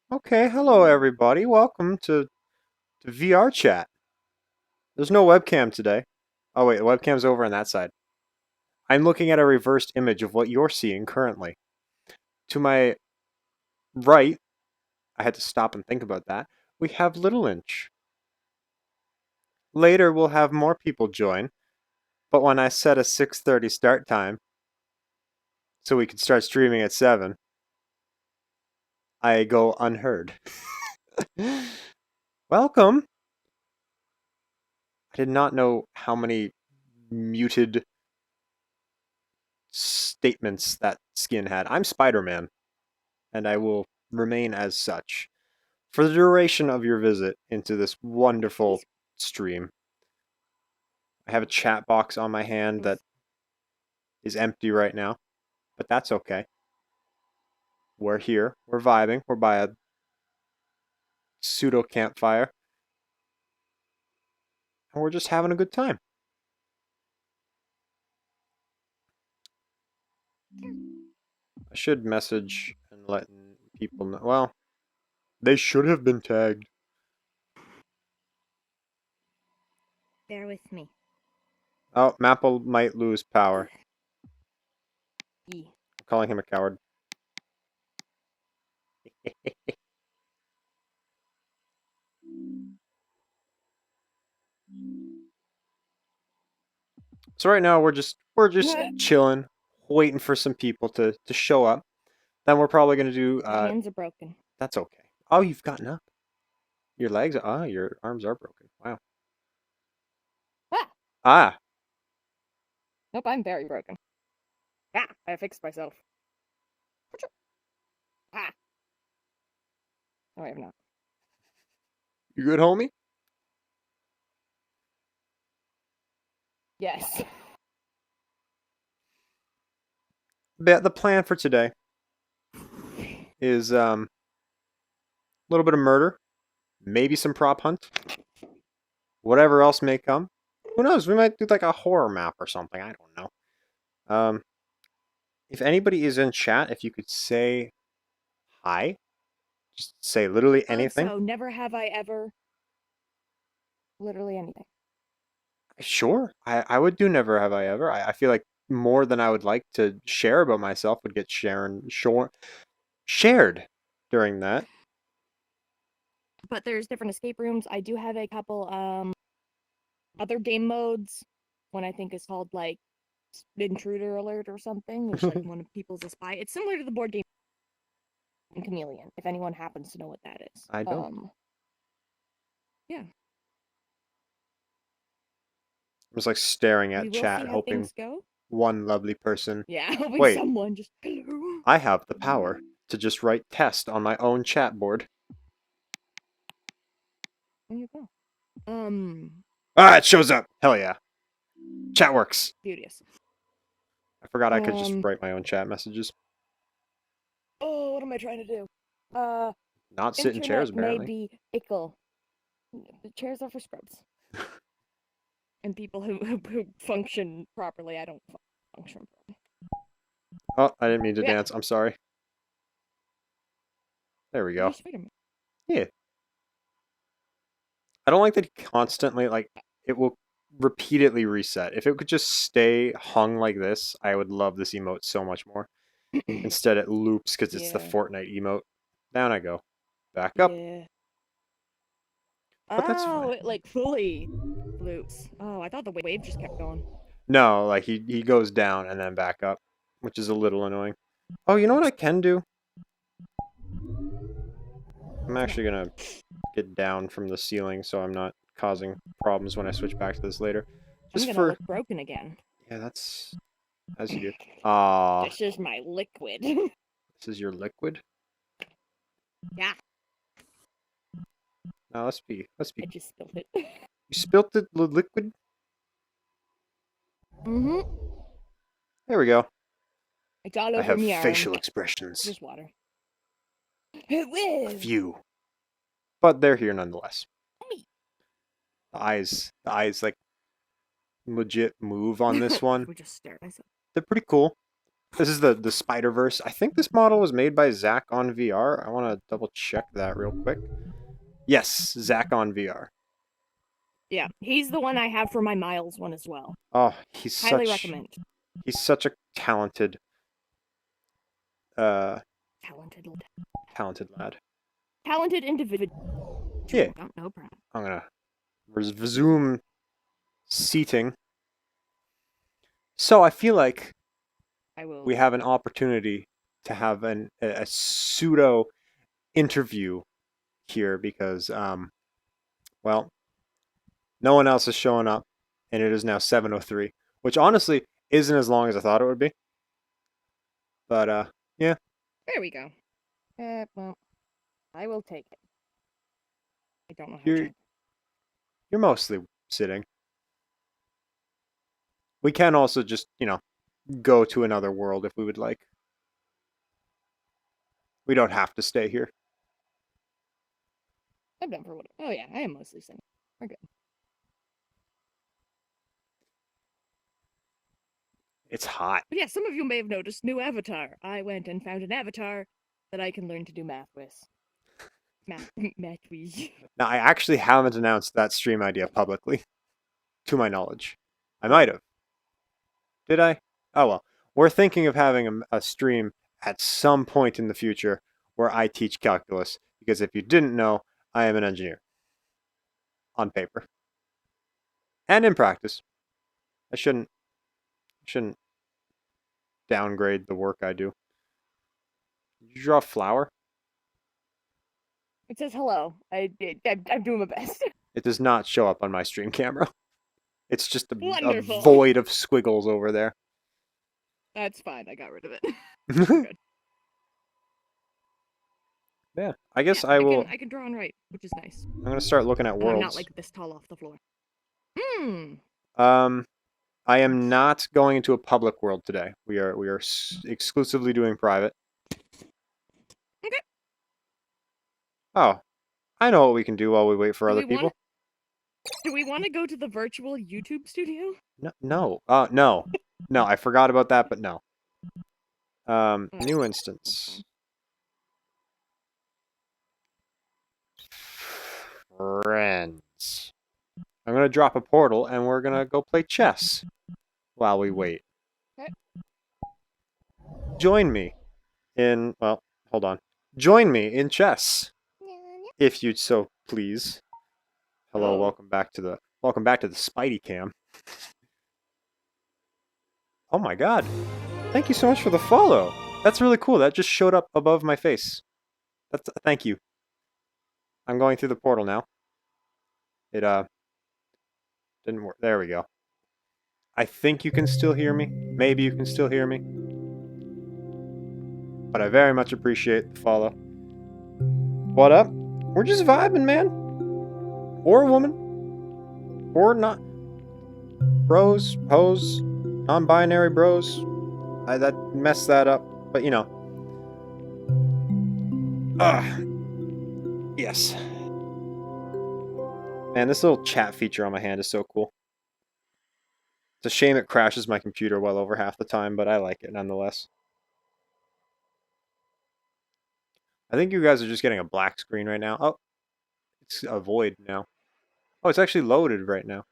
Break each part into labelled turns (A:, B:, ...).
A: Okay, hello everybody. Welcome to VRChat. There's no webcam today. Oh wait, the webcam's over on that side. I'm looking at a reversed image of what you're seeing currently. To my right, I had to stop and think about that. We have Little Inch. Later we'll have more people join, but when I set a 6:30 start time so we can start streaming at 7, I go unheard. Welcome. I did not know how many muted statements that skin had. I'm Spider-Man, and I will remain as such for the duration of your visit into this wonderful stream. I have a chat box on my hand that is empty right now, but that's okay. We're here, we're vibing, we're by a pseudo campfire, and we're just having a good time. I should message and let people know. Well, they should have been tagged.
B: Bear with me.
A: Oh, Maple might lose power. I'm calling him a coward. So right now we're just chilling, waiting for some people to show up. Then we're probably gonna do.
B: My hands are broken.
A: That's okay. Oh, you've gotten up. Your legs. Your arms are broken. Wow.
B: Ah!
A: Ah.
B: Nope, I'm very broken. Ah! I fixed myself. Ah! No, I have not.
A: You good, homie?
B: Yes.
A: The plan for today is a little bit of murder, maybe some prop hunt, whatever else may come. Who knows? We might do like a horror map or something. I don't know. If anybody is in chat, if you could say hi, just say literally anything.
B: So never have I ever. Literally anything.
A: Sure, I would do never have I ever. I feel like more than I would like to share about myself would get shared during that.
B: But there's different escape rooms. I do have a couple other game modes. One I think is called like Intruder Alert or something. There's like one of people's a spy. It's similar to the board game Chameleon, if anyone happens to know what that is.
A: I don't.
B: Yeah.
A: I'm just like staring
B: We
A: at
B: will see
A: chat,
B: how
A: hoping
B: things go.
A: one lovely person.
B: Yeah, hoping
A: Wait,
B: someone just. Hello.
A: I have the power to just write test on my own chat board.
B: There you go.
A: Ah, it shows up. Hell yeah. Chat works.
B: Beauteous.
A: I forgot I could just write my own chat messages.
B: Oh, what am I trying to do?
A: Not sit in chairs,
B: Internet may
A: apparently.
B: be ickle. The chairs are for scrubs. And people who function properly. I don't function properly.
A: Oh, I didn't mean to
B: Yeah.
A: dance. I'm sorry. There we go. Yeah. I don't like that he constantly, like, it will repeatedly reset. If it could just stay hung like this, I would love this emote so much more. Instead, it loops because it's the Fortnite emote. Down I go. Back up.
B: Yeah.
A: But that's fine.
B: It like fully loops. Oh, I thought the wave just kept going.
A: No, like he goes down and then back up, which is a little annoying. Oh, you know what I can do? I'm actually gonna get down from the ceiling so I'm not causing problems when I switch back to this later.
B: Just I'm gonna look broken again.
A: Yeah, that's as you do. Ah.
B: This is my liquid.
A: This is your liquid?
B: Yeah.
A: Now let's be. I
B: just spilled it.
A: You spilt the liquid?
B: Mm-hmm.
A: There we go.
B: It's all over
A: I have
B: me
A: facial
B: arm.
A: expressions.
B: Just water.
A: A few. But they're here nonetheless. The eyes like legit move on this one.
B: We just stared.
A: They're pretty cool. This is the Spider-Verse. I think this model was made by Zach on VR. I want to double check that real quick. Yes, Zach on VR.
B: Yeah, he's the one I have for my Miles one as well.
A: Oh,
B: Highly recommend.
A: he's such a talented uh
B: Talented,
A: talented lad.
B: talented individual.
A: Yeah.
B: No problem.
A: I'm gonna resume seating. So I feel like
B: I will.
A: we have an opportunity to have a pseudo interview here because well, no one else is showing up, and it is now 7:03, which honestly isn't as long as I thought it would be. But yeah.
B: There we go. Well, I will take it. I don't know how
A: You're
B: to.
A: you're mostly sitting. We can also just, go to another world if we would like. We don't have to stay here.
B: I'm done for what. Oh yeah, I am mostly sitting. We're good.
A: It's hot.
B: But yeah, some of you may have noticed new avatar. I went and found an avatar that I can learn to do math with. Math with.
A: Now, I actually haven't announced that stream idea publicly, to my knowledge. I might have. Did I? Oh well. We're thinking of having a stream at some point in the future where I teach calculus, because if you didn't know, I am an engineer. On paper. And in practice. I shouldn't downgrade the work I do. Did you draw a flower?
B: It says hello. I'm doing my best.
A: It does not show up on my stream camera. It's just a
B: Wonderful.
A: void of squiggles over there.
B: That's fine. I got rid of it. Good.
A: Yeah, I guess
B: Yeah,
A: I will.
B: I can draw and write, which is nice.
A: I'm gonna start looking at
B: And
A: worlds.
B: I'm not like this tall off the floor. Hmm.
A: I am not going into a public world today. We are exclusively doing private.
B: Okay.
A: Oh, I know what we can do while we wait for other people.
B: Do we want to go to the virtual YouTube studio?
A: No. No. I forgot about that, but no. New instance. Friends. I'm gonna drop a portal, and we're gonna go play chess while we wait.
B: Okay.
A: Join me in. Well, hold on. Join me in chess, if you'd so please. Hello,
B: Oh.
A: welcome back to the Spidey cam. Oh my god. Thank you so much for the follow. That's really cool. That just showed up above my face. Thank you. I'm going through the portal now. It didn't work. There we go. I think you can still hear me. Maybe you can still hear me. But I very much appreciate the follow. What up? We're just vibing, man. Or a woman. Or not. Bros, hoes, non-binary bros. That messed that up. But you know. Yes. Man, this little chat feature on my hand is so cool. It's a shame it crashes my computer well over half the time, but I like it nonetheless. I think you guys are just getting a black screen right now. Oh, it's a void now. Oh, it's actually loaded right now.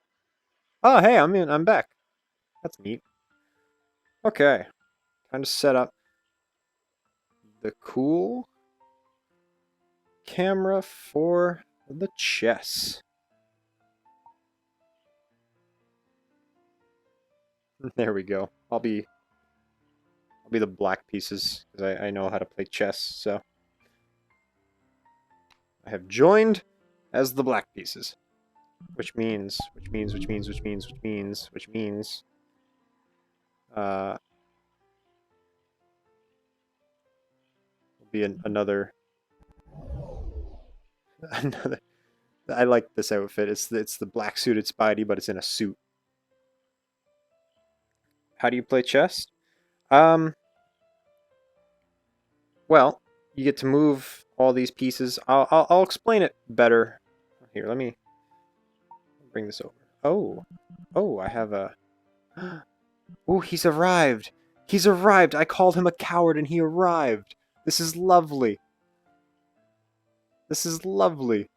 A: Oh, hey, I'm back. That's neat. Okay, time to set up the cool camera for the chess. There we go. I'll be the black pieces because I know how to play chess. So I have joined as the black pieces, which means will be another. Another. I like this outfit. It's the black suited Spidey, but it's in a suit. How do you play chess? Well, you get to move all these pieces. I'll explain it better. Here, let me bring this over. Oh, I have a. Oh, he's arrived. He's arrived! I called him a coward and he arrived! This is lovely! This is lovely!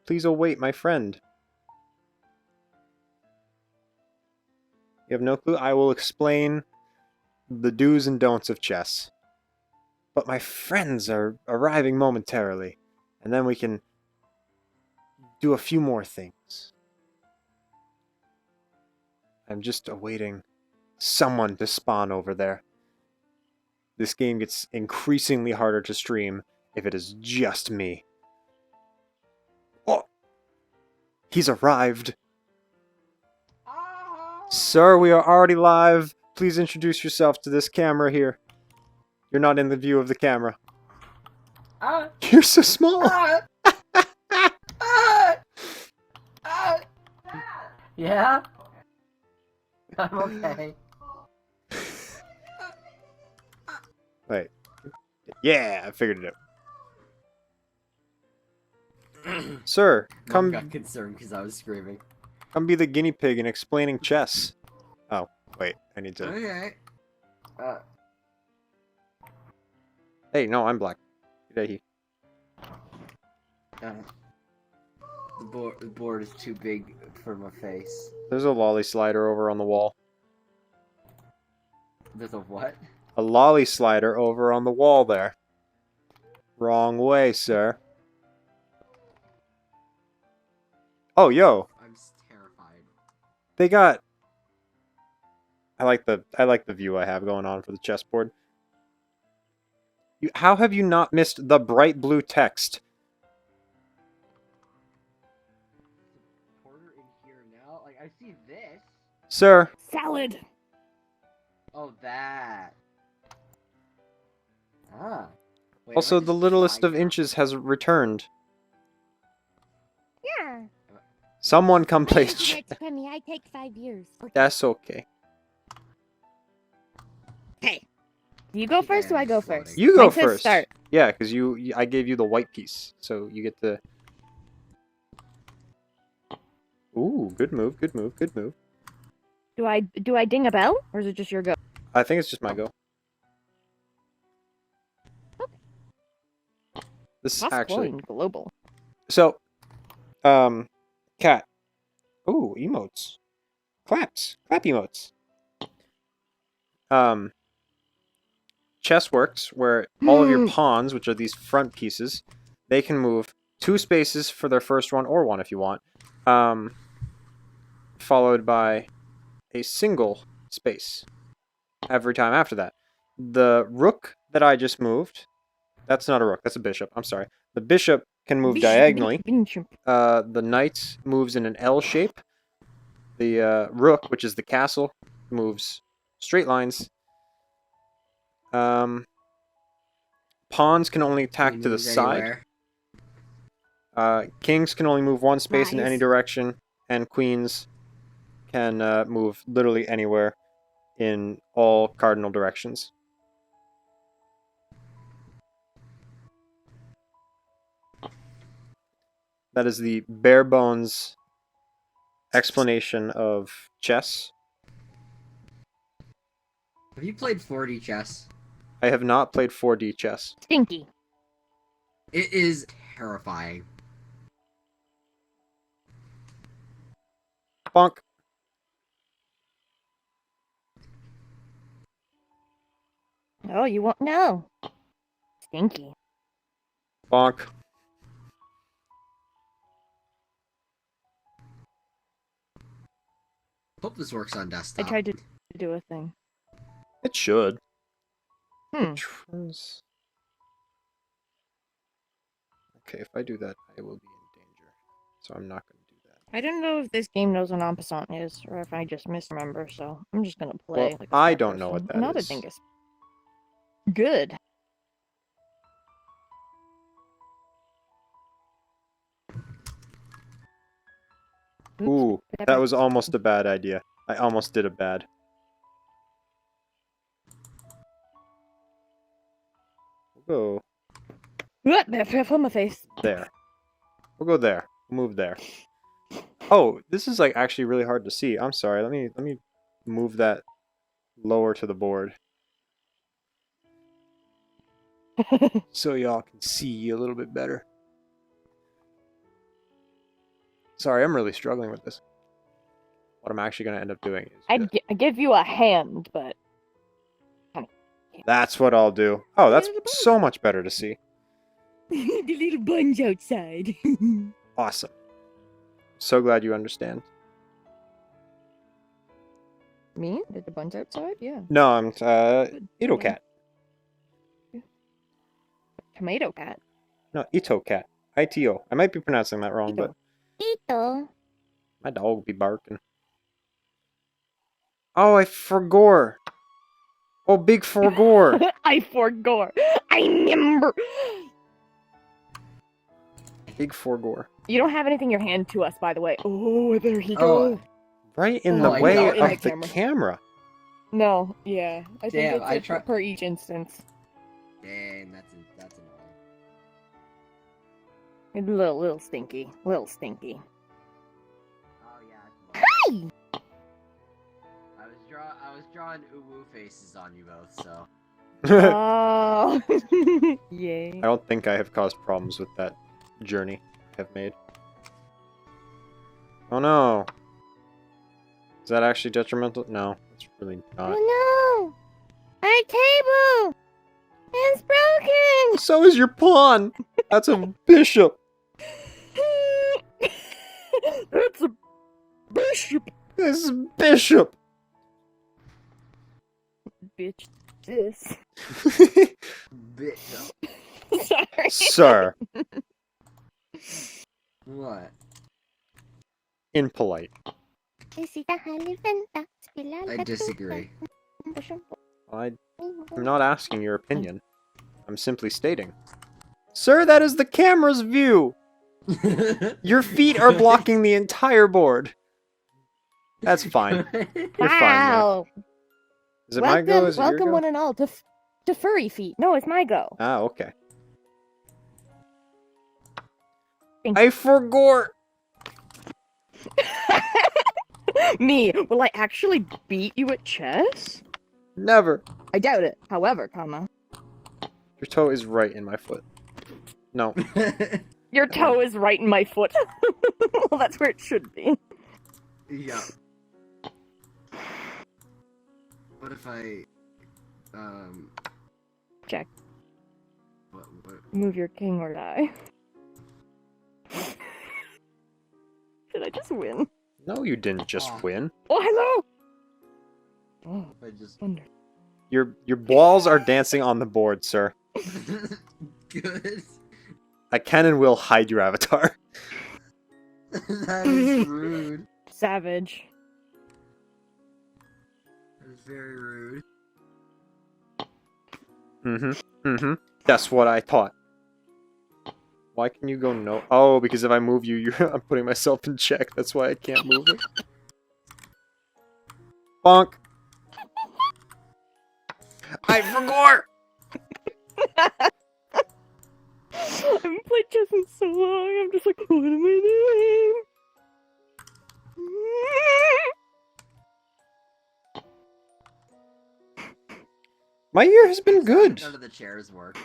A: Please await my friend. You have no clue? I will explain the do's and don'ts of chess. But my friends are arriving momentarily, and then we can do a few more things. I'm just awaiting someone to spawn over there. This game gets increasingly harder to stream if it is just me. Oh! He's arrived! Sir, we are already live. Please introduce yourself to this camera here. You're not in the view of the camera. You're so small!
C: Yeah? I'm okay.
A: Wait. Yeah, I figured it out. Sir,
C: Mom
A: come
C: got concerned because I was screaming.
A: come be the guinea pig in explaining chess. Oh, wait, I need to...
C: Okay.
A: Hey, no, I'm black. G'day.
C: The board is too big for my face.
A: There's a lolly slider over on the wall.
C: There's a what?
A: A lolly slider over on the wall there. Wrong way, sir. Oh, yo.
C: I'm terrified.
A: They got... I like the view I have going on for the chessboard. How have you not missed the bright blue text?
C: Porter in here now? Like, I see this.
A: Sir,
B: Salad.
C: Oh, that. Ah. Wait,
A: also
C: am I
A: the
C: just
A: littlest of
C: flying now?
A: inches has returned.
B: Yeah.
A: Someone come play
B: Next Penny, I take 5 years.
A: That's okay.
B: Hey. Do you go first or I go
C: Floating.
B: first?
A: You go
B: Mine says
A: first.
B: Start.
A: Yeah, because I gave you the white piece, so you get the... Ooh, good move, good move, good move.
B: Do I ding a bell or is it just your go?
A: I think it's just my go. This is
B: Possible
A: actually...
B: and global.
A: So, cat. Ooh, emotes. Claps. Clap emotes. Chess works where all of your pawns, which are these front pieces, they can move 2 spaces for their first run, or 1 if you want, followed by a single space every time after that. The rook that I just moved, that's not a rook, that's a bishop, I'm sorry. The bishop can move diagonally. The knight moves in an L shape. The rook, which is the castle, moves straight lines. Pawns can only attack to the side. Kings can only move 1 space in any
B: Nice.
A: direction, and queens can move literally anywhere in all cardinal directions. That is the bare bones explanation of chess.
C: Have you played 4D chess?
A: I have not played 4D chess.
B: Stinky.
C: It is terrifying.
A: Bonk.
B: Oh, you won't know. Stinky.
A: Bonk.
C: Hope this works on
B: I
C: desktop.
B: tried to do a thing.
A: It should.
B: Hmm.
A: Okay, if I do that, I will be in danger. So I'm not going to do that.
B: I don't know if this game knows what en passant is, or if I just misremember, so I'm just gonna play.
A: Well,
B: like a
A: I
B: smart
A: don't know what
B: person.
A: that
B: Another
A: is.
B: thing is good.
A: Ooh, that was almost a bad idea. I almost did a bad. We'll go
B: What? That on my face.
A: there. We'll go there. We'll move there. Oh, this is like actually really hard to see. I'm sorry. Let me move that lower to the board so y'all can see a little bit better. Sorry, I'm really struggling with this. What I'm actually going to end up doing is...
B: I'd give you a hand, but...
A: That's what I'll do. Oh, that's so much better to see.
B: The little bun's outside.
A: Awesome. So glad you understand.
B: Me? Did the bun's outside? Yeah.
A: No, I'm
B: Good.
A: Ito Cat.
B: Tomato cat.
A: No, Ito Cat. ITO. I might be pronouncing that wrong, but
B: Ito.
A: my dog be barking. Oh, I forgore. Oh, big forgore.
B: I forgore. I remember.
A: Big forgore.
B: You don't have anything in your hand to us, by the way. Oh, there he
C: Oh,
B: goes.
A: Right in
B: Oh,
A: the
C: I
A: way
C: know,
A: of
C: in
A: the
B: the
A: camera.
B: No, yeah. I think
C: Damn,
B: it's
C: I
B: a
C: try-
B: per each instance.
C: dang, that's annoying.
B: It's a little stinky. Little stinky.
C: Oh yeah.
B: Hi!
C: I was drawing uwu faces on you both, so.
B: Oh. Yay.
A: I don't think I have caused problems with that journey I have made. Oh no. Is that actually detrimental? No, it's really not.
B: Oh no! Our table is broken!
A: So is your pawn! That's a bishop!
B: That's a bishop!
A: This is bishop!
B: Bitch, this.
C: Bitch.
B: Sorry.
A: Sir,
C: What?
A: impolite.
C: I disagree.
A: I'm not asking your opinion. I'm simply stating. Sir, that is the camera's view! Your feet are blocking the entire board. That's fine. You're fine, man.
B: Wow!
A: Is it my go? Is it your
B: welcome
A: go?
B: one and all to furry feet. No, it's my go.
A: Ah, okay.
B: Thank
A: I forgore!
B: Me, will I actually beat you at chess?
A: Never.
B: I doubt it. However, comma.
A: Your toe is right in my foot. No.
B: Your toe is right in my foot. Well, that's where it should be.
C: Yeah. What if I,
B: Check.
C: What?
B: Move your king or die. Did I just win?
A: No, you didn't just
C: Aw.
A: win.
B: Oh, hello! Oh,
C: I just.
B: wonder.
A: Your balls are dancing on the board, sir.
C: Good.
A: I can and will hide your avatar.
C: That is rude.
B: Savage.
C: That is very rude.
A: That's what I thought. Why can you go no? Oh, because if I move you, I'm putting myself in check. That's why I can't move it. Bonk. I forgot.
B: I haven't played chess in so long. I'm just like, what am I doing?
A: My year has been good.
C: None of the chairs work.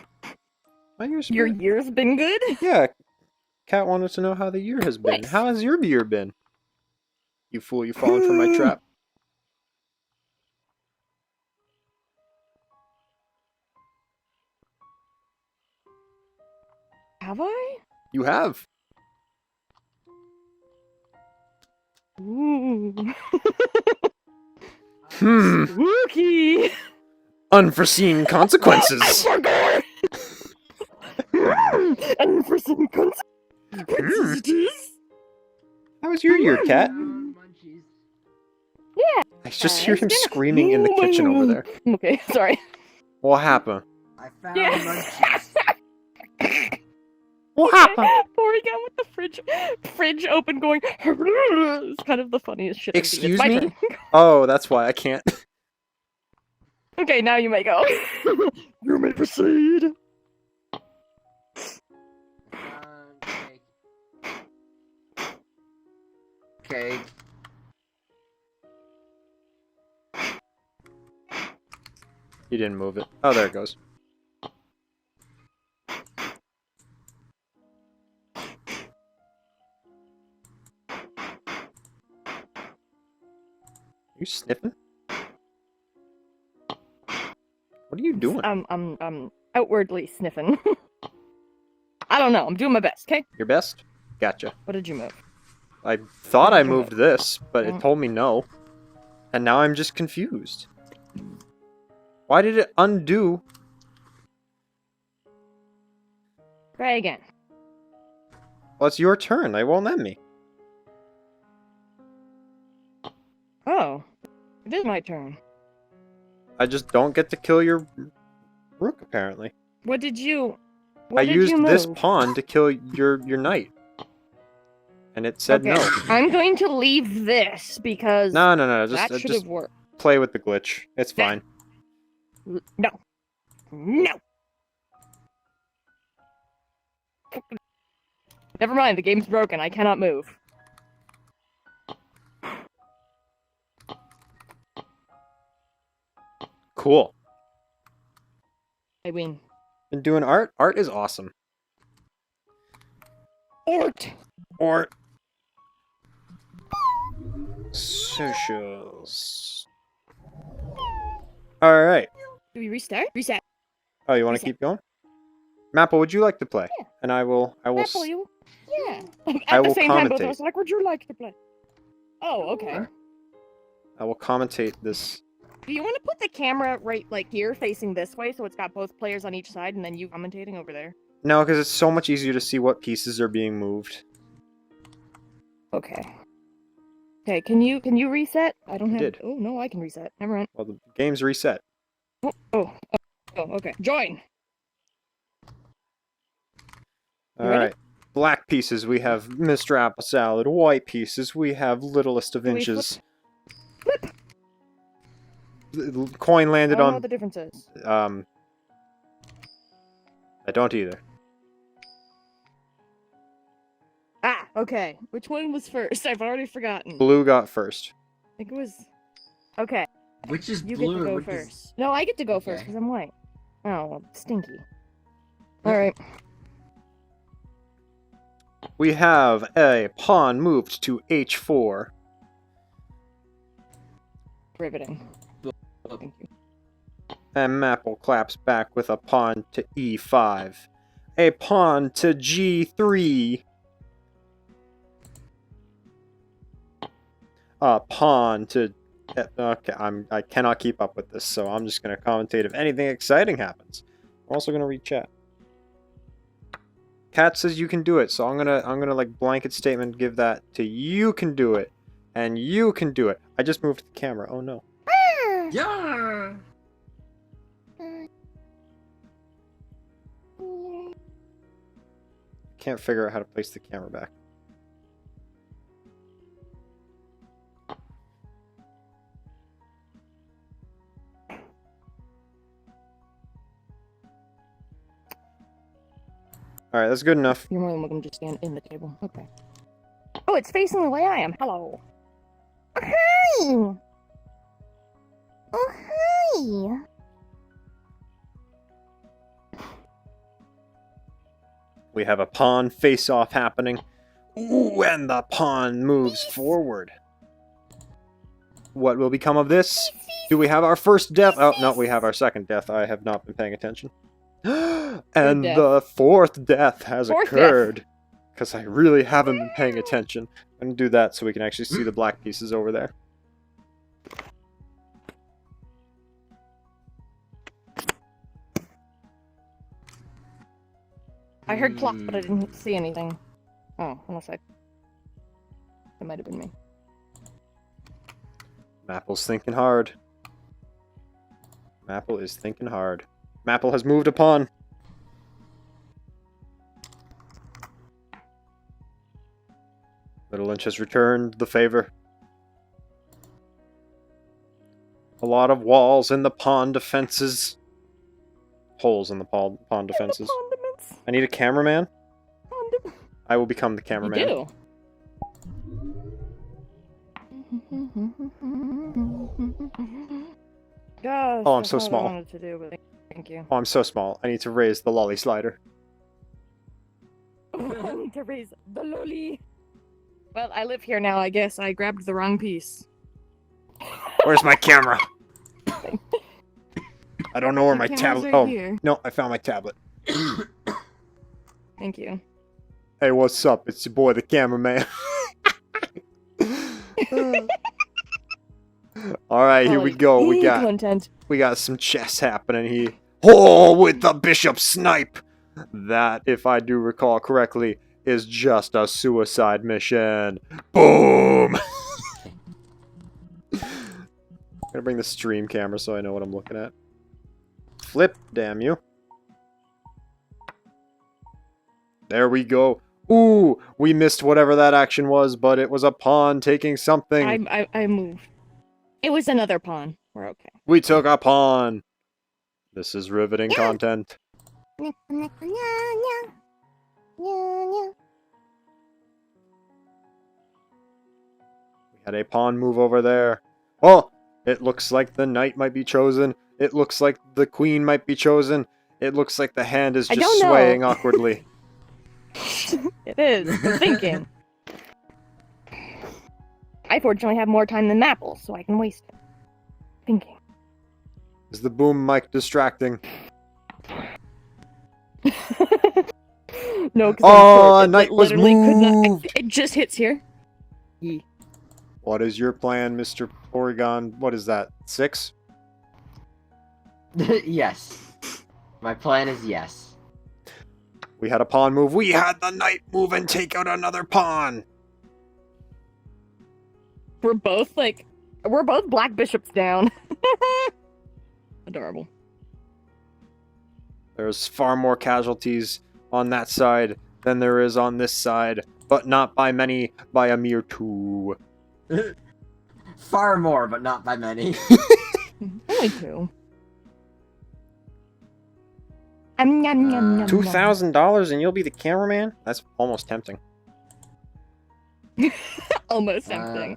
A: My year's
B: Your
A: been...
B: year's been good?
A: Yeah. Kat wanted to know how the year has been.
B: Nice.
A: How has your year been? You fool, you fallen for my trap.
B: Have I?
A: You have.
B: Ooh.
A: Hmm.
B: Spooky!
A: Unforeseen consequences.
B: I forgot! Unforeseen consequences.
A: How was your year, Kat?
C: Munchies.
B: Yeah.
A: I just hear
B: it's
A: him
B: been a-
A: screaming in the kitchen over there.
B: Okay, sorry.
A: What happened?
C: I found
B: Yeah.
C: munchies.
A: What happened?
B: Pouring out with the fridge open, going. It's kind of the funniest shit. I've seen.
A: Excuse
B: It's my
A: me?
B: turn.
A: Oh, that's why I can't.
B: Okay, now you may go. You may proceed.
C: Cake. Cake.
A: You didn't move it. Oh, there it goes. You sniffing? What are you doing?
B: I'm outwardly sniffing. I don't know. I'm doing my best. Okay.
A: Your best? Gotcha.
B: What did you move?
A: I thought I
B: did you
A: moved
B: move?
A: this, but it
B: Mm.
A: told me no. And now I'm just confused. Why did it undo?
B: Try again.
A: Well, it's your turn. It won't let me.
B: Oh, it is my turn.
A: I just don't get to kill your rook, apparently.
B: What did you?
A: I
B: What did
A: used
B: you move?
A: this pawn to kill your knight. And it said
B: Okay,
A: no.
B: I'm going to leave this because
A: No.
B: that should
A: Just
B: have worked.
A: play with the glitch. It's fine.
B: No. No. Never mind, the game's broken. I cannot move.
A: Cool.
B: I win.
A: Been doing art? Art is awesome.
B: Ort!
A: Art. Socials. Alright.
B: Do we restart? Reset.
A: Oh, you want to
B: Reset.
A: keep going? Mapple, would you like to play?
B: Yeah.
A: And I will
B: Apple, you? Yeah.
A: I
B: At the
A: will
B: same time, both of
A: commentate.
B: us are like, would you like to play? Oh, okay.
C: Sure.
A: I will commentate this.
B: Do you want to put the camera right, like, here, facing this way, so it's got both players on each side, and then you commentating over there?
A: No, because it's so much easier to see what pieces are being moved.
B: Okay. Okay, can you reset? I don't have...
A: Did.
B: Oh, no, I can reset. Never mind.
A: Well, the game's reset.
B: Oh, okay. Join! You ready?
A: Alright. Black pieces, we have Mr. Apple Salad. White pieces, we have Littlest of
B: Do we
A: Inches.
B: Flip!
A: The coin
B: I
A: landed
B: don't know
A: on...
B: what the difference is.
A: I don't either.
B: Ah, okay. Which one was first? I've already forgotten.
A: Blue got first.
B: I think it was... Okay,
C: Which is
B: you
C: blue?
B: get to go
C: which
B: first.
C: Is...
B: No, I get to go first,
C: Okay.
B: because I'm white. Oh, well, stinky. Alright.
A: We have a pawn moved to h4.
B: Riveting. Thank you.
A: And Mapple claps back with a pawn to e5. A pawn to g3. A pawn to... Okay, I cannot keep up with this, so I'm just going to commentate if anything exciting happens. I'm also going to read chat. Kat says you can do it, so I'm gonna like blanket statement give that to you can do it, and you can do it. I just moved the camera. Oh no.
C: Yeah.
A: Can't figure out how to place the camera back. Alright, that's good enough.
B: You're more than welcome to stand in the table. Okay. Oh, it's facing the way I am. Hello. Oh, hi! Oh, hi!
A: We have a pawn face-off happening. Ooh, and the pawn moves forward. What will become of this? Do we have our first death? Oh, no, we have our second death. I have not been paying attention. And
B: death.
A: the fourth death has
B: Fourth death.
A: occurred. Because I really haven't been paying attention. I'm going to do that so we can actually see the black pieces over there.
B: I heard plop, but I didn't see anything. Oh, unless I... It might have been me.
A: Mapple's thinking hard. Mapple is thinking hard. Mapple has moved a pawn. Little Lynch has returned the favor. A lot of walls in the pawn defenses. Holes in the pawn defenses.
B: Condiments.
A: I need a cameraman.
B: Condiments.
A: I will become the
B: You
A: cameraman.
B: do. Gosh,
A: Oh, I'm
B: that's
A: so
B: not what
A: small.
B: I wanted to do, but thank you.
A: Oh, I'm so small. I need to raise the lolly slider.
B: I need to raise the lolly. Well, I live here now, I guess. I grabbed the wrong piece.
A: Where's my camera? I don't know where
B: The
A: my
B: camera's
A: tablet...
B: right
A: Oh,
B: here.
A: no, I found my tablet.
B: Thank you.
A: Hey, what's up? It's your boy, the cameraman. Alright, here we go.
B: Content.
A: We got some chess happening here. Oh, with the bishop snipe! That, if I do recall correctly, is just a suicide mission. Boom! I'm gonna bring the stream camera so I know what I'm looking at. Flip, damn you. There we go. Ooh, we missed whatever that action was, but it was a pawn taking something.
B: I moved. It was another pawn. We're okay.
A: We took a pawn. This is riveting content. We had a pawn move over there. Oh, it looks like the knight might be chosen. It looks like the queen might be chosen. It looks like the hand is just swaying awkwardly.
B: It is. I'm thinking. I fortunately have more time than Maple, so I can waste it. Thinking.
A: Is the boom mic distracting?
B: No, because
A: Oh,
B: I'm short.
A: knight was
B: literally could not.
A: moved.
B: It just hits here. Yee.
A: What is your plan, Mr. Porygon? What is that? 6?
D: Yes. My plan is yes.
A: We had a pawn move. We had the knight move and take out another pawn.
B: We're both black bishops down. Adorable.
A: There's far more casualties on that side than there is on this side, but not by many, by a mere 2.
D: Far more, but not by many.
B: Only 2.
A: $2,000 and you'll be the cameraman? That's almost tempting.
B: Almost tempting.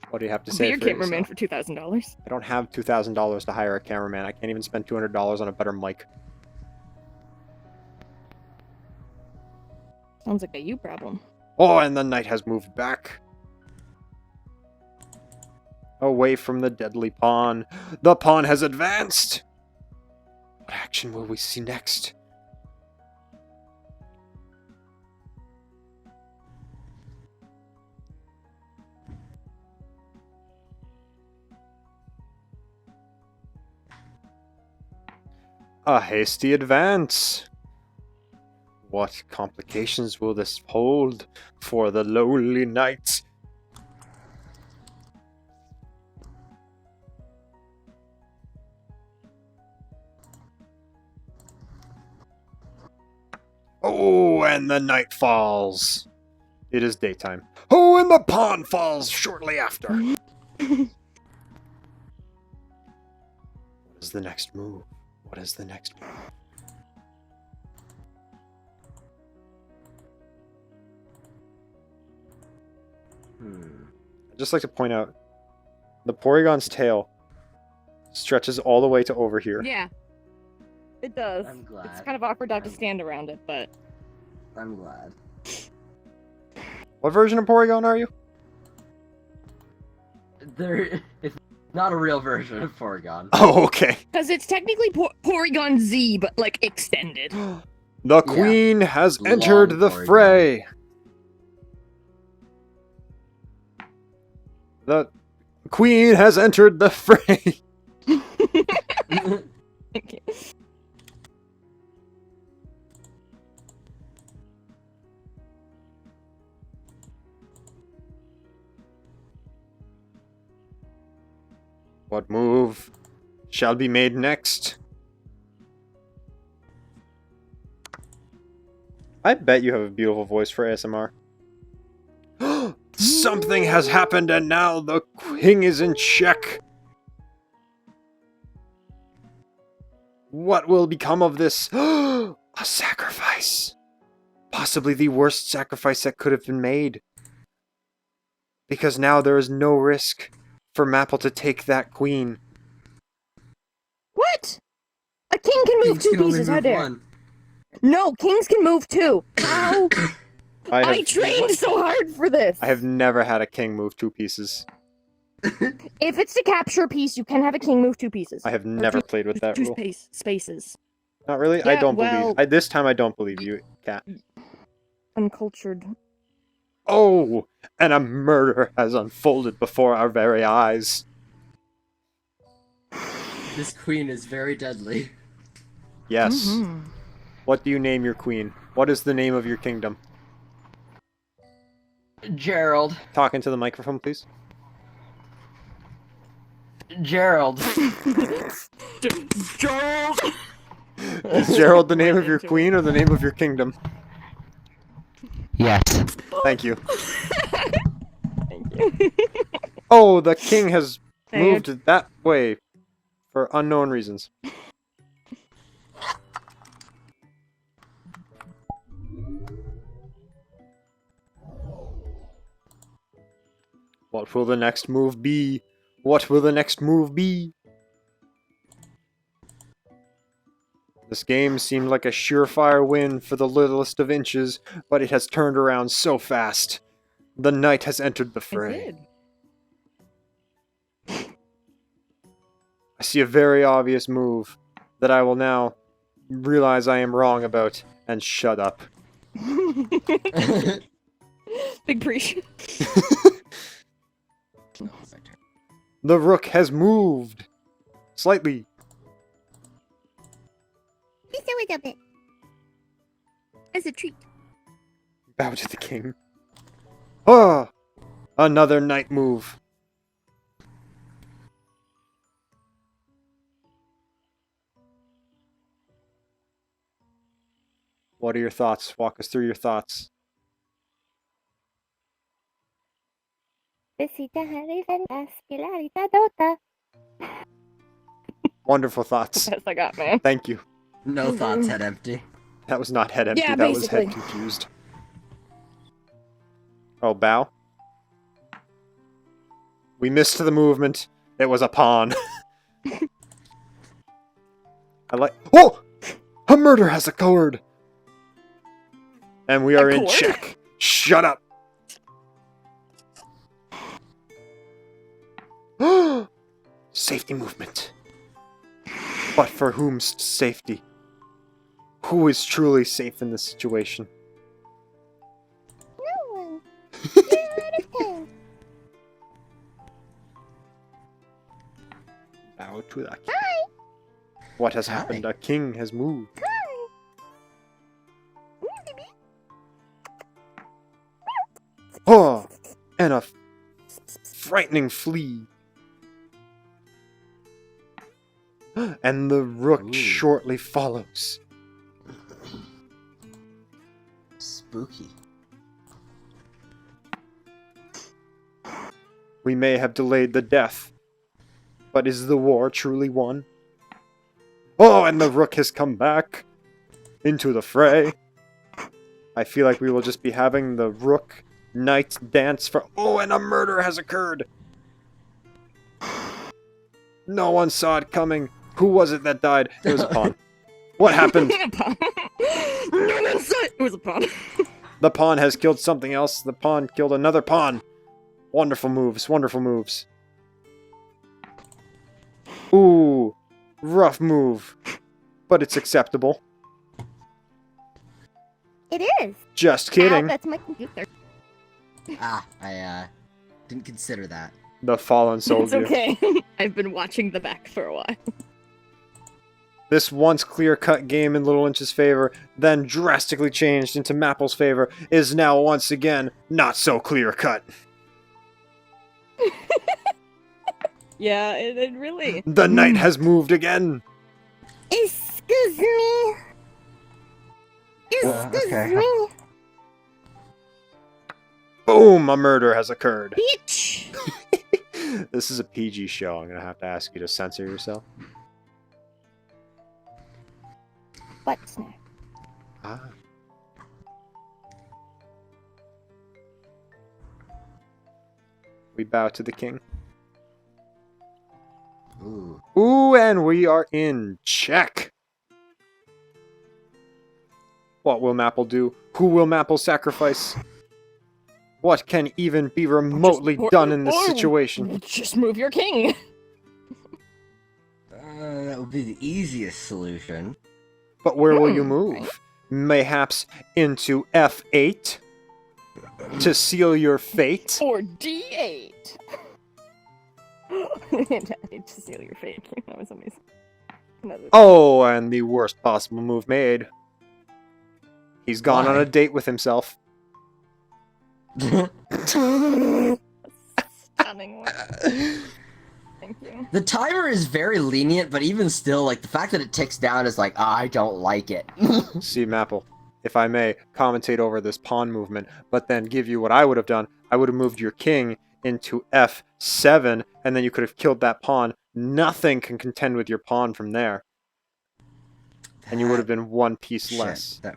A: What do you have to
B: Be
A: say
B: your
A: for
B: cameraman
A: yourself?
B: for $2,000.
A: I don't have $2,000 to hire a cameraman. I can't even spend $200 on a better mic.
B: Sounds like a you problem.
A: Oh, and the knight has moved back. Away from the deadly pawn. The pawn has advanced! What action will we see next? A hasty advance. What complications will this hold for the lowly knight? Oh, and the knight falls. It is daytime. Oh, and the pawn falls shortly after. What is the next move? What is the next move? I'd just like to point out, the Porygon's tail stretches all the way to over here.
B: Yeah. It does.
D: I'm glad.
B: It's kind of awkward to have to stand around it, but...
D: I'm glad.
A: What version of Porygon are you?
D: It's not a real version of Porygon.
A: Oh, okay.
B: Because it's technically Porygon Z, but, like, extended.
A: The queen has entered the
D: Porygon.
A: fray. The queen has entered the fray.
B: Okay.
A: What move shall be made next? I bet you have a beautiful voice for ASMR. Something has happened and now the king is in check. What will become of this? A sacrifice. Possibly the worst sacrifice that could have been made. Because now there is no risk for Maple to take that queen.
B: What? A king can move
C: Kings
B: two
C: can only
B: pieces. How
C: move
B: dare?
C: one.
B: No, kings can move two. How? I trained so hard for this.
A: I have never had a king move 2 pieces.
B: If it's to capture a piece, you can have a king move 2 pieces.
A: I have
B: Or
A: never played with that
B: two
A: rule.
B: spaces.
A: Not really? I
B: Yeah,
A: don't
B: well-
A: believe. This time I don't believe you, Cat.
B: Uncultured.
A: Oh! And a murder has unfolded before our very eyes.
D: This queen is very deadly.
A: Yes.
B: Mhm.
A: What do you name your queen? What is the name of your kingdom?
D: Gerald.
A: Talk into the microphone, please.
D: Gerald.
B: Gerald!
A: Is Gerald the name
B: Right
A: of your
B: into
A: queen or the name of your kingdom?
D: Yes.
A: Thank you.
B: Thank you.
A: Oh, the king has
B: Hey,
A: moved that way for unknown reasons. What will the next move be? What will the next move be? This game seemed like a surefire win for the littlest of inches, but it has turned around so fast. The knight has entered the
B: I
A: fray.
B: did.
A: I see a very obvious move that I will now realize I am wrong about and shut up.
B: Big preach.
A: The rook has moved! Slightly.
B: Just a little bit. As a treat.
A: Bow to the king. Ah! Another knight move. What are your thoughts? Walk us through your thoughts. Wonderful thoughts.
B: That's I got, man.
A: Thank you.
D: No thoughts, head empty.
A: That was not head empty,
B: Yeah,
A: that was head
B: basically.
A: confused. Oh, bow? We missed the movement. It was a pawn. I like- Oh! A murder has occurred! And we are in
B: Accord?
A: check. Shut up! Safety movement. But for whom's safety? Who is truly safe in this situation?
B: No one. You're out of time.
A: Bow to the king. What has
D: Hi.
A: happened? A king has moved. Oh! And a frightening flea. And the rook
D: Ooh.
A: shortly follows.
D: Spooky.
A: We may have delayed the death, but is the war truly won? Oh, and the rook has come back into the fray. I feel like we will just be having the rook knight dance for. Oh, and a murder has occurred. No one saw it coming. Who was it that died? It was a pawn. What happened?
B: A pawn. No one saw it. It was a pawn.
A: The pawn has killed something else. The pawn killed another pawn. Wonderful moves, wonderful moves. Ooh, rough move. But it's acceptable.
B: It is.
A: Just
B: Ow,
A: kidding.
B: that's my computer.
D: I didn't consider that.
A: The fallen
B: It's
A: soldier.
B: okay. I've been watching the back for a while.
A: This once clear-cut game in Little Inch's favor, then drastically changed into Mapple's favor, is now once again not so clear-cut.
B: Yeah, it really.
A: The knight has moved again.
B: Excuse me.
D: okay.
B: me.
A: Boom! A murder has occurred.
B: Bitch.
A: This is a PG show. I'm gonna have to ask you to censor yourself.
B: Butt snack.
A: Ah. We bow to the king.
D: Ooh.
A: Ooh, and we are in check. What will Mapple do? Who will Mapple sacrifice? What can even be remotely done in this situation?
B: Just move your king.
D: That would be the easiest solution.
A: But where will you
B: right.
A: move? Mayhaps into F8? To seal your fate?
B: Or D8. To seal your fate. That was amazing.
A: Oh, and the worst possible move made. He's gone on
D: Why?
A: a date with himself.
B: Stunning one. Thank you.
D: The timer is very lenient, but even still, like, the fact that it ticks down is like, I don't like it.
A: See, Mapple, if I may commentate over this pawn movement, but then give you what I would have done, I would have moved your king into F7, and then you could have killed that pawn. Nothing can contend with your pawn from there. And you would have been one piece
D: Shit,
A: less.
D: That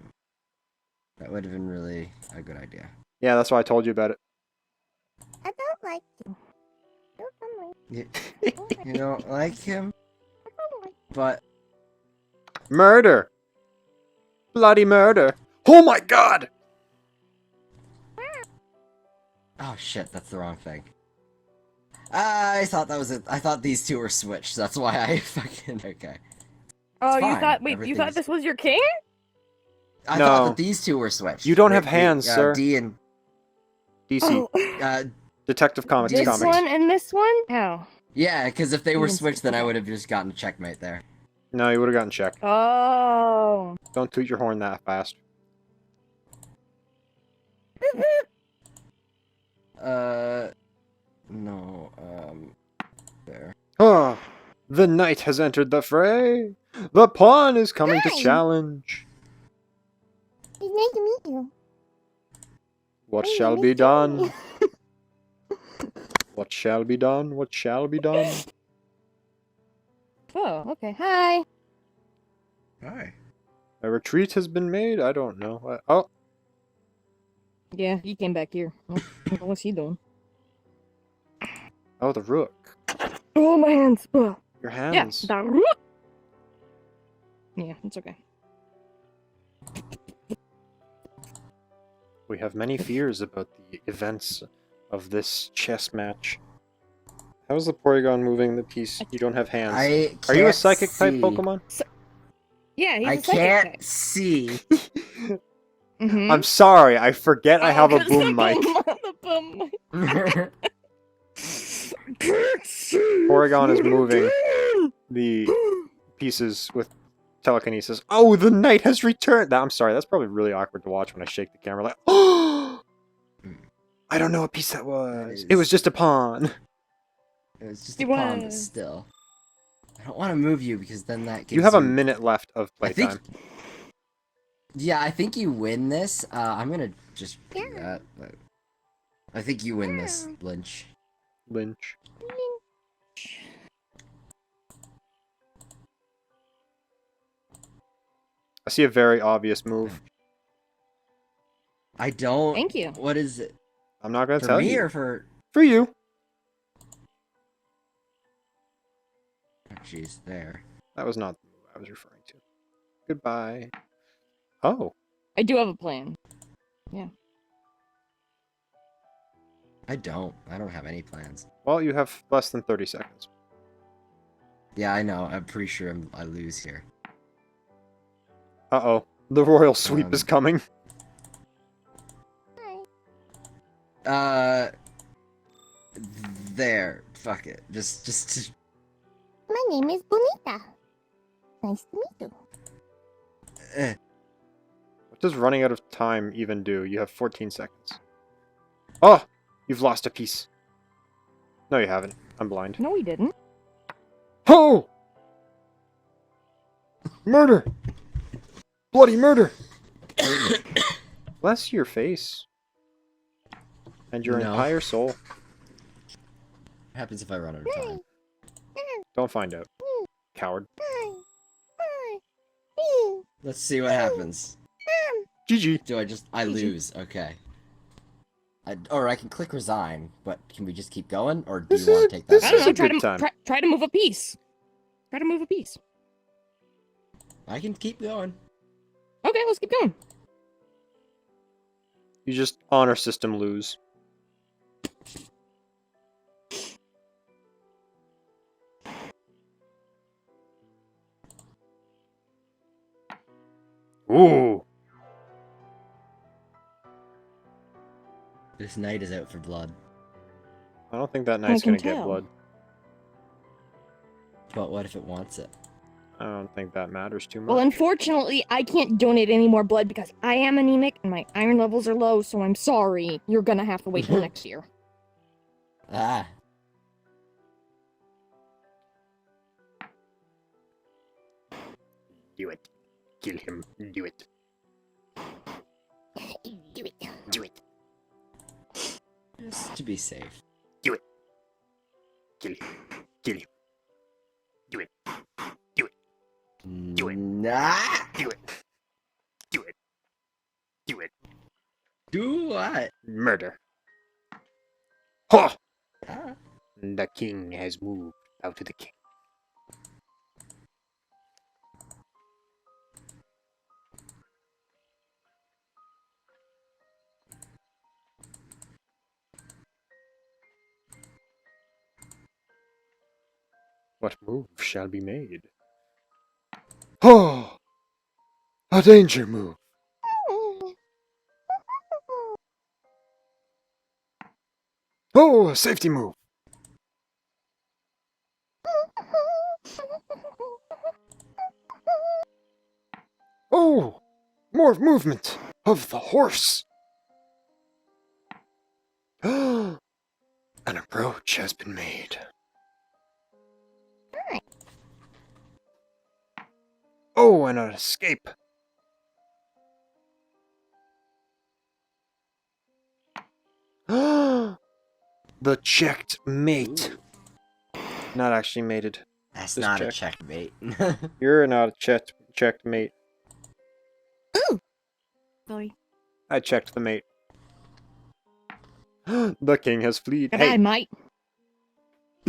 D: would have been really a good idea.
A: Yeah, that's why I told you about it.
B: I don't like you.
D: You don't like him? But
A: Murder! Bloody murder! Oh my god!
D: oh shit, that's the wrong thing. I thought that was it. I thought these two were switched. That's why I fucking okay.
B: Oh,
D: It's
B: you
D: fine.
B: thought? Wait, you thought
D: Everything's-
B: this was your king?
D: I
A: No.
D: thought that these two were switched.
A: You don't have hands, sir.
D: D and
A: DC. Detective Comics
B: This
A: Comics.
B: one and this one? How?
D: yeah, because if they were
B: Even
D: switched, then I
B: okay.
D: would have just gotten a checkmate there.
A: No, you would have gotten checked.
B: Oh.
A: Don't toot your horn that fast.
D: No, there.
A: Ah, the knight has entered the fray. The pawn is coming to
B: Hi.
A: challenge.
B: It's nice to meet you.
A: What
B: My
A: shall
B: name
A: be
B: is Joey.
A: done? What shall be done? What shall be done?
B: Oh, okay. Hi.
D: Hi.
A: A retreat has been made? I don't know. Oh,
B: Yeah, he came back here. What's he doing?
A: oh, the rook.
B: Oh, my hands. Ugh.
A: Your
B: Yeah,
A: hands.
B: the rook. Yeah, it's okay.
A: We have many fears about the events of this chess match. How is the Porygon moving the piece? You don't have hands.
D: I
A: Are you a
D: can't
A: psychic type
D: see.
A: Pokemon?
B: Yeah, he's
D: I
B: a psychic
D: can't
B: type.
D: see.
B: Mm-hmm.
A: I'm sorry, I forget I have a
B: 'cause
A: boom
B: the
A: mic.
B: The boom mic.
A: Porygon is moving the pieces with telekinesis. Oh, the knight has returned! I'm sorry, that's probably really awkward to watch when I shake the camera like, oh! I don't know what piece that was. It was just a pawn.
D: It was just
B: It
D: a pawn, but
B: was.
D: still. I don't want to move you because then that gives
A: You have a minute left of
D: I think-
A: playtime.
D: Yeah, I think you win this. I'm gonna just do that. But I think you win this, Lynch.
A: Lynch. I see a very obvious move.
D: I don't.
B: Thank you.
D: What is it?
A: I'm not gonna
D: For
A: tell
D: me
A: you.
D: or for?
A: For you.
D: Oh, jeez, there.
A: That was not the move I was referring to. Goodbye. Oh.
B: I do have a plan.
D: I don't. I don't have any plans.
A: Well, you have less than 30 seconds.
D: Yeah, I know. I'm pretty sure I lose here.
A: Uh-oh. The royal sweep is coming.
D: There. Fuck it. Just.
B: My name is Bonita. Nice to meet you.
A: What does running out of time even do? You have 14 seconds. Oh! You've lost a piece. No, you haven't. I'm blind.
B: No, he didn't.
A: Oh! Murder! Bloody murder! Bless your face. And your
D: No.
A: entire soul.
D: What happens if I run out of time?
A: Don't find out. Coward.
D: Let's see what happens.
A: GG.
D: Do I lose? Okay. Or I can click resign, but can we just keep going, or do
A: This
D: you want
A: is-
D: to take
A: this
D: that?
B: I don't
A: is
B: know.
A: a good time.
B: Try to move a piece. Try to move a piece.
D: I can keep going.
B: Okay, let's keep going.
A: You just honor system lose. Ooh.
D: This knight is out for blood.
A: I don't think that knight's
B: can
A: gonna get
B: tell.
A: blood.
D: But what if it wants it?
A: I don't think that matters too much.
B: Well, unfortunately, I can't donate any more blood because I am anemic and my iron levels are low, so I'm sorry. You're gonna have to wait till next year.
D: Ah.
A: Do it. Kill him. Do it.
B: Do it.
A: Do it.
D: Just to be safe.
A: Kill him. Kill him. Do it. Do it.
D: Nah.
A: Do it. Do it. Do it.
D: Do what?
A: Murder. Ha!
D: Ah.
A: The king has moved. Bow to the king. What move shall be made? Oh! A danger move. Oh, a safety move. Oh! More movement of the horse. An approach has been made. Oh, and an escape. The checked mate. Not actually mated.
D: That's
A: Just
D: not a
A: check.
D: checkmate.
A: You're not a checked mate.
B: Sorry.
A: I checked the mate. The king has fled.
B: Goodbye,
A: Hey,
B: mate.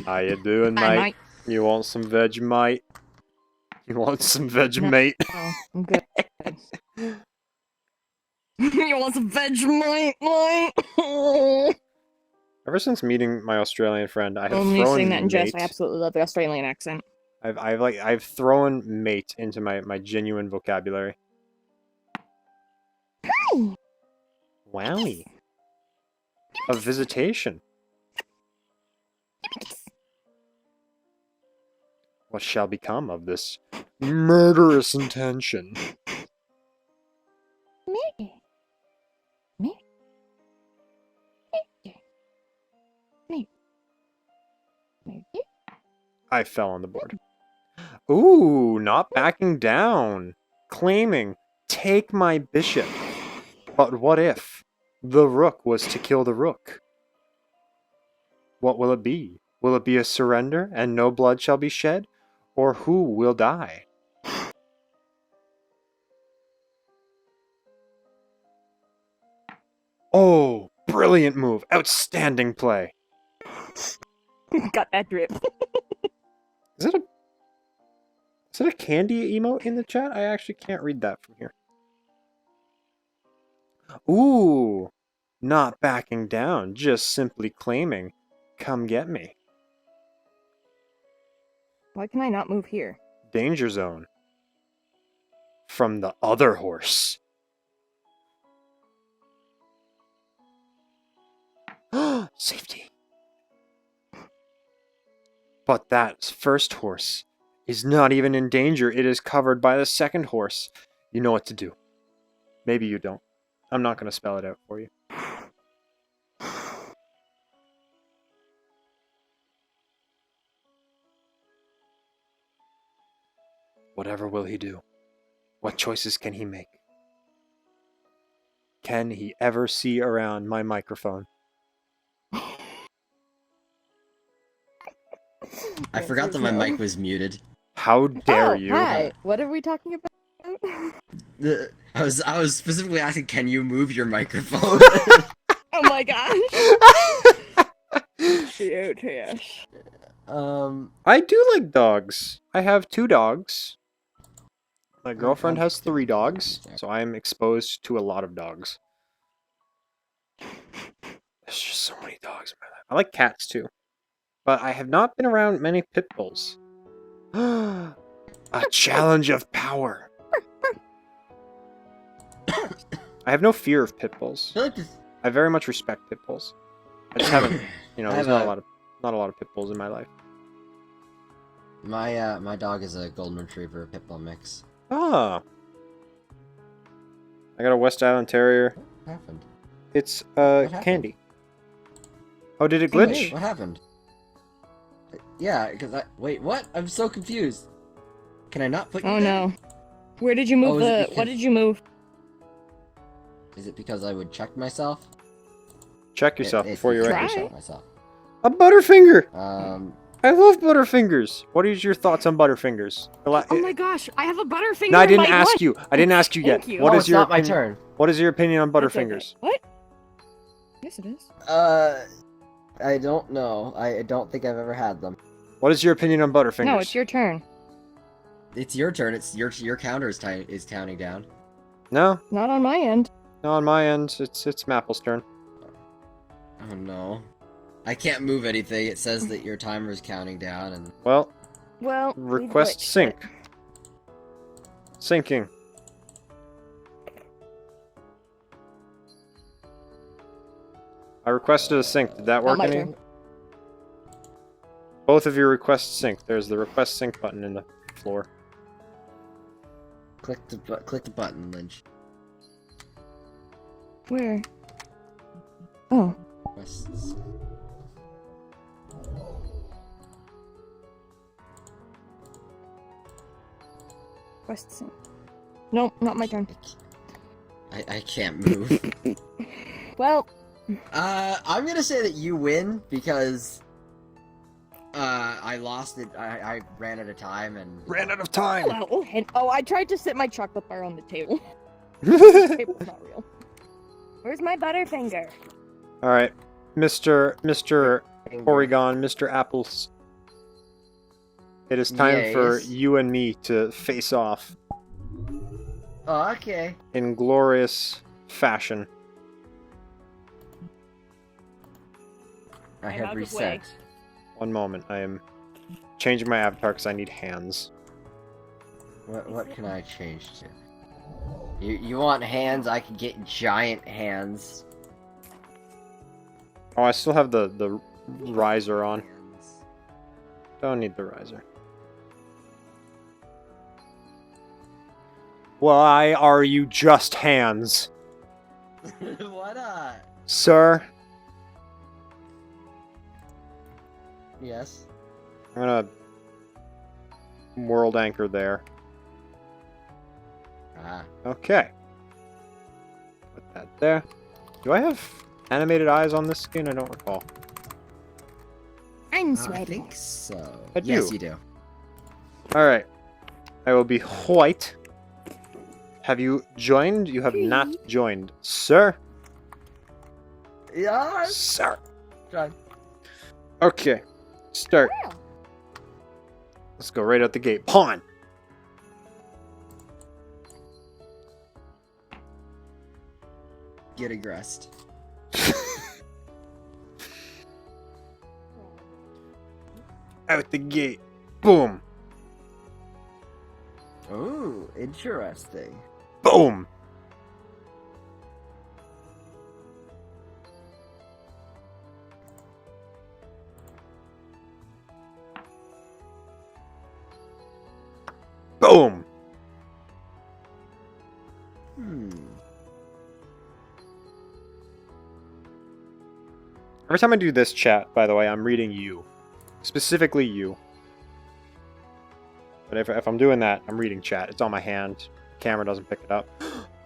A: how you doing,
B: Bye,
A: mate?
B: mate.
A: You want some veg, mate? You want some veg,
B: No.
A: mate?
B: Oh, I'm good. You want some veg, mate?
A: Ever since meeting my Australian friend, I have
B: Only
A: thrown
B: saying that in jest.
A: mate.
B: I absolutely love the Australian accent.
A: I've thrown mate into my genuine vocabulary. Wowie. A visitation. What shall become of this murderous intention? I fell on the board. Ooh, not backing down. Claiming, take my bishop. But what if the rook was to kill the rook? What will it be? Will it be a surrender and no blood shall be shed? Or who will die? Oh, brilliant move. Outstanding play.
B: Got that drip.
A: Is it a candy emote in the chat? I actually can't read that from here. Ooh, not backing down, just simply claiming, come get me.
B: Why can I not move here?
A: Danger zone. From the other horse. Safety. But that first horse is not even in danger. It is covered by the second horse. You know what to do. Maybe you don't. I'm not going to spell it out for you. Whatever will he do? What choices can he make? Can he ever see around my microphone?
D: I forgot that my mic was muted.
A: How dare
B: Oh,
A: you?
B: hi. What are we talking about?
D: I was specifically asking, can you move your microphone?
B: Oh my gosh. Shoot, yes.
A: I do like dogs. I have 2 dogs. My
D: I'm
A: girlfriend has 3
D: thinking about
A: dogs,
D: it.
A: so I am exposed to a lot of dogs. There's just so many dogs in my life. I like cats too, but I have not been around many pit bulls. A challenge of power. I have no fear of pit bulls.
D: I feel like this.
A: I very much respect pit bulls. I just haven't,
D: I
A: there's
D: have
A: not
D: a-
A: a lot of pit bulls in my life.
D: My dog is a golden retriever pit bull mix.
A: Ah. I got a West Island Terrier.
D: What happened?
A: It's
D: happened?
A: candy. Oh, did it
B: Oh,
A: glitch?
B: wait.
D: What happened? Yeah, because wait, what? I'm so confused. Can I not put you
B: Oh
D: there?
B: no. Where did you move
D: Oh, is it
B: the?
D: because-
B: What did you move?
D: Is it because I would check myself?
A: Check yourself
D: It's
A: before you
D: because
A: wreck
D: I
B: Try.
A: yourself.
D: check myself.
A: A Butterfinger!
D: Um,
A: I love Butterfingers. What is your thoughts on Butterfingers?
B: Oh my gosh, I have a Butterfinger.
A: No, I
B: in
A: didn't
B: my
A: ask
B: life.
A: you. I didn't ask you yet.
B: Thank you.
A: What
D: oh,
A: is
D: it's
A: your
D: not my
A: opinion-
D: turn.
A: What is your opinion on
B: That's okay.
A: Butterfingers?
B: What? Yes, it is.
D: I don't know. I don't think I've ever had them.
A: What is your opinion on Butterfingers?
B: No, it's your turn.
D: It's your turn. It's your counter is counting down.
A: No,
B: Not on my end.
A: no. On my end, it's Mapple's turn.
D: Oh no. I can't move anything. It says that your timer is counting down, and
A: Well,
B: Well, we've
A: request
B: glitched
A: sync.
B: it.
A: Syncing. I requested a sync. Did that
B: Not
A: work
B: my
A: any?
B: turn.
A: Both of your requests sync. There's the request sync button in the floor.
D: click the button, Lynch.
B: Where? Oh.
D: Requests.
B: Quests. Nope, not my turn.
D: I can't move.
B: Well,
D: I'm gonna say that you win because I lost it. I ran out of time and
A: Ran out of time.
B: hello. And, oh, I tried to sit my chocolate bar on the table. The table's not real. Where's my Butterfinger?
A: All right, Mr. Oregon, Mr. Apples. It is time for
D: Yes.
A: you and me to face off
D: Oh, okay.
A: in glorious fashion.
D: I
B: I'm
D: have
B: out of the way.
D: reset.
A: One moment, I am changing my avatar because I need hands.
D: What can I change to? You want hands? I can get giant hands.
A: Oh, I still have the riser on. Don't need the riser. Why are you just hands,
D: Why not?
A: sir?
D: Yes.
A: I'm gonna world anchor there.
D: Ah.
A: Okay. Put that there. Do I have animated eyes on this skin? I don't recall.
B: I'm
D: I
B: sweating.
D: think so.
A: I
D: Yes,
A: do.
D: you do.
A: Alright. I will be white. Have you joined? You have not joined. Sir?
D: Yeah.
A: Sir.
D: Try.
A: Okay. Start.
B: Well,
A: Let's go right out the gate. Pawn!
D: Get aggressed.
A: Out the gate. Boom.
D: Ooh, interesting.
A: Boom. Boom.
D: Hmm.
A: Every time I do this chat, by the way, I'm reading you. Specifically you. But if I'm doing that, I'm reading chat. It's on my hand. Camera doesn't pick it up.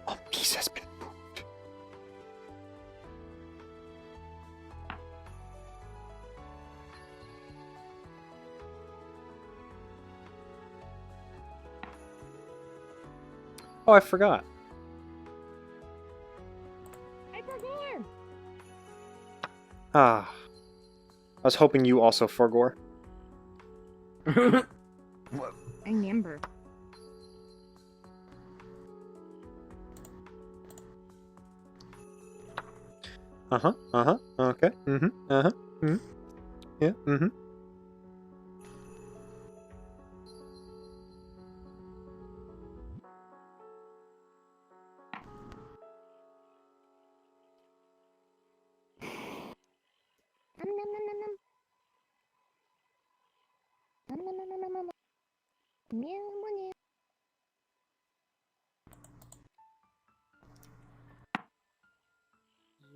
A: A piece has been moved. Oh, I forgot.
B: Hypergore!
A: Ah. I was hoping you also forgore.
B: I remember.
A: Uh-huh. Uh-huh. Okay. Mm-hmm. Uh-huh. Mm-hmm. Yeah. Mm-hmm.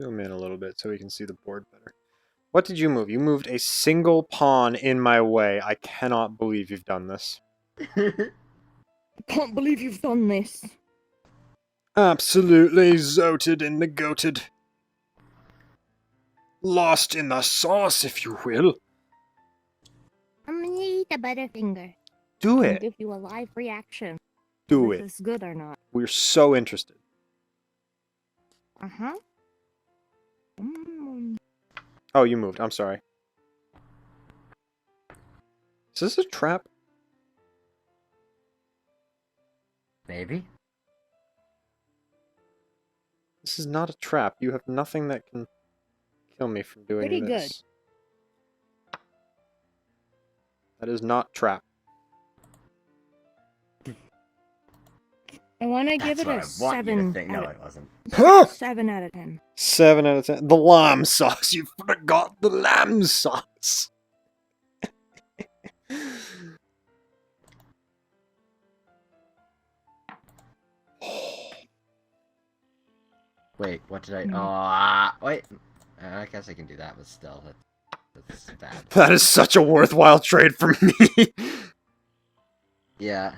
A: Zoom in a little bit so we can see the board better. What did you move? You moved a single pawn in my way. I cannot believe you've done this.
B: I can't believe you've done this.
A: Absolutely zoated in the goated. Lost in the sauce, if you will.
B: I'm gonna eat a Butterfinger
A: Do
B: and
A: it.
B: give you a live reaction.
A: Do
B: If
A: it.
B: it's good or not.
A: We're so interested.
B: Uh-huh.
A: Oh, you moved. I'm sorry. Is this a trap?
D: Maybe.
A: This is not a trap. You have nothing that can kill me from doing
B: Pretty good.
A: this. That is not trap.
B: I want to give
D: That's
B: it
D: what
B: a
D: I want you to
B: 7
D: think. No,
B: out
D: it wasn't.
A: Huh!
B: 7 out of 10.
A: 7 out of 10. The lamb sauce. You forgot the lamb sauce.
D: Wait, what did I?
B: Hmm.
D: Wait. I guess I can do that, but still, that's bad.
A: That is such a worthwhile trade for me.
D: Yeah.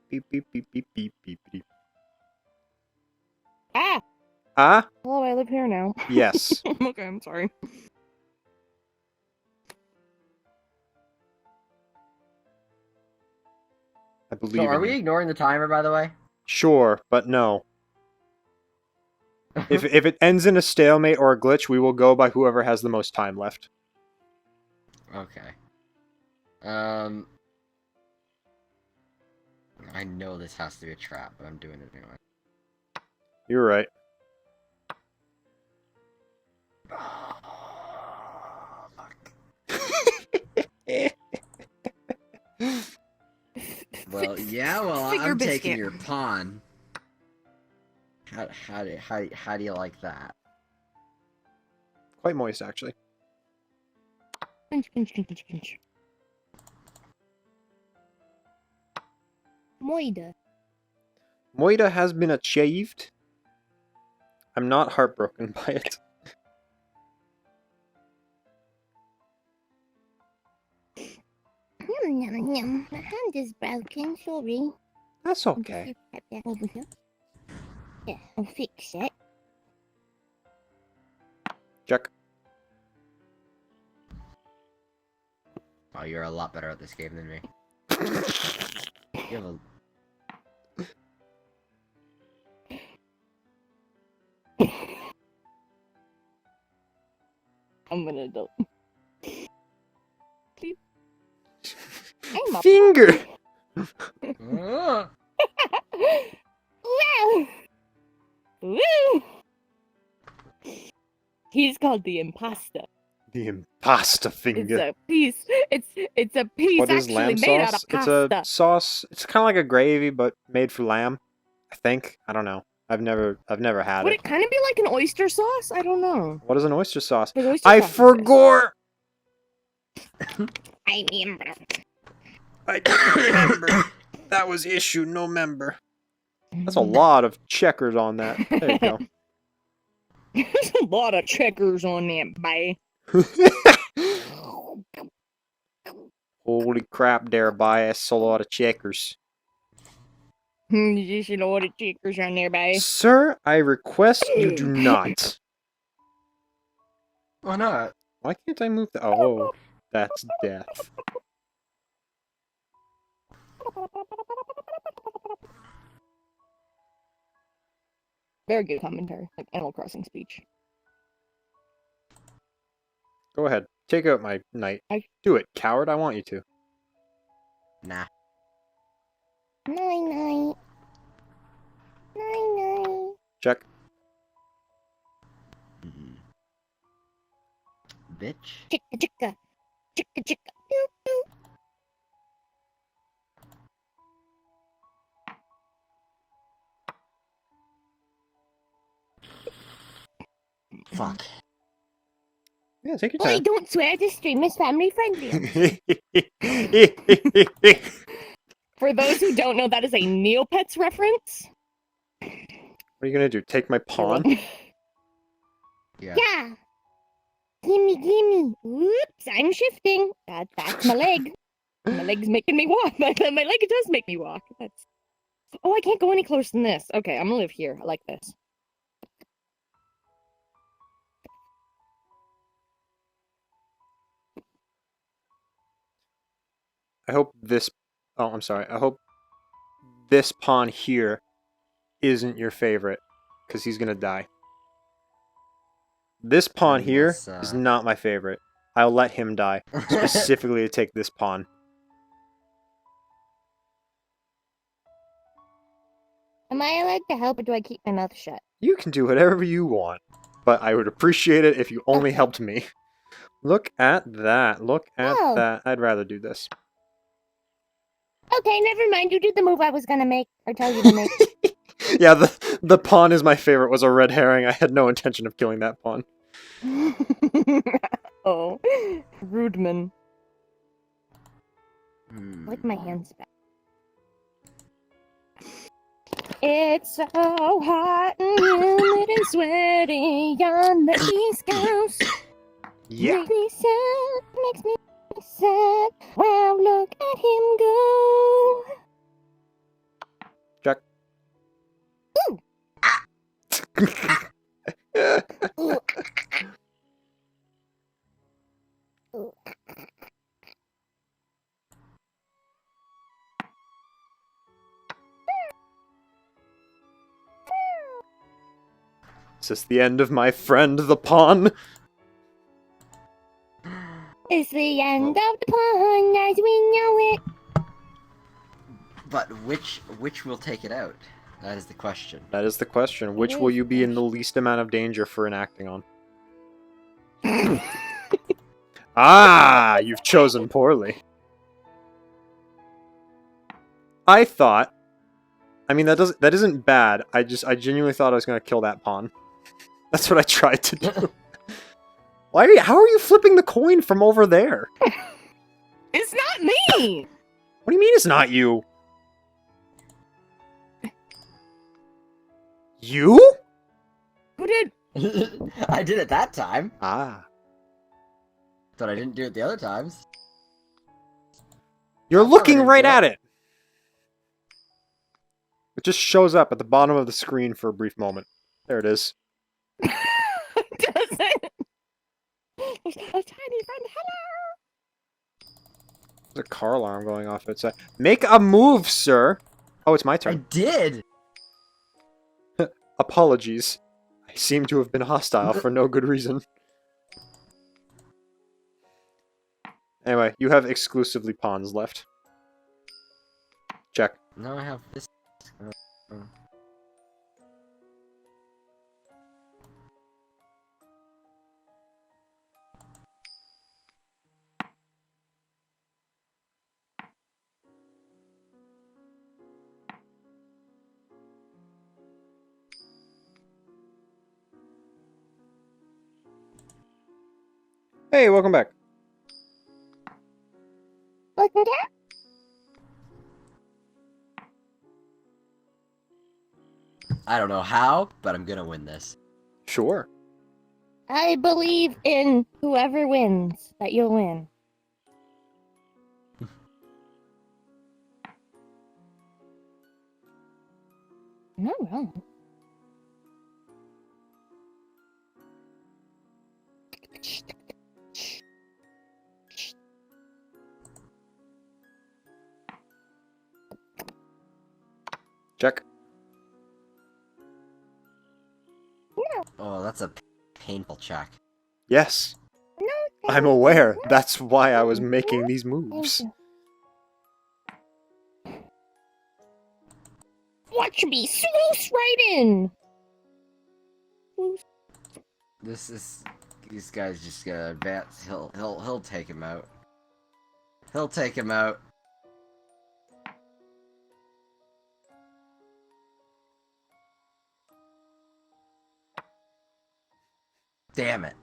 A: Beep, beep, beep, beep, beep, beep, beep.
B: Ah!
A: Ah?
B: Hello, I live here now.
A: Yes.
B: Okay, I'm sorry.
A: I believe
D: So, are
A: in
D: we
A: you.
D: ignoring the timer, by the way?
A: Sure, but no. If it ends in a stalemate or a glitch, we will go by whoever has the most time left.
D: Okay. I know this has to be a trap, but I'm doing it anyway.
A: You're right.
D: Well, yeah. Well,
B: Finger
D: I'm taking
B: biscuit.
D: your pawn. How do you like that?
A: Quite moist, actually.
B: Pinch, pinch, pinch, pinch, pinch. Moida.
A: Moida has been achieved. I'm not heartbroken by it.
B: Yum, yum, yum. My hand is broken, sorry.
A: That's okay.
B: Put that over here. Yeah, I'll fix it.
A: Check.
D: Oh, you're a lot better at this game than me. You have a...
B: I'm gonna do. I'm a
A: Finger!
D: Ah!
B: Wow! Woo! He's called the imposter.
A: The impasta
B: It's
A: finger.
B: a piece. It's a piece
A: What is
B: actually
A: lamb
B: made out
A: sauce?
B: of
A: It's
B: pasta.
A: a sauce. It's kind of like a gravy, but made for lamb. I think. I don't know. I've never had
B: Would
A: it.
B: it kind of be like an oyster sauce? I don't know.
A: What is an oyster sauce?
B: 'Cause oyster
A: I
B: sauce
A: forgore.
B: I remember.
A: I don't remember. That was issue no member. That's a lot of checkers on that. There you go.
B: There's a lot of checkers on that, boy.
A: Holy crap, there, boy. That's a lot of checkers.
B: There's a lot of checkers on there, boy.
A: Sir, I request you do not.
D: Why not?
A: Why can't I move the... Oh, that's death.
B: Very good commentary, like Animal Crossing speech.
A: Go ahead. Take out my knight.
B: I-
A: Do it, coward. I want you to.
D: Nah.
B: Night night. Night night.
A: Check.
D: Mm-mm. Bitch.
B: Chicka chicka. Chicka chicka. Pew, pew.
D: Fuck.
A: Yeah, take your
B: Boy,
A: time.
B: don't swear. This stream is family friendly. For those who don't know, that is a Neopets reference.
A: What are you gonna do? Take my pawn?
D: Yeah.
B: Yeah. Gimme, gimme. Whoops, I'm shifting. That's my leg. My leg's making me walk. My leg does make me walk. That's. Oh, I can't go any closer than this. Okay, I'm gonna live here. I like this.
A: I hope this... Oh, I'm sorry. I hope this pawn here isn't your favorite, because he's gonna die. This pawn here is not my favorite. I'll let him die, specifically to take this pawn.
B: Am I allowed to help, or do I keep my mouth shut?
A: You can do whatever you want, but I would appreciate it if you only
B: Okay.
A: helped me. Look at that. Look at
B: Oh.
A: that. I'd rather do this.
B: Okay, never mind. You did the move I was gonna make, or tell you to make.
A: Yeah, the pawn is my favorite was a red herring. I had no intention of killing that pawn.
B: Oh, Rudeman.
D: Hmm.
B: I like my hands back. It's so hot and humid and sweaty on the East Coast.
A: Yeah.
B: Makes me sad. Well, look at him go.
A: Jack.
B: Ooh. Ooh.
A: Is this the end of my friend, the pawn?
B: It's the end of the pond as we know it.
D: But which will take it out? That is the question.
A: That is the question. Which will you be in the least amount of danger for enacting on? Ah, you've chosen poorly. I thought... I mean, that isn't bad. I genuinely thought I was going to kill that pawn. That's what I tried to do. How are you flipping the coin from over there?
B: It's not me.
A: What do you mean it's not you? You?
B: Who did?
D: I did it that time,
A: Ah.
D: but I didn't do it the other times.
A: You're
D: That's not
A: looking
D: what I
A: right
D: did.
A: at it. It just shows up at the bottom of the screen for a brief moment. There it is.
B: Does it? There's a tiny friend. Hello.
A: There's a car alarm going off outside. Make a move, sir! Oh, it's my
D: I
A: turn.
D: did.
A: Apologies. I seem to have been hostile for no good reason. Anyway, you have exclusively pawns left. Check.
D: Now I have this.
A: Hey, welcome back.
B: Welcome back.
D: I don't know how, but I'm gonna win this.
A: Sure.
B: I believe in whoever wins that you'll win. No wrong.
A: Check.
D: that's a painful check.
A: Yes,
B: No,
A: I'm aware. That's why I was making these moves.
B: Watch me swoosh right in.
D: These guys just gonna advance. He'll take him out. He'll take him out. Damn it.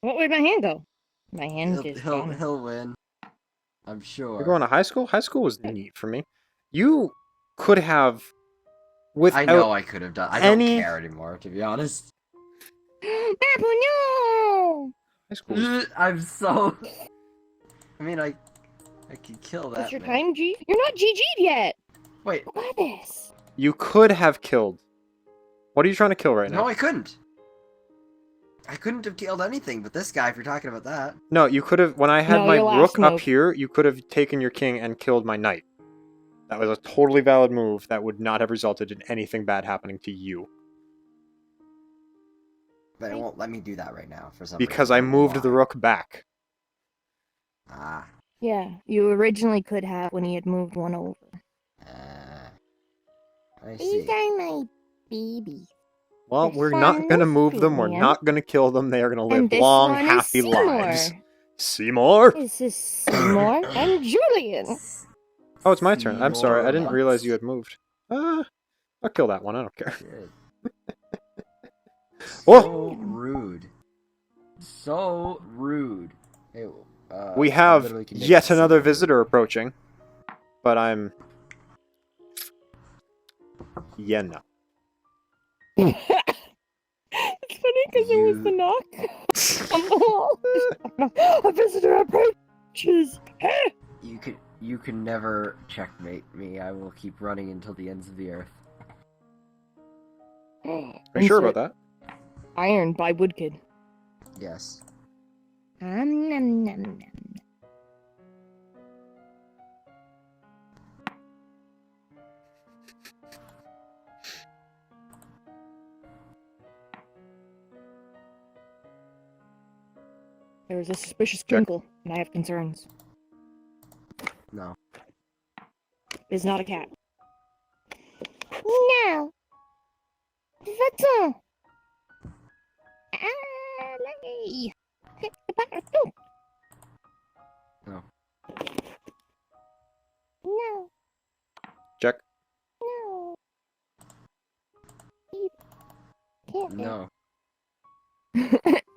B: What way my hand go? My hand just gone.
D: He'll win. I'm sure.
A: You're going to high school? High school was neat for me. You could have, without
D: I know I could have done. I don't care anymore, to be honest.
B: Papa, no!
A: high school. Was...
D: I'm so. I mean, I could kill that.
B: What's your
D: man.
B: time, G? You're not GG'd yet.
D: Wait.
B: Look at this.
A: You could have killed. What are you trying to kill right now?
D: No, I couldn't. I couldn't have killed anything but this guy if you're talking about that.
A: No, you could have. When I had
B: No,
A: my
B: your last
A: rook up
B: move.
A: here, you could have taken your king and killed my knight. That was a totally valid move that would not have resulted in anything bad happening to you.
D: But it won't let me do that right now for some
A: Because
D: reason.
A: I
D: don't know
A: moved
D: why.
A: the rook back.
D: Ah.
B: Yeah, you originally could have when he had moved one over.
D: I see.
B: These are my babies.
A: Well,
B: The
A: we're not
B: fun
A: going to
B: is
A: move them. We're
B: brilliant.
A: not going to kill them. They are going to live
B: And this
A: long,
B: one is
A: happy
B: Seymour.
A: lives. Seymour?
B: This is Seymour and Julian.
A: Oh, it's my turn. I'm sorry. I didn't
D: Seymour.
A: realize you had moved. I'll kill that one. I don't care.
D: Shit.
A: Oh!
D: So rude. So rude. Hey,
A: We
D: I
A: have
D: literally can make
A: yet
D: this
A: another
D: super rude.
A: visitor approaching. But I'm... Yeah, no.
B: It's funny because it was the knock on the wall. A visitor approaches.
D: You can never checkmate me. I will keep running until the ends of the earth.
A: Are you sure about that?
B: Iron by Woodkid.
D: Yes.
B: Nom, nom, nom, nom. There was a suspicious twinkle, and I have concerns.
D: No.
B: It's not a cat. No. That's all. Alley. Hit the button.
D: No.
B: No.
A: Check.
B: No. You can't.
D: No.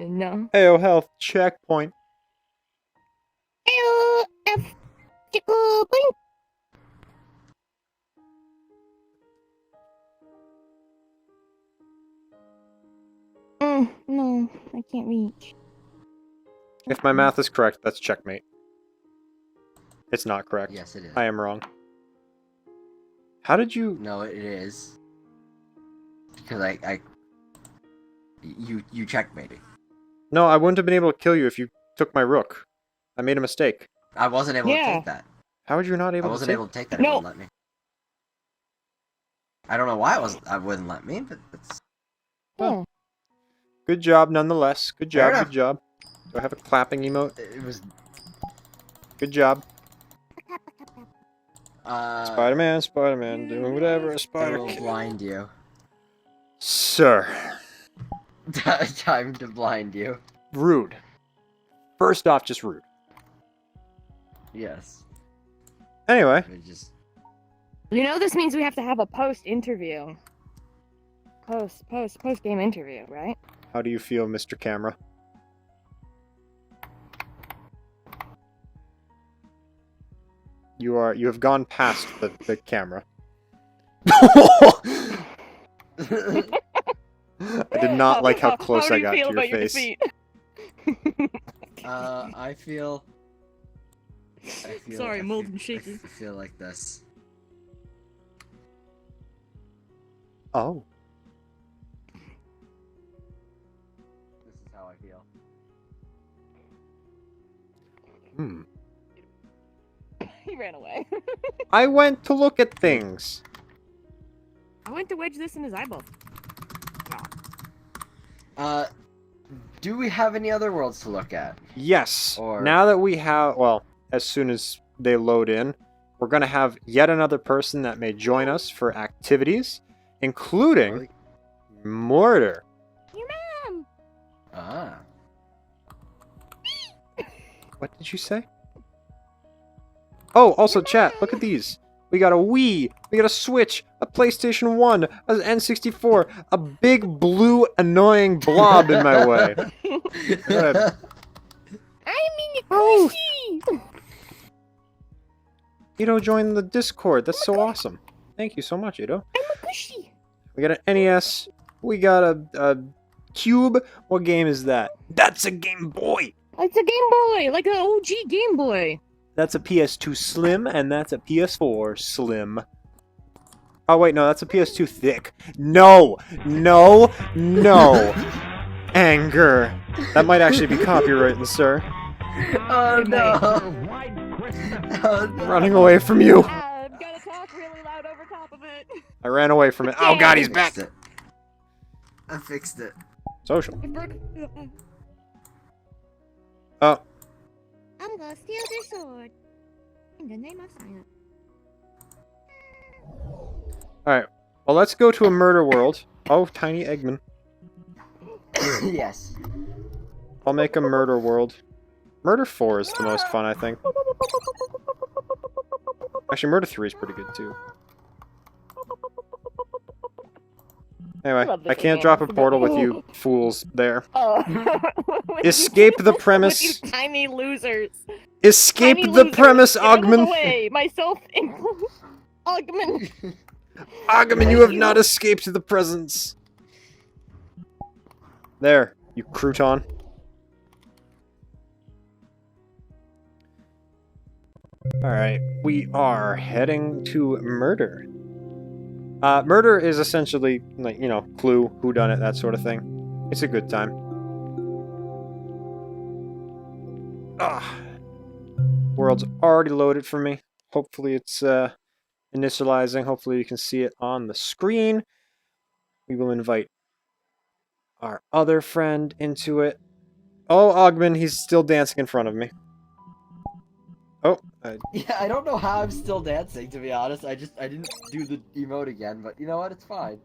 B: No.
A: AO health checkpoint.
B: L F tickle blink. No, I can't reach.
A: If my math is correct, that's checkmate. It's not correct.
D: Yes, it is.
A: I am wrong. How did you...
D: No, it is. Because you checkmated.
A: No, I wouldn't have been able to kill you if you took my rook. I made a mistake.
D: I wasn't able to
B: Yeah.
D: take that.
A: How were you not
D: I
A: able to
D: wasn't
A: take...
D: able to take that.
B: No.
D: It wouldn't let me. I don't know why I wouldn't let me, but it's...
B: Yeah.
A: Good job, nonetheless. Good
D: Fair
A: job,
D: enough.
A: good job. Do I have a clapping emote?
D: It was...
A: Good job.
D: Spider-Man.
A: Spider-Man, doing whatever a
D: I
A: spider
D: will
A: can.
D: blind you.
A: Sir.
D: Time to blind you.
A: Rude. First off, just rude.
D: Yes.
A: Anyway,
D: It just...
B: You know this means we have to have a post-interview. Post-game interview, right?
A: how do you feel, Mr. Camera? You have gone past the camera. I did not like how close I got to your face.
D: I feel...
B: Sorry, mold and shaky.
D: I feel like this.
A: Oh.
D: This is how I feel.
A: Hmm.
B: He ran away.
A: I went to look at things.
B: I went to wedge this in his eyeball.
D: Do we have any other worlds to look at?
A: Yes.
D: Or-
A: Now that we have, well, as soon as they load in, we're going to have yet another person that may join us for activities, including Mortar.
B: Your mom.
D: Ah.
A: What did you say? Oh, also chat, look at these. We got a Wii, we got a Switch, a PlayStation 1, an N64, a big blue annoying blob in my way. Gotta-
B: I mean,
A: Oh.
B: squishy.
A: Ito joined the Discord. That's so awesome. Thank you so much, Ito.
B: I'm a cushy.
A: We got an NES. We got a Cube. What game is that? That's a Game Boy.
B: It's a Game Boy, like an OG Game Boy.
A: That's a PS2 Slim, and that's a PS4 Slim. Oh, wait, no, that's a PS2 Thick. No! No! No! Anger. That might actually be copyrighted, sir.
D: Oh no! Oh, no.
A: Running away from you.
B: I've gotta talk really loud over top of it.
A: I ran away from it. Oh god, he's
D: I
A: back!
D: fixed it. I fixed it.
A: Social.
B: It broke.
A: Oh,
B: I'm gonna steal their sword. In the name of science.
A: alright. Well, let's go to a murder world. Oh, tiny Eggman.
D: Yes.
A: I'll make a murder world. Murder 4 is the most fun, I think. Actually, Murder 3 is pretty good, too. Anyway,
B: love this
A: I can't
B: game.
A: drop a portal with you fools there.
B: Oh.
A: Escape the
B: With you
A: premise.
B: tiny losers.
A: Escape
B: Tiny
A: the
B: losers.
A: premise,
B: Get out of the
A: Ogman.
B: way. Myself included. Ogman.
A: Ogman, you have not escaped the presence. There, you crouton. Alright, we are heading to murder. Murder is essentially, like, you know, Clue, whodunit, that sort of thing. It's a good time. Ah, world's already loaded for me. Hopefully it's initializing. Hopefully you can see it on the screen. We will invite our other friend into it. Oh, Ogman, he's still dancing in front of me. Oh,
D: Yeah, I don't know how I'm still dancing, to be honest. I didn't do the emote again, but you know what? It's fine.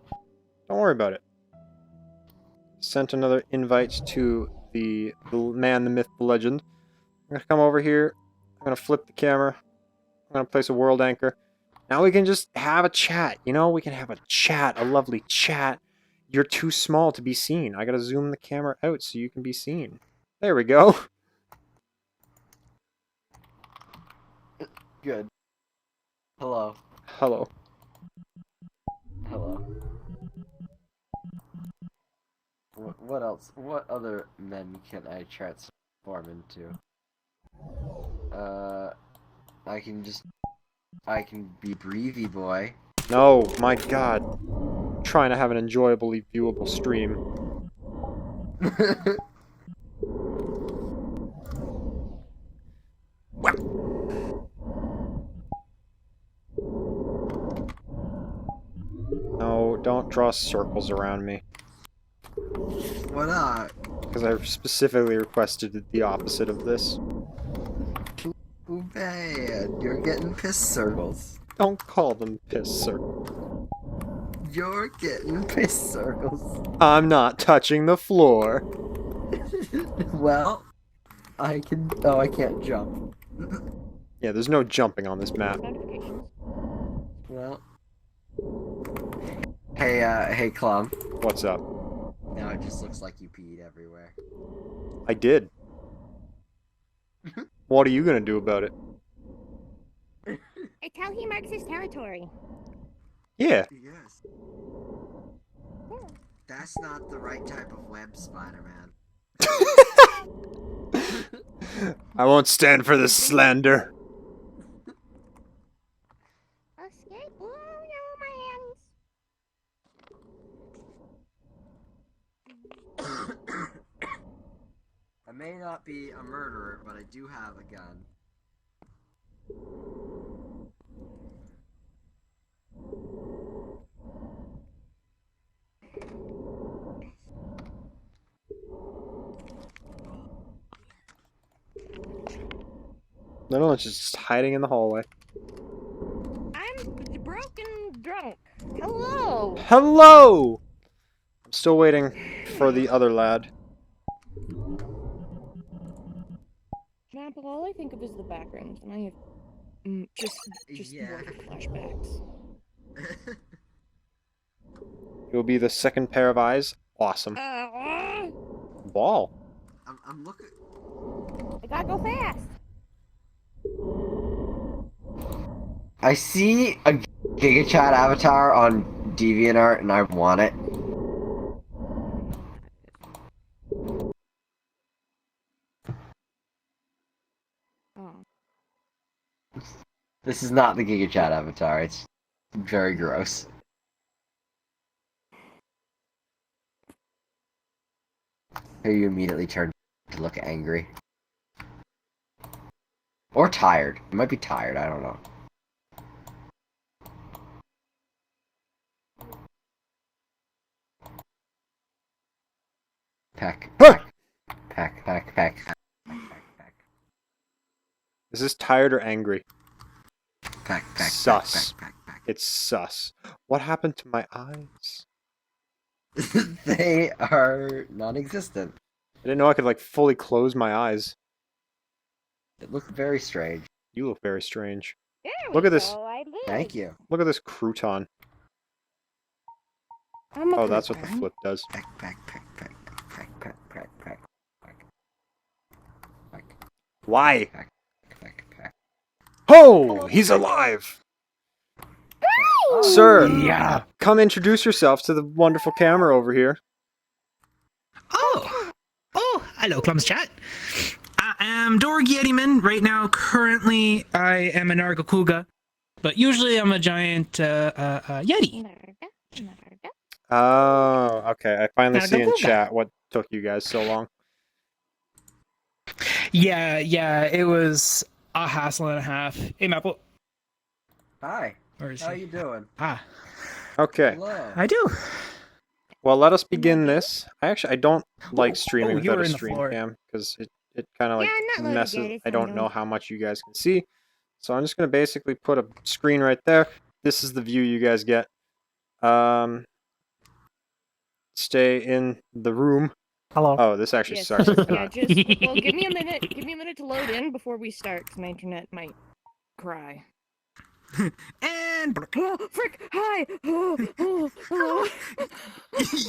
A: don't worry about it. Sent another invite to the man, the myth, the legend. I'm gonna come over here. I'm gonna flip the camera. I'm gonna place a world anchor. Now we can just have a chat, you know? We can have a chat, a lovely chat. You're too small to be seen. I gotta zoom the camera out so you can be seen. There we go.
D: Good. Hello.
A: Hello.
D: Hello. What else? What other men can I transform into? I can be Breevy Boy.
A: No, my god. I'm trying to have an enjoyably viewable stream. No, don't draw circles around me.
D: What up?
A: Because I specifically requested the opposite of this.
D: Too bad. You're getting piss circles.
A: Don't call them piss circles.
D: You're getting piss circles.
A: I'm not touching the floor.
D: Well, I can. Oh, I can't jump.
A: Yeah, there's no jumping on this map.
B: Notifications.
D: Well. Hey, Clum.
A: What's up?
D: Now it just looks like you peed everywhere.
A: I did. What are you gonna do about it?
B: It's how he marks his territory.
A: Yeah.
D: Yes. That's not the right type of web, Spider-Man.
A: I won't stand for this slander.
B: Escape. Oh no, my hands.
D: I may not be a murderer, but I do have a gun.
A: Little Lynch is just hiding in the hallway.
B: I'm broken drunk. Hello.
A: Hello! I'm still waiting for the other lad.
B: Apple, all I think of is the backgrounds, and I have just
D: Yeah.
B: flashbacks.
A: It will be the second pair of eyes. Awesome. Ball.
D: I'm looking.
B: I gotta go fast.
D: I see a GigaChat avatar on DeviantArt and I want it.
B: Oh.
D: This is not the GigaChat avatar. It's very gross. Here you immediately turn to look angry. Or tired. You might be tired, I don't know. Peck.
A: Huh!
D: Peck, peck, peck, peck, peck,
A: Is this tired or angry?
D: peck, peck,
A: Sus.
D: peck, peck, peck,
A: It's sus. What happened to my eyes?
D: peck. They are non-existent.
A: I didn't know I could, like, fully close my eyes.
D: It looked very strange.
A: You look very strange.
B: There
A: Look
B: we
A: at this.
B: go, I live.
D: Thank you.
A: Look at this crouton.
B: I'm a
A: Oh, that's what the
B: crouton.
A: flip does.
D: Peck, peck, peck, peck, peck, peck, peck, peck, peck, peck,
A: Why?
D: peck, peck, peck.
A: Oh, he's alive! Sir,
C: Yeah.
A: come introduce yourself to the wonderful camera over here.
C: Oh, hello, Clumps Chat. I am Dorg Yetiman. Right now, currently, I am a Nargacuga, but usually I'm a giant Yeti.
A: Oh, okay. I finally
C: Now
A: see in
C: go back.
A: chat what took you guys so long.
C: Yeah, it was a hassle and a half. Hey, Maple.
D: Hi.
C: Where is
D: How
C: he?
D: you doing?
C: Ah,
A: Okay.
D: Hello.
C: I do.
A: Well, let us begin this. I don't like
C: Oh,
A: streaming
C: you
A: without
C: were
A: a
C: in the
A: stream
C: floor.
A: cam because it kind of like
B: Yeah, I'm not loaded
A: messes.
B: yet, it's
A: I
B: fine,
A: don't
B: don't
A: know
B: worry.
A: how much you guys can see, so I'm just gonna basically put a screen right there. This is the view you guys get. Stay in the room.
C: Hello.
A: Oh, this actually
B: Yes,
A: starts. Like
B: yeah,
A: that.
B: well, give me a minute. Give me a minute to load in before we start, because my internet might cry.
C: And
B: Oh, frick! Hi! Oh.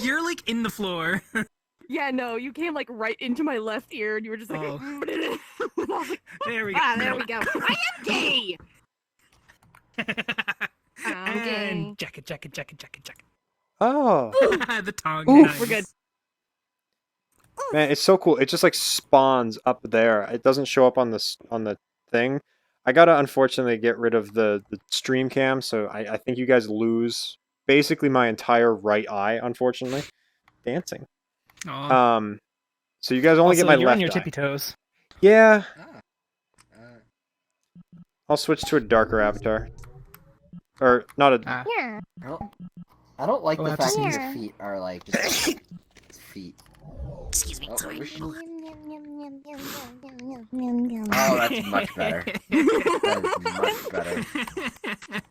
C: you're like in the floor.
B: Yeah, no, you came like right into my left ear, and you were just like,
C: Oh.
B: I was like,
C: There we go.
B: there we go. I am gay.
C: And
B: gay.
C: check it.
A: Oh,
C: The tongue.
A: Oof.
C: Nice.
B: We're good.
A: man, it's so cool. It just like spawns up there. It doesn't show up on the thing. I gotta unfortunately get rid of the stream cam, so I think you guys lose basically my entire right eye, unfortunately. Dancing.
C: Aw.
A: So you guys only
C: Also,
A: get my
C: you're
A: left
C: on your
A: eye.
C: tippy toes.
A: Yeah,
D: Ah.
A: I'll switch to a darker avatar. Or not a.
C: Ah.
B: Yeah.
D: I don't like
C: We'll
D: the
C: have to
D: fact that
B: see.
D: your feet are like just feet.
C: Excuse me.
D: Oh,
C: Sorry.
D: wish-
B: Oh,
D: Oh, that's much better. That is much better.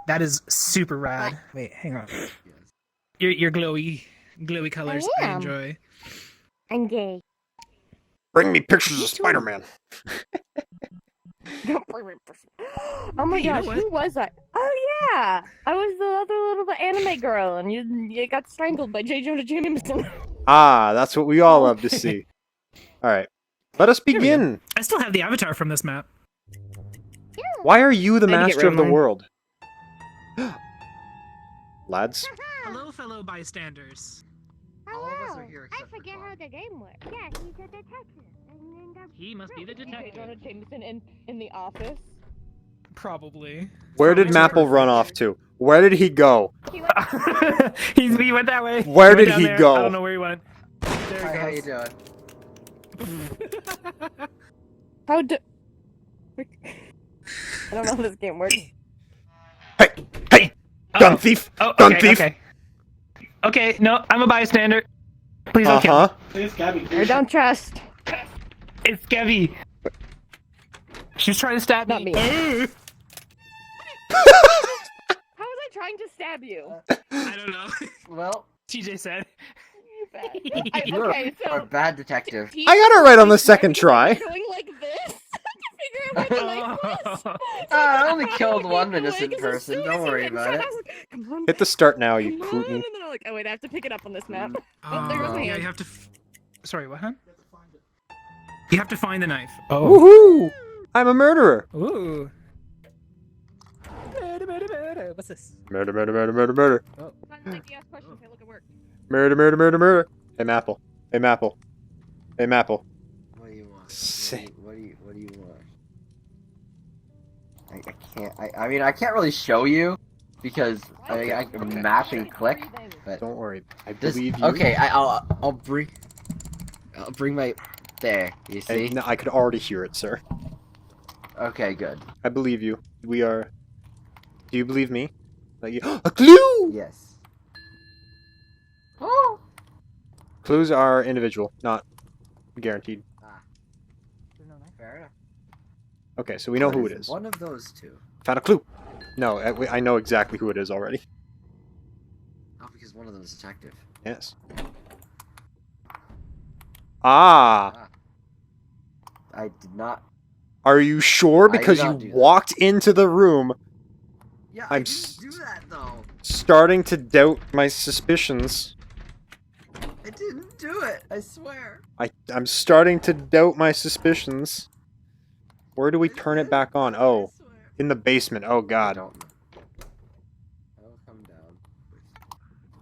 C: That is super rad. Wait, hang on. Your glowy colors I
B: am.
C: enjoy.
B: I'm gay.
A: Bring me pictures
C: Me
A: of
C: too.
A: Spider-Man.
B: Oh my
C: Hey, you know
B: gosh,
C: what?
B: who was I? Oh yeah, I was the other little anime girl, and you got strangled by J. Jonah Jameson.
A: Ah, that's what we all love to see. All right, let us
C: There we go.
A: begin.
C: I still have the avatar from this map.
A: Why are you the
B: I had to get
A: master
B: rid
A: of
B: of
A: the
B: mine.
A: world? Lads,
C: Hello, fellow bystanders.
D: All of us are here
E: I
D: except for
E: forget
D: Tom.
E: how the game works. Yeah, he's a detective. And then
C: He must be the
B: J.
C: detective.
B: Jonah Jameson in the office.
C: Probably.
A: where did
C: Probably
A: Maple run off to? Where did he go?
B: He went,
C: he went that way.
A: Where
C: He went
A: did
C: down
A: he
C: there.
A: go?
C: I don't know where he went. There
D: Hi, how
C: he
D: you
C: goes.
D: doing?
B: how do? I don't know how this game works.
A: Hey, hey, gun thief,
C: Oh,
A: gun
C: okay,
A: thief.
C: okay. Okay, no, I'm a bystander. Please don't kill
A: Uh-huh.
C: me.
B: I don't trust.
C: It's Gabby. She was trying to stab
B: Not
C: me.
B: me. How was I trying to stab you?
C: I don't know.
D: Well,
C: TJ said.
B: You bad.
D: you're
B: Okay,
D: a
B: so
D: bad detective.
A: I got it right on the second try.
B: Going like this to figure out where the knife was.
D: I only killed
B: Like,
D: one
B: like,
D: innocent
B: as
D: person.
B: soon
D: Don't
B: as you
D: worry
B: hit
D: about
B: shot,
D: it.
B: I was like, come on,
A: Hit the start now, you
B: come on.
A: Putin.
B: And then I'm like, oh wait, I have to pick it up on this map. Oh, there goes my
C: Yeah,
B: hand.
C: you have to. Sorry, what? Huh? You have to find the knife.
A: Woohoo! I'm a murderer.
C: Ooh. What's this?
A: Murder, murder, murder, murder, murder.
B: Sometimes like you ask questions, they look at work.
A: Murder, murder, murder, murder. Hey, Maple. Hey, Maple. Hey, Maple.
D: What do you want?
A: Say-
D: What do you want? I can't. I mean, I can't really show you because I can mash and click. But
A: Don't worry. I
D: this.
A: believe you.
D: Okay, I'll bring my. There. You see?
A: No, I could already hear it, sir.
D: Okay, good.
A: I believe you. We are. Do you believe me? Like you... A clue!
D: Yes. Oh.
A: Clues are individual, not guaranteed.
D: Fair enough.
A: Okay, so we know
D: What
A: who it is.
D: One of those two.
A: Found a clue. No, I know exactly who it is already.
D: Oh, because one of them is detective.
A: Yes. Ah!
D: I did not.
A: Are you sure?
D: I did
A: Because
D: not
A: you
D: do that.
A: walked into the room,
D: Yeah,
A: I'm
D: I didn't do that though.
A: starting to doubt my suspicions.
D: I didn't do it. I swear.
A: I'm starting to doubt my suspicions. Where do we turn it back on? Oh, in the basement. Oh
D: I
A: god.
D: don't know. I'll come down.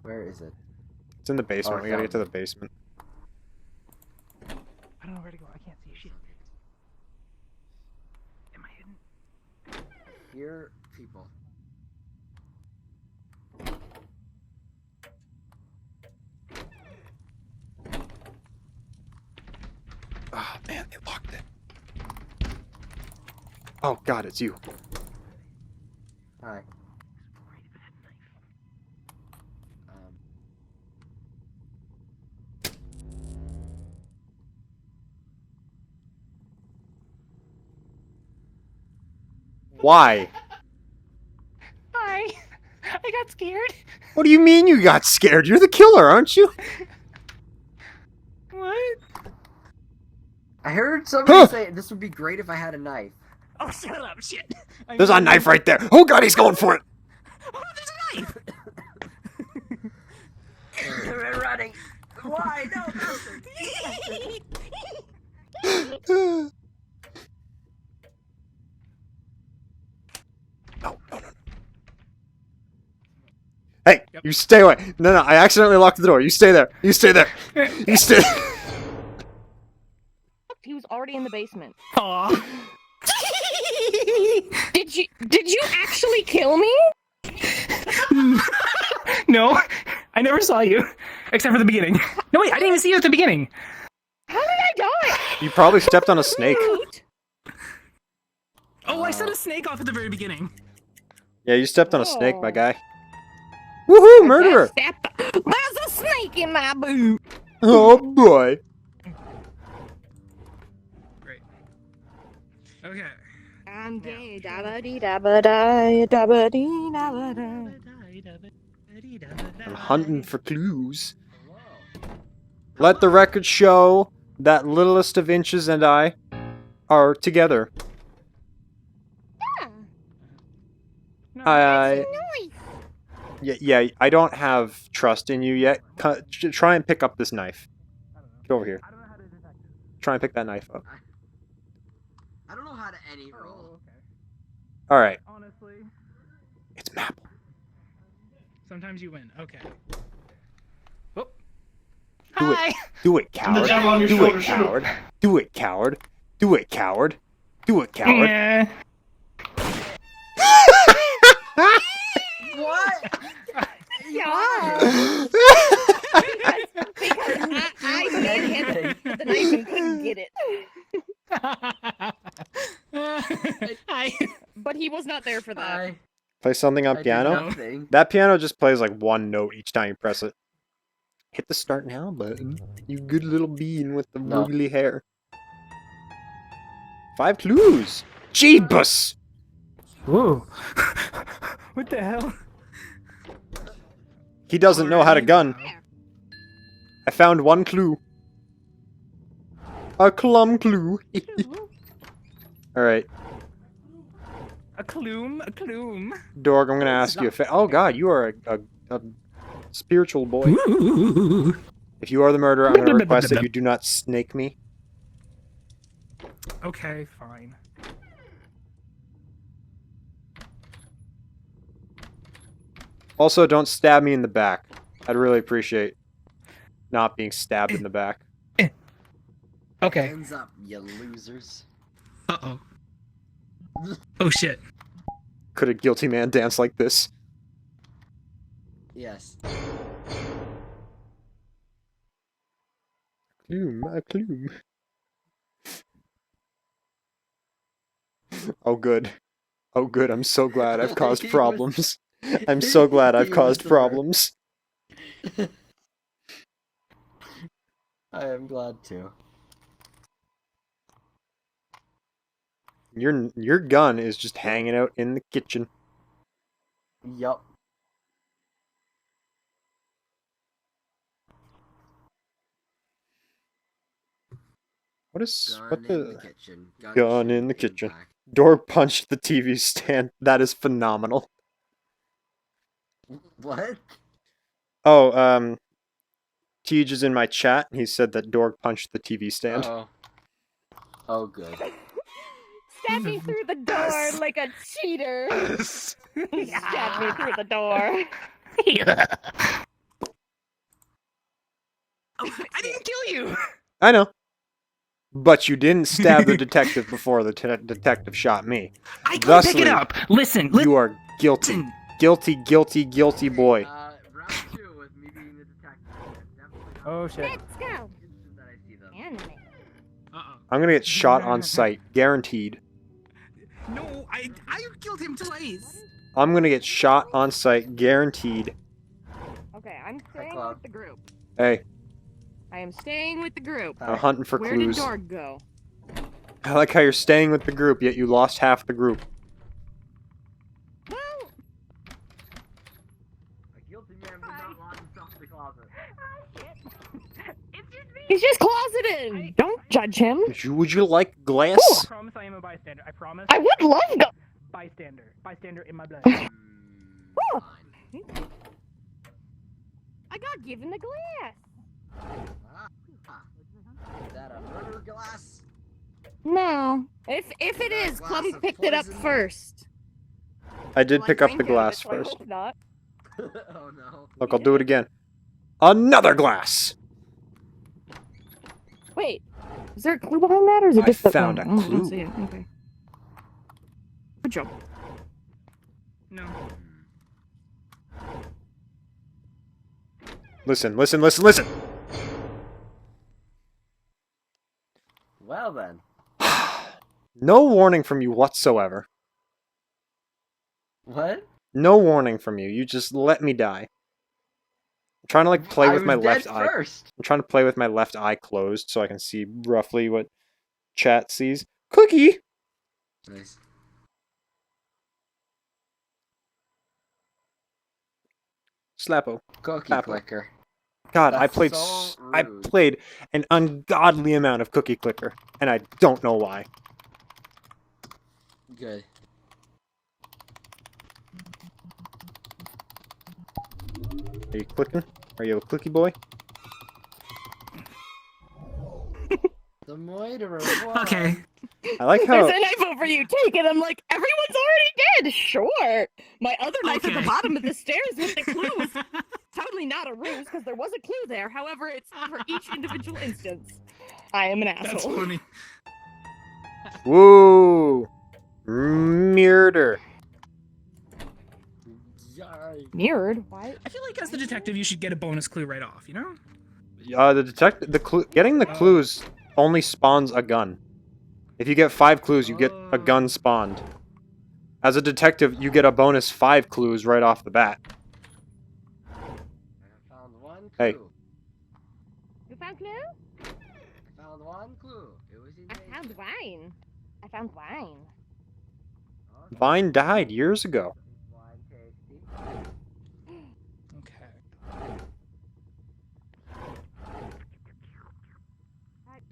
D: Where is it?
A: It's in the basement.
D: Oh,
A: We gotta get to
D: found
A: the basement.
C: I don't know where to go. I can't see shit. Am I hidden?
D: Here, people.
A: Oh man, they locked it. Oh god, it's you.
D: Hi. Um.
A: Why?
C: Hi. I got scared.
A: What do you mean you got scared? You're the killer, aren't you?
C: What?
D: I heard somebody
A: Huh.
D: say this would be great if I had a knife.
C: Oh, shut up, shit.
A: There's a knife right there. Oh god, he's going for it.
C: Oh, there's a knife.
D: We're running. Why? No,
A: No. Hey,
C: Yep.
A: you stay away. No, I accidentally locked the door. You stay there. You stay there. You stay.
B: He was already in the basement.
C: Aw.
B: Did you actually kill me?
C: No, I never saw you. Except for the beginning. No, wait, I didn't even see you at the beginning.
B: How did I die?
A: You probably stepped on a snake.
C: Oh, I set a snake off at the very beginning.
A: Yeah, you stepped on a snake, my
B: Oh.
A: guy. Woohoo, murderer!
B: There's a snake in my boot.
A: Oh boy.
C: Great. Okay.
B: I'm gay. Dabba-dee, dabba-die, dabba-dee, dabba-die.
A: I'm hunting for clues. Let the record show that Littlest of Inches and I are together. I yeah, I don't have trust in you yet. Try and pick up this knife. Get over here. Try and pick that knife up.
D: I don't know how to any roll.
A: All right,
C: Honestly,
A: it's Maple.
C: sometimes you win. Okay. Oh.
A: Do
C: Hi.
A: it. Do it, coward.
F: gem on your
A: Do
F: shoulder,
A: it,
F: shoot him.
A: coward. Do it, coward. Do it, coward. Do it, coward.
C: Nah.
D: What?
B: Yeah. because I did hit the knife and couldn't get it.
C: Hi.
B: But he was not there for that.
D: I
A: Play something on
D: did
A: piano.
D: nothing.
A: That piano just plays like one note each time you press it. Hit the start now button. You good little bean with the
D: No.
A: wiggly hair. 5 clues. Jeebus!
C: Whoa. What the hell?
A: He doesn't know how to gun. I found one clue. A clum clue. Alright,
C: A clume, a clume.
A: Dorg, I'm gonna ask you if... Oh god, you are a spiritual boy.
C: Ooh.
A: If you are the murderer, I'm gonna request that you do not snake me.
C: Okay, fine.
A: Also, don't stab me in the back. I'd really appreciate not being stabbed in the back.
C: Okay.
D: Hands up, you losers.
C: Uh-oh. Oh shit.
A: Could a guilty man dance like this?
D: Yes.
A: Clume, a clume. Oh good. Oh good, I'm so glad I've caused problems. I'm so glad I've caused problems.
D: I am glad too.
A: Your gun is just hanging out in the kitchen.
D: Yup.
A: What is
D: Gun
A: what
D: in
A: the
D: the kitchen.
A: gun in the
D: shooting
A: kitchen?
D: back.
A: Door punched the TV stand. That is phenomenal.
D: What?
A: Oh, Tej is in my chat. He said that Dorg punched the TV stand.
D: Oh. Oh, good.
B: Stab me through the door like a cheater. Stab me through the door.
C: Oh, I didn't kill you.
A: I know. But you didn't stab the detective before the detective shot me.
C: I can
A: Thusly,
C: pick it up. Listen,
A: You are guilty.
C: listen.
A: Guilty, guilty, guilty boy.
D: Round 2 with me being the detective. Definitely not
C: Oh shit.
E: Let's go.
D: interested that I see them.
E: Anime.
C: Uh-oh.
A: I'm gonna get shot on sight. Guaranteed.
C: No, I killed him twice.
A: I'm gonna get shot on sight. Guaranteed.
B: Okay, I'm staying
D: Club.
B: with the group.
A: Hey,
B: I am staying with the group.
A: I'm hunting for
B: Where
A: clues.
B: did Dorg go?
A: I like how you're staying with the group, yet you lost half the group.
B: Well,
D: A guilty man would not lock himself in the closet.
E: It's just me.
B: he's just closeted. Don't judge him.
A: Would you like glass?
C: I promise I am a bystander. I promise.
B: I would love go.
C: Bystander. Bystander in my blood.
D: Fine.
B: I got given the glass.
D: Ah, ah. Is that a murder glass?
B: No. If it is,
D: glass
B: Clum
D: of
B: picked it up
D: poison?
B: first.
A: I did
B: Well, I
A: pick up the
B: drank out of it,
A: glass
B: so I
A: first.
B: hope not.
D: Oh no.
A: Look, I'll do it again. Another glass!
B: Wait, is there a clue behind that, or is it
A: I
B: just
A: found a
B: I don't
A: clue.
B: see it. Okay. Good job.
C: No.
A: Listen, listen, listen, listen!
D: Well then.
A: No warning from you whatsoever.
D: What?
A: No warning from you. You just let me die. I'm trying to like play with my left eye.
D: First.
A: I'm trying to play with my left eye closed so I can see roughly what chat sees. Cookie!
D: Nice.
A: Slappo.
D: Cookie
A: Apple.
D: clicker.
A: God,
D: That's so
A: I
D: rude.
A: played an ungodly amount of Cookie Clicker, and I don't know why.
D: Good.
A: Are you clicking? Are you a clicky boy?
D: The moiterer.
C: Okay.
A: I like
B: There's
A: how
B: a knife over you. Take it. I'm like, everyone's already dead. Sure. My other knife at the
C: Okay.
B: bottom of the stairs with the clue was totally not a ruse because there was a clue there. However, it's for each individual instance. I am an
C: That's
B: asshole.
C: funny.
A: woo murder.
D: Yay.
B: Mirrored? Why?
C: I feel like as the detective, you should get a bonus clue right off. You know?
A: Getting the clues only spawns a gun. If you get 5 clues, you get a gun spawned. As a detective, you get a bonus 5 clues right off the bat.
D: I found one clue.
A: Hey.
E: You found clue?
D: I found one clue. It was in
E: I
D: the
E: found wine. I found wine.
A: Vine died years ago.
C: Okay.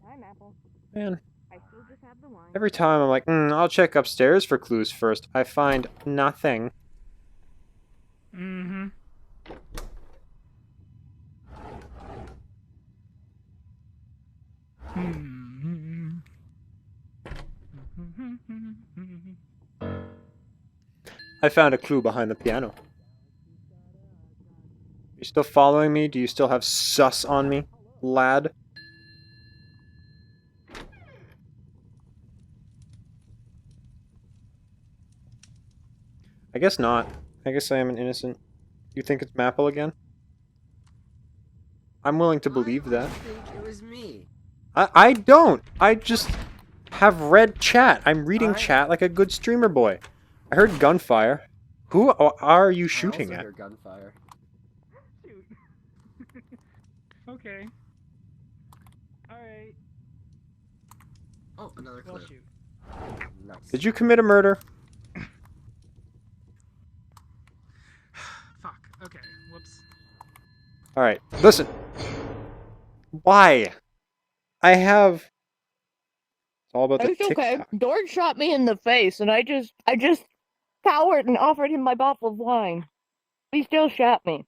B: Time apple.
A: Man,
B: I still just have the wine.
A: every time I'm like, I'll check upstairs for clues first. I find nothing.
C: Mm-hmm.
A: I found a clue behind the piano. You still following me? Do you still have sus on me, lad? I guess not. I guess I am an innocent. You think it's Maple again? I'm willing to believe that.
D: I think it was me.
A: I don't. I just have read chat. I'm reading
D: Alright.
A: chat like a good streamer boy. I heard gunfire. Who are you shooting
D: I
A: at?
D: also hear gunfire.
C: Shoot. Okay. Alright.
D: Oh, another clue.
C: Well, shoot.
D: Nice.
A: Did you commit a murder?
C: Fuck. Okay. Whoops.
A: Alright, listen. Why? I have... It's all about the
B: It's okay.
A: TikTok.
B: Dorg shot me in the face, and I just cowered and offered him my bottle of wine. He still shot me.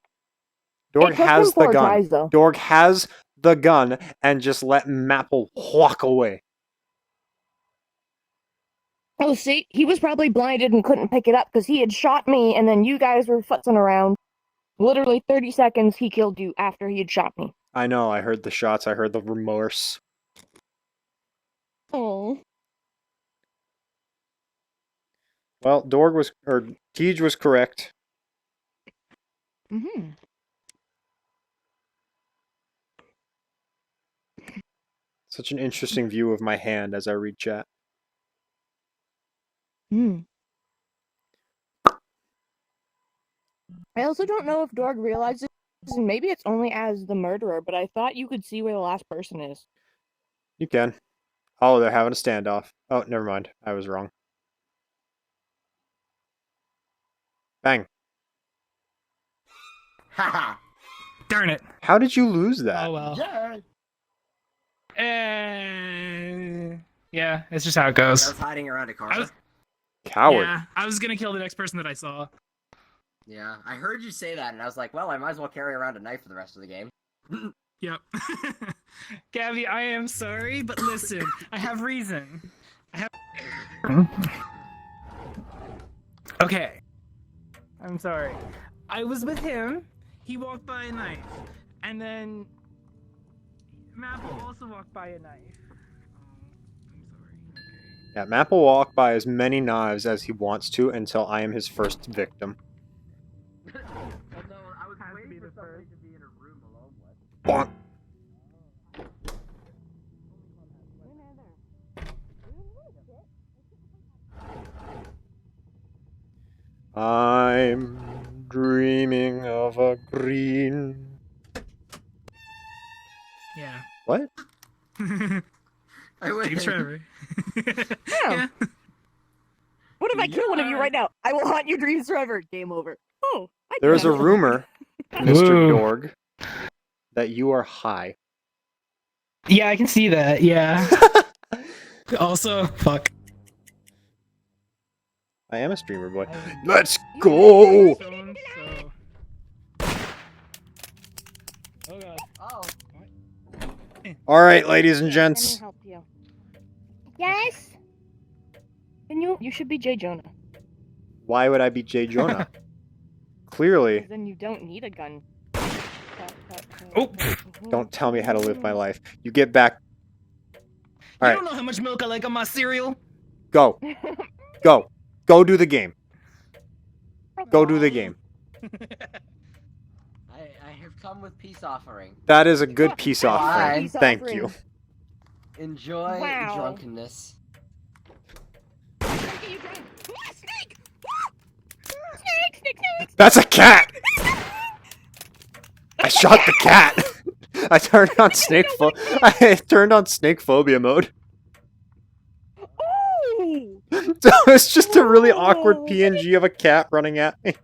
A: Dorg
B: It took
A: has
B: him 4
A: the gun.
B: tries, though.
A: Dorg has the gun and just let Maple walk away.
B: Oh, see, he was probably blinded and couldn't pick it up because he had shot me, and then you guys were futzing around. Literally 30 seconds, he killed you after he had shot me.
A: I know, I heard the shots, I heard the remorse.
B: Oh.
A: Well, Dorg was, or Tej was correct.
B: Mm-hmm.
A: Such an interesting view of my hand as I read chat.
B: Hmm. I also don't know if Dorg realizes, and maybe it's only as the murderer, but I thought you could see where the last person is.
A: You can. Oh, they're having a standoff. Oh, never mind. I was wrong. Bang.
D: Haha!
C: Darn it.
A: How did you lose that?
C: Oh well.
D: Yeah!
C: Yeah, it's just how it
D: I
C: goes.
D: was hiding around a car.
C: I was-
A: Coward.
C: Yeah, I was gonna kill the next person that I saw.
D: Yeah, I heard you say that, and I was like, well, I might as well carry around a knife for the rest of the game.
C: Yep. Gabby, I am sorry, but listen, I have reason. I have. Okay. I'm sorry. I was with him. He walked by a knife, and then Maple also walked by a knife. I'm sorry. Okay.
A: Yeah, Maple will walk by as many knives as he wants to until I am his first victim.
D: Although, I was
C: Has to
D: waiting
C: be
D: for
C: the
D: somebody
C: first.
D: to be in a room alone with.
A: Bonk. I'm dreaming of a green...
C: Yeah.
A: What?
D: I went
C: James Trevor.
B: Yeah. What if I kill one of you
D: Yeah.
B: right now? I will haunt your dreams forever. Game over. Oh, I
A: There is a
B: have fun.
A: rumor, Mr.
C: Ooh.
A: Dorg, that you are high.
C: Yeah, I can see that. Yeah. Also, fuck.
A: I am a streamer boy.
C: I-
A: Let's
B: You
A: go!
C: Phone, so... Oh god.
D: Oh,
A: Alright, ladies and
B: Let me
A: gents.
B: help you. Yes. And you should be Jay Jonah.
A: Why would I be Jay Jonah? Clearly,
B: 'Cause then you don't need a gun.
C: Oh.
A: don't tell me how to live my life. You get back.
C: You
A: Alright,
C: don't know how much milk I like on my cereal.
A: go. Go. Go do the game. Go do the game.
D: I have come with peace offering.
A: That is a good peace
B: Bye.
A: offering.
B: Peace
A: Thank
B: offering.
A: you.
D: Enjoy
B: Wow.
D: drunkenness.
B: Snake! Snake! Snake! Snake!
A: That's a cat! I shot the cat! I turned on snake I turned on snake phobia mode.
B: Oh!
A: So it's just a really awkward PNG of a cat running at me.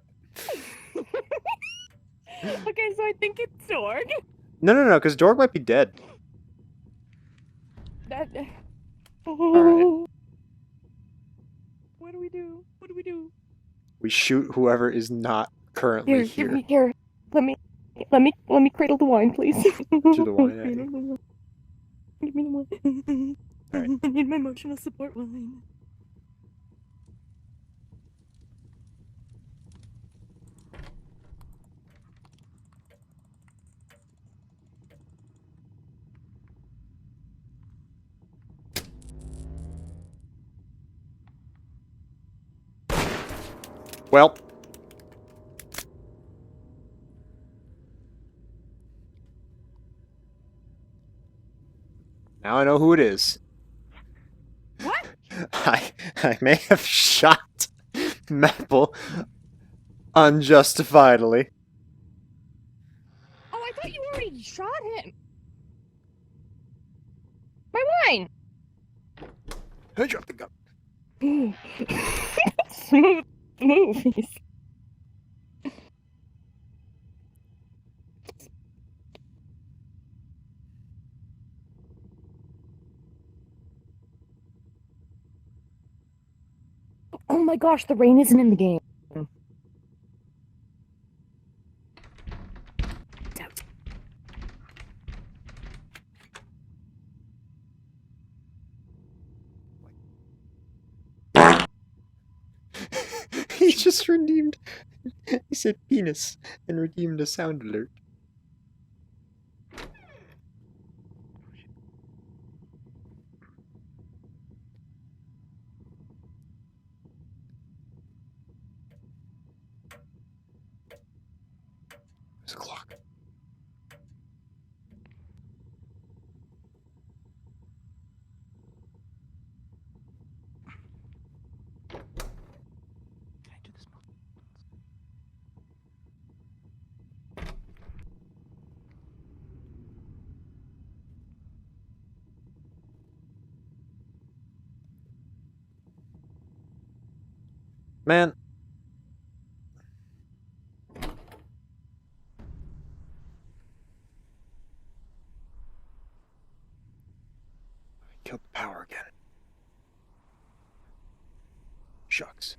B: Okay, so I think it's Dorg.
A: No, because Dorg might be dead.
B: That.
A: Alright.
B: What do we do? What do we do?
A: We shoot whoever is not currently
B: Here,
A: here.
B: here. Let me cradle the wine, please.
A: To the wine at you.
B: Give me the wine.
A: Alright.
B: I need my emotional support wine.
A: Well. Now I know who it is.
B: What?
A: I may have shot Maple unjustifiedly.
B: Oh, I thought you already shot him. My wine.
A: I dropped the gun.
B: Smooth movies. Oh my gosh, the rain isn't in the game.
A: He just redeemed. He said penis and redeemed a sound alert. There's a clock.
C: Can I do this?
A: Man. Killed the power again. Shucks.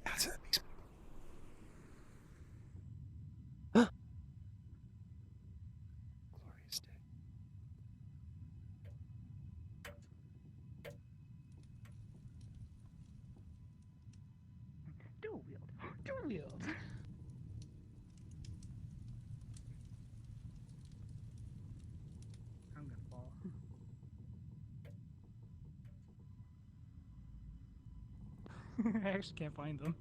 A: That's that makes me. Huh? Glorious day.
C: Dual wield. Dual wield. I'm gonna fall. I actually can't find them.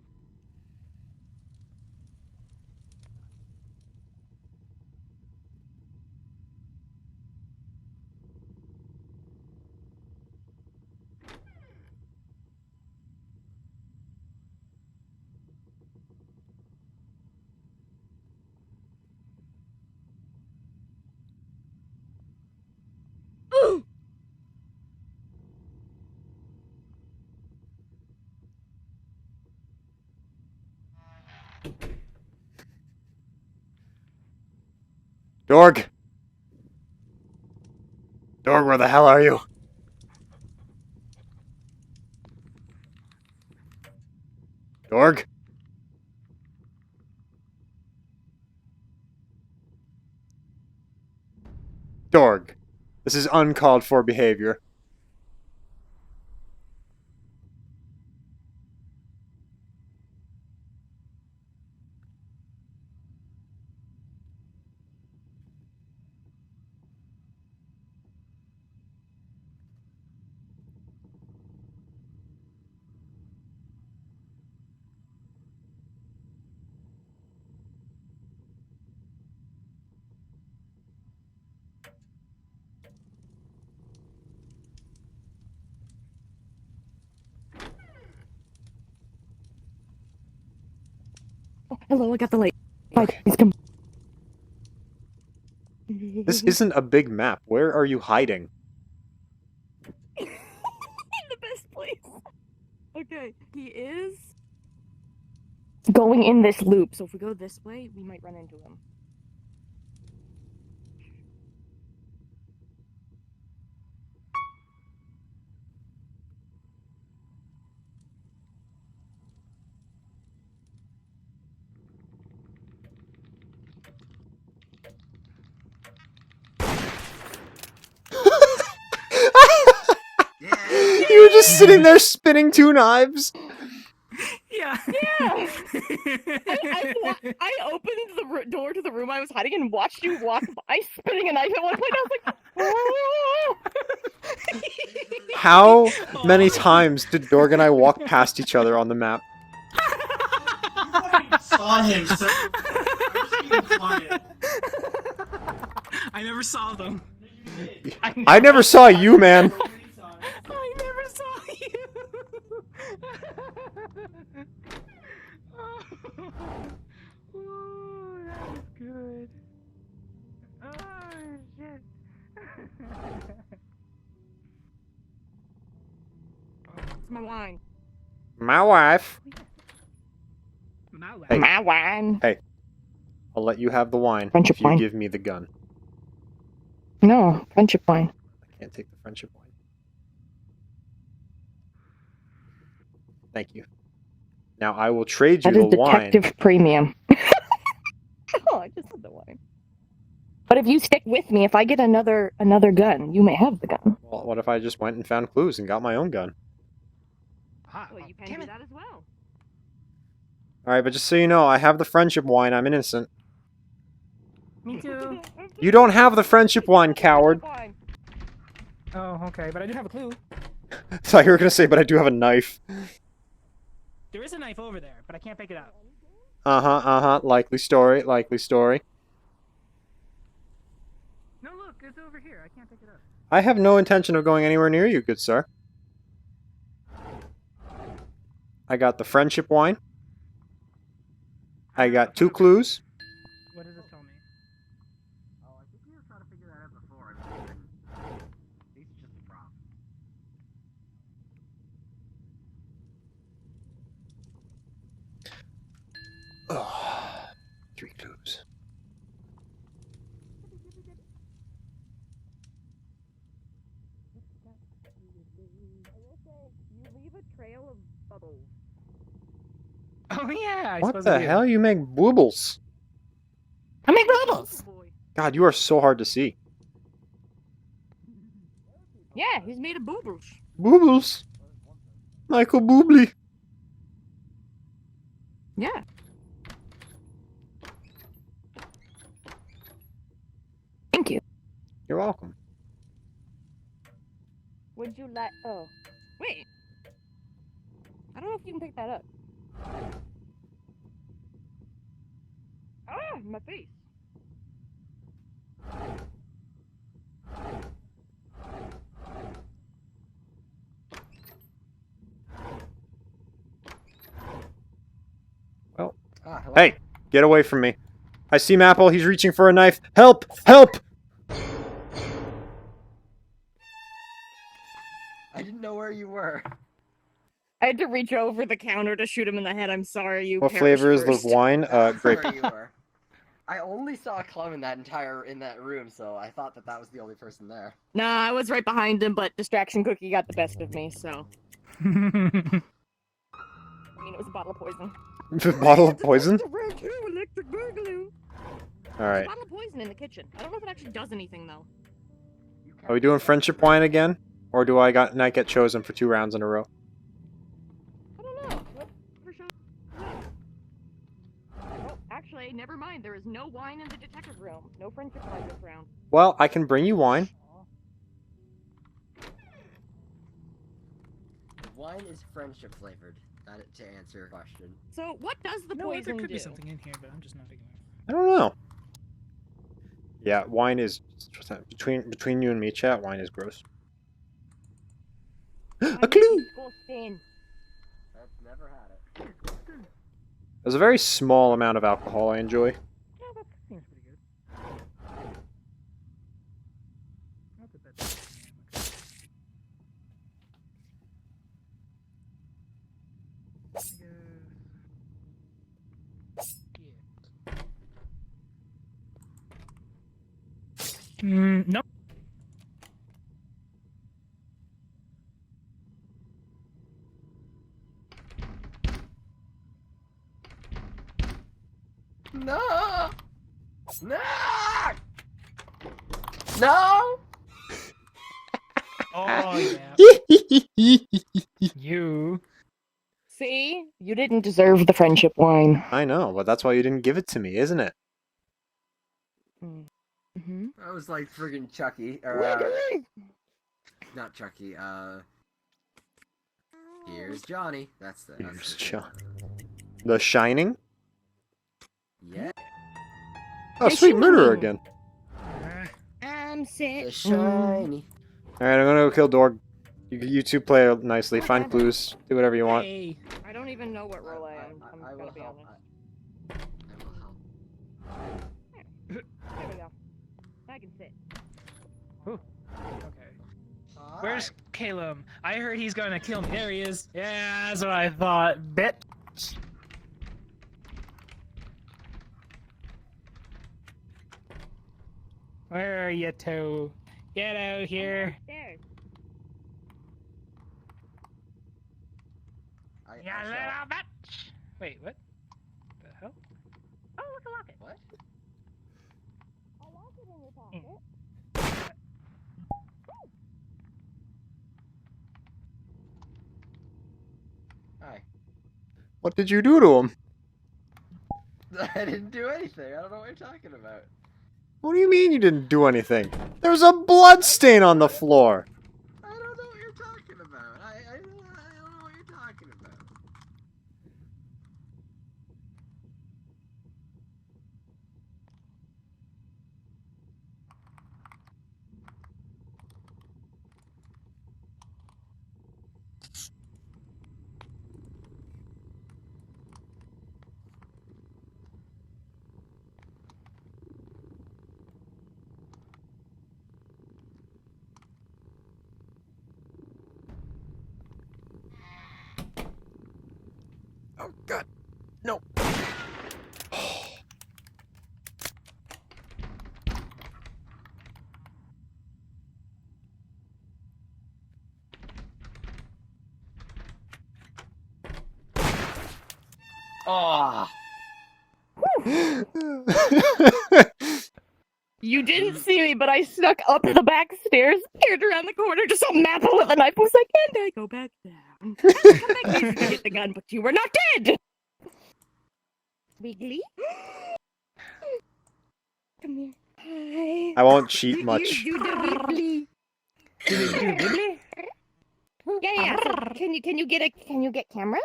A: Dorg! Dorg, where the hell are you? Dorg? Dorg. This is uncalled for behavior.
B: Oh, hello, I got the light.
A: Okay.
B: Please come.
A: This isn't a big map. Where are you hiding?
B: In the best place. Okay, he is going in this loop. So if we go this way, we might run into him.
A: You were just sitting there spinning two knives.
C: Yeah.
B: Yeah. I opened the door to the room I was hiding and watched you walk by spinning a knife at one point. I was like, oh.
A: How many times did Dorg and I walk past each other on the map?
F: Saw him, so I'm just being quiet.
C: I never saw them.
A: I never saw you, man.
C: I never saw you. Oh, that was good. Oh shit.
B: It's my wine.
A: My wife.
C: My
A: Hey.
B: My wine.
A: I'll let you have the wine
B: Friendship
A: if you
B: wine.
A: give me the gun.
B: No, friendship wine.
A: I can't take the friendship wine. Thank you. Now I will trade you
B: That is
A: the wine.
B: detective premium. Oh, I just had the wine. But if you stick with me, if I get another gun, you may have the gun.
A: Well, what if I just went and found clues and got my own gun?
E: Well, you can do that as well.
A: Alright, but just so you know, I have the friendship wine. I'm innocent.
C: Me too.
A: You don't have the friendship wine, coward.
B: Wine.
C: Oh, okay, but I do have a clue.
A: So you were gonna say, but I do have a knife.
C: There is a knife over there, but I can't pick it up.
A: Likely story, likely story.
C: No, look, it's over here. I can't pick it up.
A: I have no intention of going anywhere near you, good sir. I got the friendship wine. I got 2 clues.
C: What does this tell me?
D: Oh, I think we were trying to figure that out before. These are just a prop.
A: Oh, 3 clues.
B: You leave a trail of bubbles.
C: Oh yeah, I
A: What
C: suppose
A: the
C: I do.
A: hell? You make boobles.
B: I make bubbles.
A: God, you are so hard to see.
B: Yeah, he's made of bubbles.
A: Boobles. Michael Bublé.
B: Yeah. Thank you.
A: You're welcome.
B: Would you like? Oh, wait. I don't know if you can pick that up. Ah, my face.
A: Well,
D: Hello?
A: hey, get away from me. I see Maple. He's reaching for a knife. Help! Help!
D: I didn't know where you were.
B: I had to reach over the counter to shoot him in the head. I'm sorry, you.
A: What
B: perished
A: flavor is the
B: first.
A: wine? Grape.
D: Where you were. I only saw Clem in that room, so I thought that was the only person there.
B: Nah, I was right behind him, but distraction cookie got the best of me. So, I mean, it was a bottle of poison.
A: Bottle of poison?
B: Electric boogaloo.
A: Alright.
B: Bottle of poison in the kitchen. I don't know if it actually does anything though.
A: Are we doing friendship wine again? Or do I not get chosen for 2 rounds in a row?
B: I don't know. For sure. Oh, actually, never mind. There is no wine in the detective room. No friendship wine this round.
A: Well, I can bring you wine.
D: Wine is friendship flavored. To answer your question.
B: So, what does the
C: No, there
B: poison
C: could
B: do?
C: be something in here, but I'm just not picking it up.
A: I don't know. Yeah, wine is... Between you and me, chat, wine is gross. A clue!
B: Disgusting.
D: I've never had it.
A: There's a very small amount of alcohol I enjoy.
C: Yeah, that seems pretty good. Nope.
G: No! No! No!
C: Oh yeah. You.
B: See? You didn't deserve the friendship wine.
A: I know, but that's why you didn't give it to me, isn't it?
B: Mm-hmm.
G: I was like friggin' Chucky. Or, not Chucky, here's Johnny. That's the.
A: Here's John. The Shining?
G: Yeah.
A: Oh,
B: Hey,
A: sweet, murderer
B: Shining.
A: again.
B: I'm sick.
G: The shiny.
A: Alright, I'm gonna go kill Dorg. You two play nicely, find clues, do whatever you want.
C: Hey.
B: I don't even know what role I am. I'm
G: I will
B: gonna be
G: help.
B: honest.
G: I will help.
B: There we go. I can sit.
C: Okay. Where's Caleb? I heard he's gonna kill me. There he is. Yeah, that's what I thought. Bitch. Where are you two? Get out here.
B: There.
C: You little bitch. Wait, what? The hell?
B: Oh, look, a locket.
G: What?
B: A locket in your pocket.
G: Hi.
A: What did you do to him?
G: I didn't do anything. I don't know what you're talking about.
A: What do you mean you didn't do anything? There's a blood stain on the floor.
G: I don't know what you're talking about. I don't know what you're talking about.
A: Oh god. No.
G: Oh.
B: You didn't see me, but I snuck up the back stairs, peered around the corner, just saw Mapple with a knife, was like, and I go back down. Come back here to hit the gun, but you were not dead! Wiggly? Come here. Hi.
A: I won't cheat much.
B: You do the wiggly. Yeah. So can you get camera?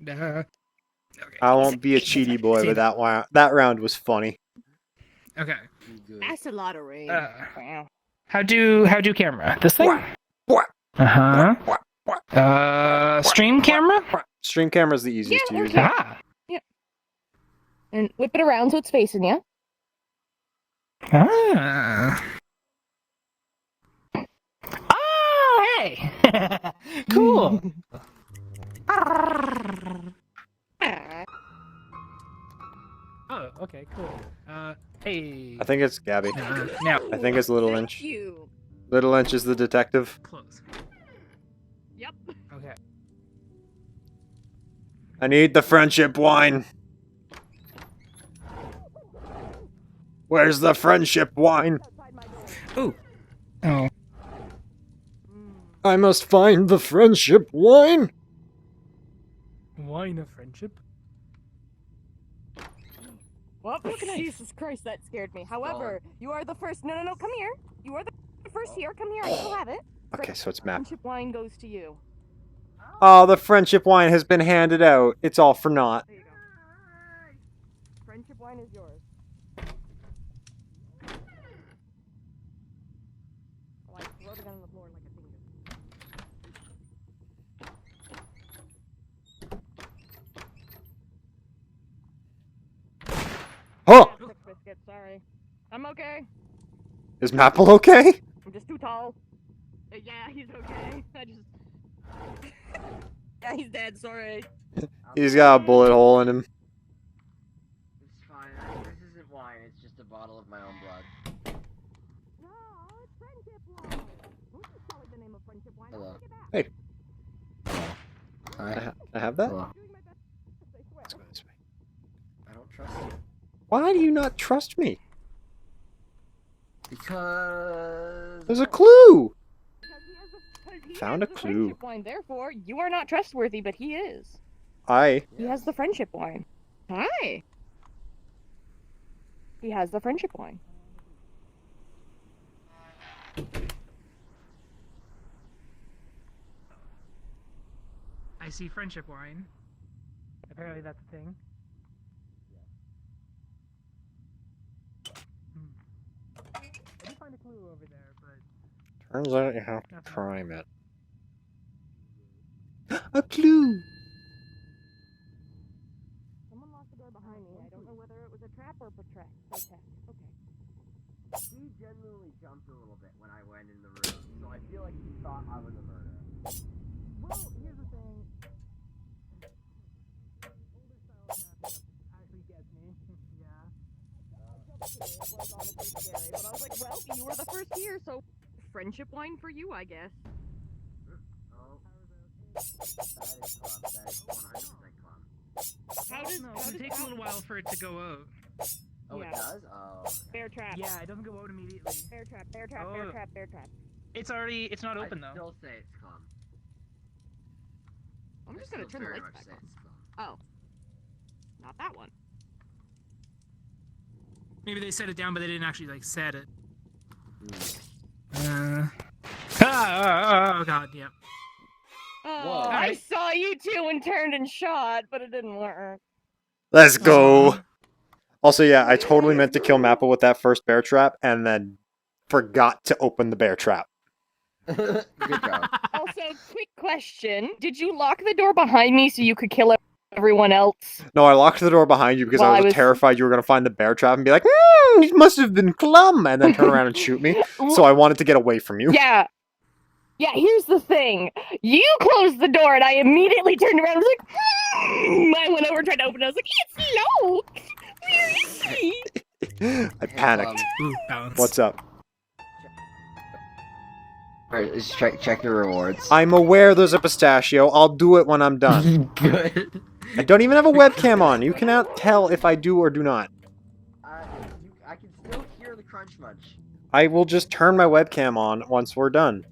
C: Okay.
A: I won't be a cheaty boy, but that round was funny.
C: Okay.
G: Good.
B: That's a lot of rain. Wow.
C: How do camera? This thing? Stream camera?
A: Stream camera's the easiest to
B: Yeah,
A: use.
B: okay.
C: Ah.
B: And whip it around so it's facing you.
C: Ah. Oh, hey. Cool. Oh, okay, cool. Hey.
A: I think it's Gabby.
C: Now,
A: I think it's Little
B: Thank
A: Inch.
B: you.
A: Little Inch is the detective.
C: close.
B: Yep.
C: Okay.
A: I need the friendship wine. Where's the friendship wine?
C: Ooh. Oh.
A: I must find the friendship wine.
C: Wine of friendship?
B: Well, Jesus Christ, that scared me. However, you are the first. No, come here. You are the first here. Come here. I still have it.
A: Okay, so it's Map.
B: Friendship wine goes to you.
A: Oh, the friendship wine has been handed out. It's all for naught.
B: There you go. Friendship wine is yours. Oh, I throw the gun on the floor like a finger.
A: Oh,
B: Sick biscuit, sorry. I'm okay.
A: is Maple okay?
B: I'm just too tall. Yeah, he's okay. I just. Yeah, he's dead. Sorry.
A: He's got a bullet hole in him.
G: It's fine. This isn't wine. It's just a bottle of my own blood.
B: No, it's friendship wine. Don't you call it the name of friendship wine.
D: Hello.
B: I'll take it back.
A: Hey.
D: Hi.
A: I have that?
D: Hello.
B: I'm doing my best, I swear.
A: Let's go this way.
D: I don't trust you.
A: Why do you not trust me?
D: Because...
A: There's a clue!
B: Because he
A: Found
B: has
A: a
B: the
A: clue.
B: friendship wine, therefore, you are not trustworthy, but he is. He has the friendship wine. Hi. He has the friendship wine.
C: I see friendship wine. Apparently that's a thing. I did find a clue over there, but
A: Turns out you have to
C: nothing.
A: prime it. A clue!
B: Someone locked the door behind me. I don't know whether it was a trap or protect. Okay.
G: He genuinely jumped a little bit when I went in the room, so I feel like he thought I was a murderer.
C: Well, here's the thing. Older style snap actually gets me. Yeah.
B: It was honestly scary, but I was like, well, you were the first here, so friendship wine for you, I guess.
G: Oh, that is club. That is 100% club.
B: How does
C: No,
B: how
C: it
B: does
C: takes a little while for it to go out.
G: Oh,
B: Yeah.
G: it does? Oh.
B: bear trap?
C: Yeah, it doesn't go out immediately.
B: Bear trap.
C: Oh.
B: Bear trap.
C: It's not open
G: I
C: though.
G: still say it's club.
B: I'm just
G: I
B: gonna
G: still
B: turn the
G: very
B: lights
G: much
B: back
G: say
B: on.
G: it's club.
B: Oh, not that one.
C: Maybe they set it down, but they didn't actually like set it.
G: Hmm.
C: Oh god, yep.
B: Oh,
G: Whoa.
B: I
C: Alright.
B: saw you two and turned and shot, but it didn't work.
A: Let's go!
C: Aw.
A: Also, yeah, I totally meant to kill Mapple with that first bear trap, and then forgot to open the bear trap.
G: Good job.
B: Also, quick question: did you lock the door behind me so you could kill everyone else?
A: No, I locked the door behind you because
B: Well,
A: I
B: I
A: was
B: was-
A: terrified you were going to find the bear trap and be like, it must have been Clum, and then turn around and shoot me. So I wanted to get away from you.
B: Yeah. Yeah, here's the thing. You closed the door and I immediately turned around and was like, I went over, tried to open it. I was like, it's locked. Where is he?
A: I panicked.
C: Ooh, balance.
A: What's up?
G: Alright, let's check your rewards.
A: I'm aware there's a pistachio. I'll do it when I'm done.
G: Good.
A: I don't even have a webcam on. You cannot tell if I do or do not.
G: I can still hear the crunch munch.
A: I will just turn my webcam on once we're done.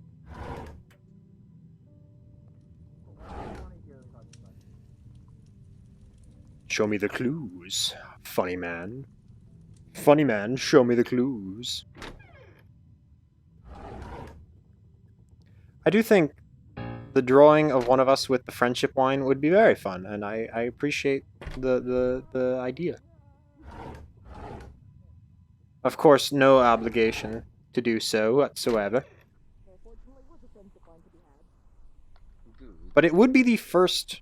A: Show me the clues, funny man. Funny man, show me the clues. I do think the drawing of one of us with the friendship wine would be very fun, and I appreciate the idea. Of course, no obligation to do so whatsoever. But it would be the first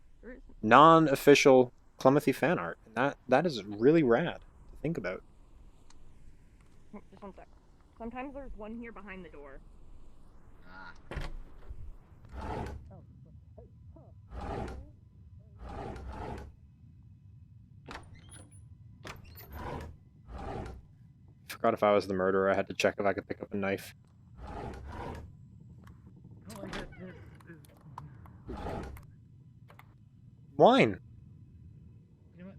A: non-official Clementhy fan art, and that is really rad to think about.
B: Just one sec. Sometimes there's one here behind the door.
G: Ah.
A: Forgot if I was the murderer, I had to check if I could pick up a knife. Wine!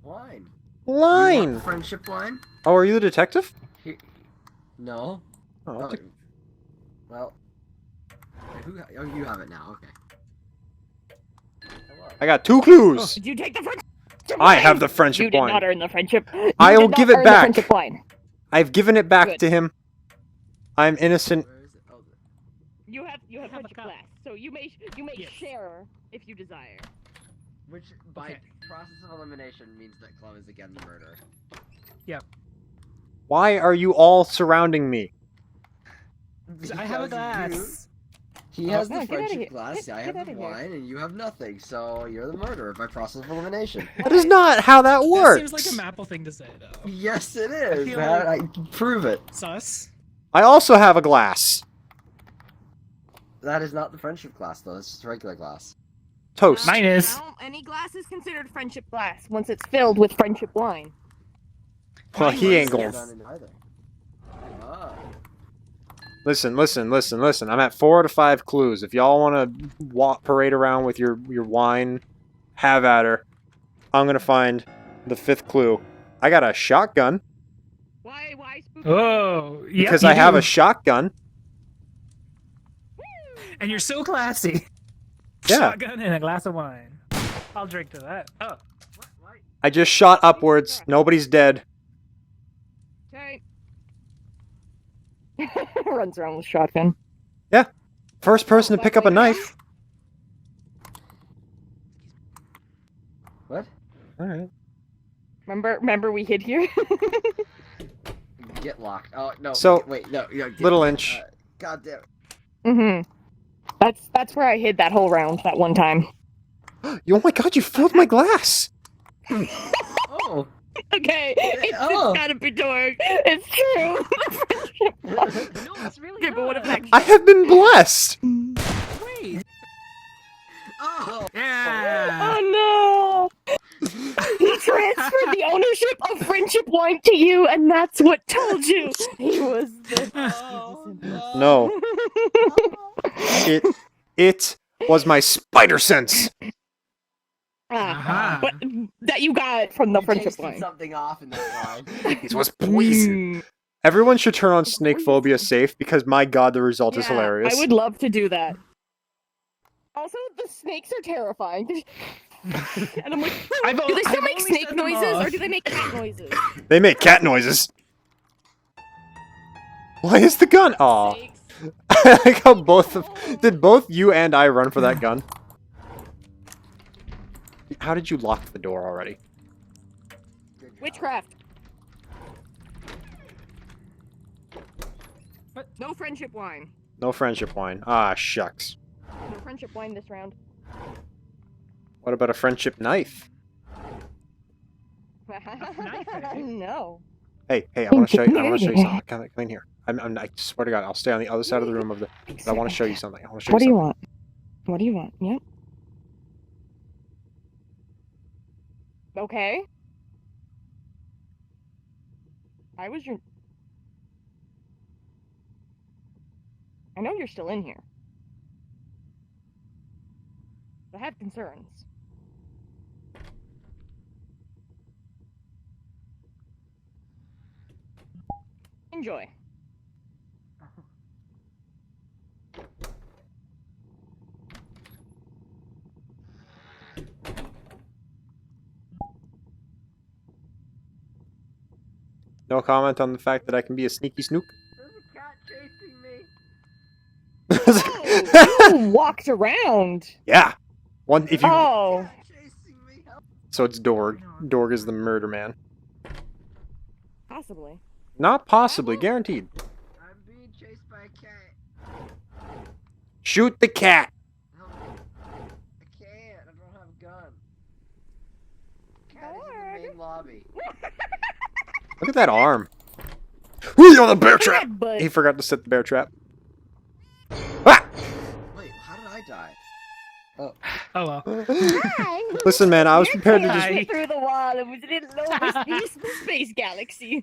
G: Wine.
A: Line!
G: You want friendship wine?
A: Oh, are you the detective?
G: No.
A: Oh,
G: Oh, well. Oh, you have it now. Okay. Hello.
A: I got 2 clues!
B: Did you take the friendship
A: I
B: wine?
A: have the friendship
B: You did
A: wine.
B: not earn the friendship. You
A: I will
B: did not
A: give it
B: earn the
A: back.
B: friendship wine.
A: I've given it back
B: Good.
A: to him. I'm innocent.
G: Where is it? Oh,
B: You have
C: have a
B: friendship
C: cup.
B: glass, so you may
C: Yes.
B: share if you desire.
G: which, by
C: Okay.
G: process of elimination, means that Club is again the murderer.
A: Why are you all surrounding me?
C: I have a
G: Because
C: glass.
G: He has
B: No,
G: the
B: get outta
G: friendship
B: here.
G: glass, I have
B: Get
G: the
B: outta here.
G: wine, and you have nothing, so you're the murderer by process of elimination.
A: That is not how that
C: That
A: works.
C: seems like a Maple thing to say, though.
G: Yes, it is.
C: feel
G: I prove it.
C: Sus.
A: I also have a glass.
G: That is not the friendship glass, though. It's just a regular glass.
A: Toast.
C: Mine is.
B: Well, any glass is considered friendship glass once it's filled with friendship wine.
A: Well, he ain't
C: Mine
A: going.
C: was-
G: None in either. Oh.
A: Listen. I'm at 4 out of 5 clues. If y'all want to parade around with your wine, have at her. I'm gonna find the 5th clue. I got a shotgun
E: Why spooky?
C: Oh, yep,
A: because
C: you
A: I have
C: do.
A: a shotgun.
C: And you're so classy.
A: Yeah.
C: Shotgun and a glass of wine. I'll drink to that. Oh.
E: What?
A: I just shot upwards. Nobody's dead.
E: Okay.
B: Runs around with shotgun.
A: First person to pick up a knife.
D: What?
A: All right.
B: Remember we hid here?
D: Get locked. Oh no.
A: So,
D: wait, no.
A: Little Inch.
D: God damn it.
B: Mm-hmm. That's where I hid that whole round that one time.
A: Oh my god, you filled my glass!
D: Oh.
B: Okay,
D: Oh.
B: it's gotta be dork. It's true.
E: No, it's really
B: Okay, but what if
E: not.
B: that?
A: I have been blessed!
C: Wait.
D: Oh.
C: Yeah.
B: Oh no! He transferred the ownership of friendship wine to you, and that's what told you he was the.
A: No. It was my spider sense!
C: Uh-huh.
B: But that you got from the
D: You
B: friendship
D: tasted
B: wine.
D: something off in that wine.
A: It was poison. Everyone should turn on snake phobia safe because my god, the result is hilarious.
B: I would love to do that. Also, the snakes are terrifying. And I'm like, do they still make snake noises or do they make cat noises?
A: They make cat noises. Why is the gun? Aw.
B: Snakes.
A: I like how did both you and I run for that gun? How did you lock the door already?
B: Witchcraft.
E: No friendship wine.
A: No friendship wine. Ah, shucks.
B: No friendship wine this round.
A: What about a friendship knife?
B: No.
A: Hey, I want to show you. I want to show you something. Come in here. I swear to God, I'll stay on the other side of the room of the. But I want to show you something. I want to show
B: What do
A: you
B: you
A: something.
B: want? What do you want? Yep. Okay. I was your. I know you're still in here. I have concerns. Enjoy.
A: No comment on the fact that I can be a sneaky snook.
G: There's a cat chasing me.
B: Oh, you walked around.
A: Yeah. One if you.
B: Oh.
G: Chasing me. Help.
A: So it's Dorg. Dorg is the murder man.
B: Possibly.
A: Not possibly, guaranteed.
G: I'm being chased by a cat.
A: Shoot the cat.
G: Help me. I can't. I don't have a gun. Cat is in the main lobby.
A: Look at that arm. Ooh, on the bear trap.
B: But
A: He forgot to set the bear trap. Ah!
D: Wait, how did I die?
C: Oh well.
A: Listen, man, I was prepared to just.
C: Hi.
B: through the wall and was in a space galaxy.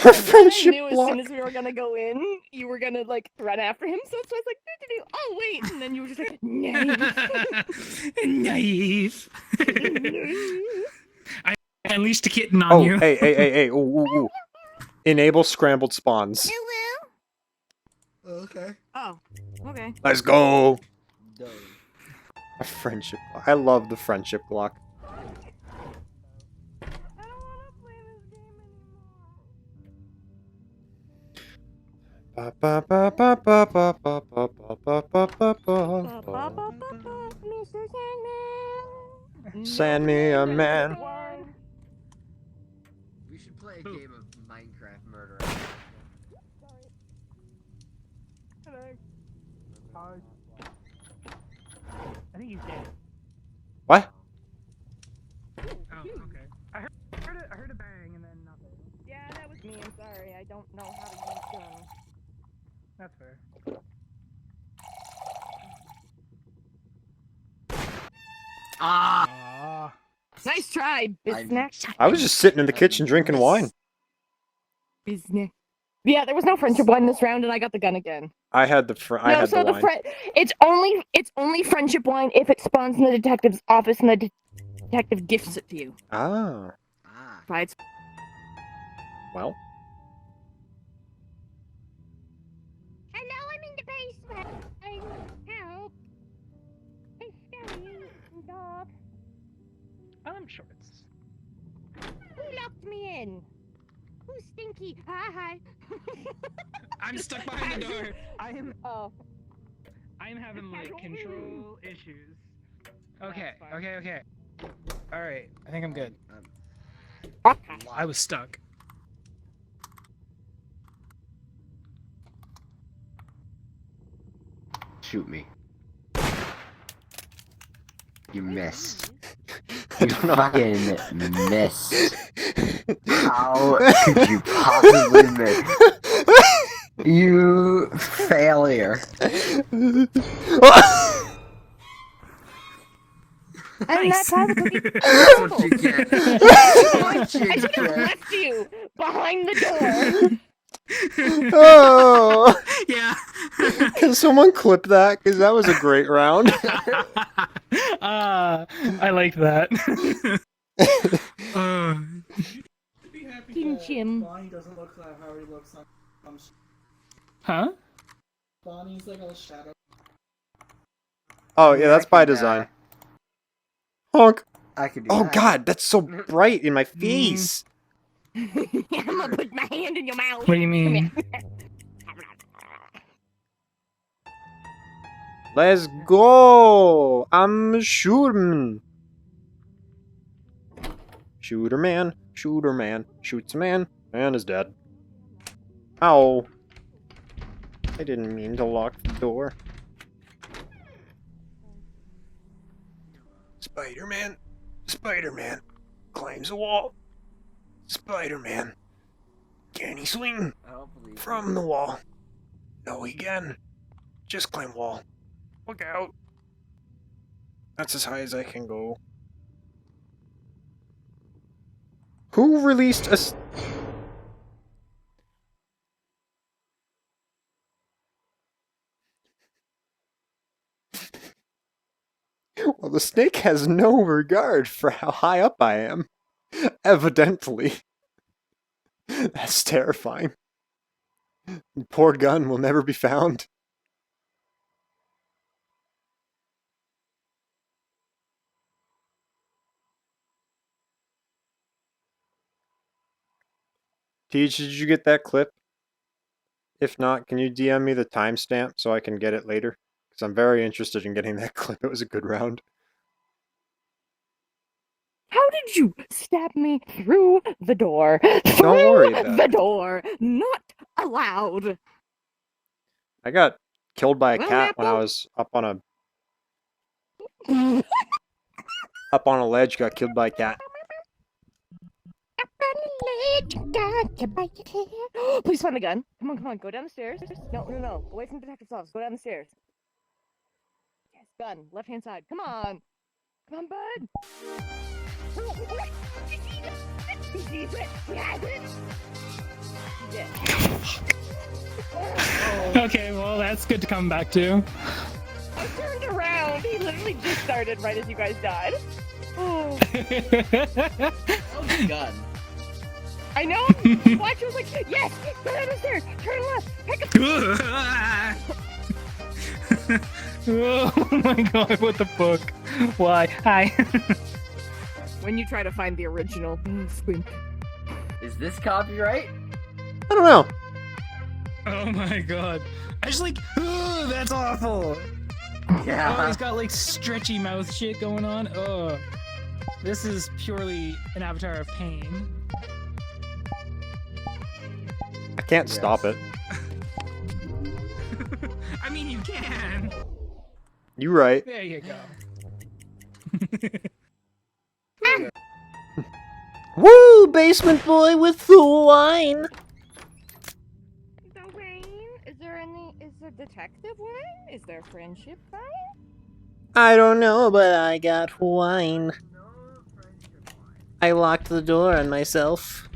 A: Our
B: I
A: friendship
B: knew as
A: block.
B: soon as we were gonna go in, you were gonna like run after him. So it's like, doo-doo-doo. Oh wait, and then you were just like,
C: Naive. I unleashed a kitten on
A: Oh,
C: you.
A: hey. Ooh. Enable scrambled spawns.
D: Okay.
E: Oh, okay.
A: Let's go.
D: Done.
A: A friendship block. I love the friendship block.
E: I don't want to play this game anymore.
A: Ba, ba, ba, ba, ba, ba, ba, ba, ba, ba, ba, ba, ba.
B: Mr. Sandman.
A: Send me a man.
G: We should play a
C: Who?
G: game of Minecraft murder.
C: I think he's dead.
A: What?
C: Oh, okay. I heard a bang and then nothing.
B: Yeah, that was me. I'm sorry. I don't know how to use guns.
C: That's fair.
D: Ah!
C: Aww.
B: Nice try,
D: I'm-
B: business.
A: I was just sitting in the kitchen drinking wine.
B: Business. Yeah, there was no friendship wine this round, and I got the gun again.
A: I had the I
B: No,
A: had
B: so
A: the
B: the
A: wine.
B: it's only friendship wine if it spawns in the detective's office and the detective gifts it to you.
A: Ah,
D: Ah.
B: Right?
A: well.
B: Hello, I'm in the basement. Help! It's scary. Stop.
C: Shorts.
B: Who locked me in? Who's stinky? Hi.
C: I'm stuck behind the door.
B: Oh.
C: I'm having like control issues. Okay,
B: That's fine.
C: okay. All right, I think I'm good.
B: Okay.
C: I was stuck.
D: Shoot me. You missed. You fucking missed. How could you possibly miss? You failure.
B: And that's how the cookie.
D: That's what you get. That's what you
B: I should have
D: get.
B: left you behind the door.
A: Oh,
C: Yeah.
A: can someone clip that? Because that was a great round.
C: I like that.
F: Be happy
B: Chin
F: that
B: Chim.
F: Bonnie doesn't look like how he looks on
C: Huh?
F: Bonnie's like all shadow.
A: Oh yeah, that's by
D: I could,
A: design. Honk.
D: I could do
A: Oh
D: that.
A: god, that's so bright in my face.
B: I'm gonna put my hand in your mouth.
C: What do you
B: Come
C: mean?
B: here.
A: Let's go. I'm shooting. Shooter man, shoots a man, and is dead. Ow. I didn't mean to lock the door. Spider-Man, Spider-Man, climbs a wall. Spider-Man, can he swing
D: Hopefully.
A: from the wall? No, he can. Just climb wall. Look out. That's as high as I can go. Who released a... Well, the snake has no regard for how high up I am. Evidently. That's terrifying. Poor gun will never be found. Teach, did you get that clip? If not, can you DM me the timestamp so I can get it later? Because I'm very interested in getting that clip. It was a good round.
B: How did you stab me through the door?
A: Don't worry about
B: the
A: it.
B: door. Not allowed.
A: I got killed by a
B: Well,
A: cat when I
B: Apple.
A: was up on a ledge, got killed by a cat.
B: Please find the gun. Come on, go down the stairs. No. Away from the detective's office. Go down the stairs. Yes, gun. Left hand side. Come on, bud. He sees it. He has it. Yes.
C: Okay, well that's good to come back to.
B: I turned around. He literally just started right as you guys died. Oh,
D: Oh, gun.
B: I know. Watch. I was like, yes. Go down the stairs. Turn left. Pick up.
C: Oh my god, what the fuck? Why? Hi.
B: When you try to find the original, squint.
D: Is this copyright?
A: I don't know.
C: Oh my god. I just like, that's awful. Oh,
D: Yeah.
C: he's got like stretchy mouth shit going on. Oh, this is purely an avatar of pain.
A: I can't stop it.
C: I mean, you can.
A: You right.
C: There you go.
A: Woo! Basement boy with the wine!
B: The wine? Is there detective wine? Is there friendship wine?
A: I don't know, but I got wine. I locked the door on myself.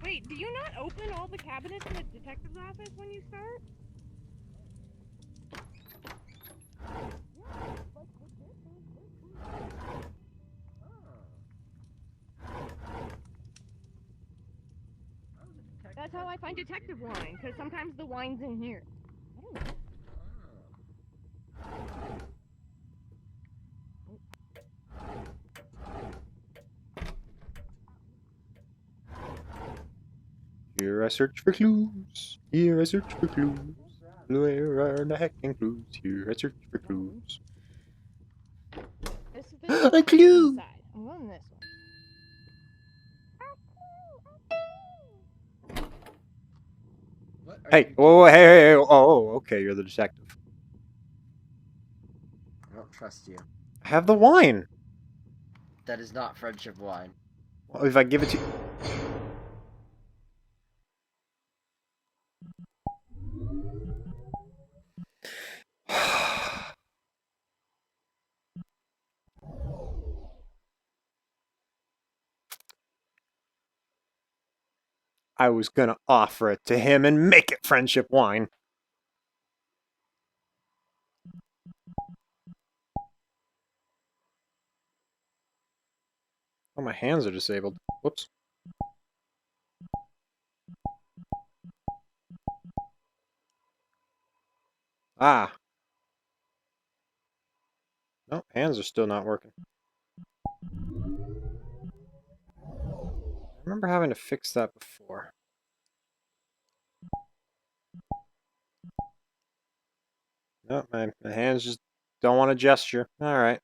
B: Wait, Wait, do you not open all the cabinets in the detective's office when you start? That's how I find detective wine, because sometimes the wine's in here. I don't know.
A: Here I search for clues. Here I search for clues. Where are the heckin' clues? Here I search for clues.
B: This
A: A clue!
B: inside. I'm going this way.
G: What are
A: Hey,
G: you
A: whoa, hey, hey, hey, oh, okay, you're the detective.
G: I don't trust you.
A: I have the wine.
G: That is not friendship wine.
A: Well, if I give it to you. I was gonna offer it to him and make it friendship wine. Oh, my hands are disabled. Whoops. Ah. No, hands are still not working. I remember having to fix that before. No, my hands just don't want to gesture. Alright.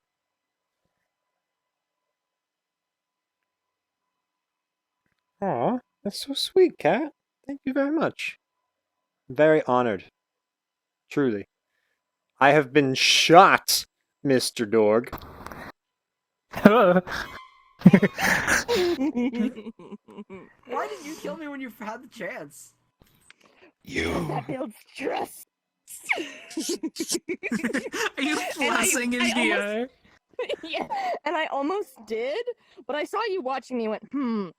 A: Aw, that's so sweet, Cat. Thank you very much. Very honored. Truly. I have been shot, Mr. Dorg.
D: Why did you kill me when you had the chance?
B: That builds trust.
C: Are you flossing in
B: I
C: the
B: almost-
C: air?
B: Yeah, and I almost did, but I saw you watching me and went, if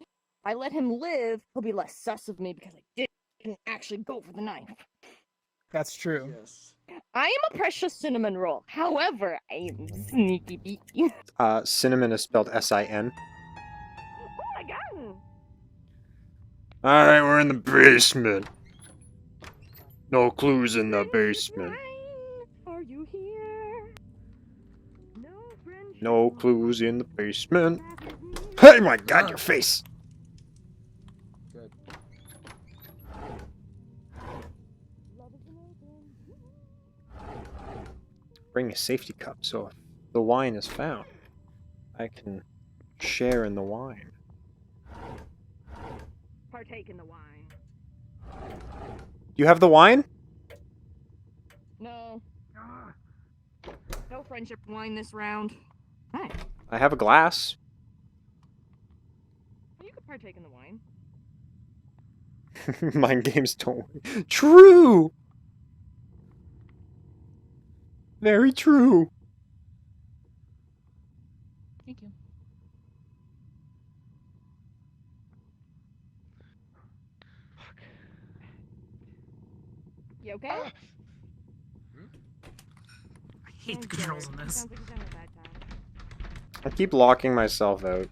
B: I let him live, he'll be less sus of me because I didn't actually go for the knife.
C: That's true.
G: Yes.
B: I am a precious cinnamon roll. However, I am sneaky beaky.
A: Cinnamon is spelled S-I-N.
B: Oh my god!
A: Alright, we're in the basement. No clues in the basement.
B: Are you here? No friendship.
A: No clues in the basement. Hey, my God, your face!
G: Good.
A: Bring a safety cup so if the wine is found, I can share in the wine.
B: Partake in the wine.
A: You have the wine?
B: No. No friendship wine this round. Hi.
A: I have a glass.
B: You could partake in the wine.
A: Mind games don't. True! Very true.
C: Thank you.
B: You okay?
C: I hate the controls on this.
B: Sounds like he's having a bad time.
A: I keep locking myself out.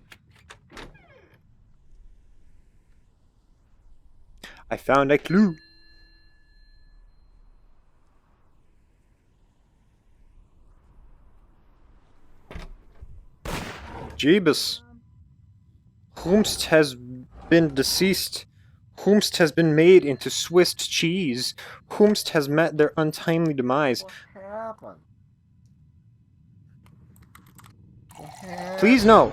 A: I found a clue. Jeebus. Whomst has been deceased. Whomst has been made into Swiss cheese. Whomst has met their untimely demise.
G: What happened?
A: Please no.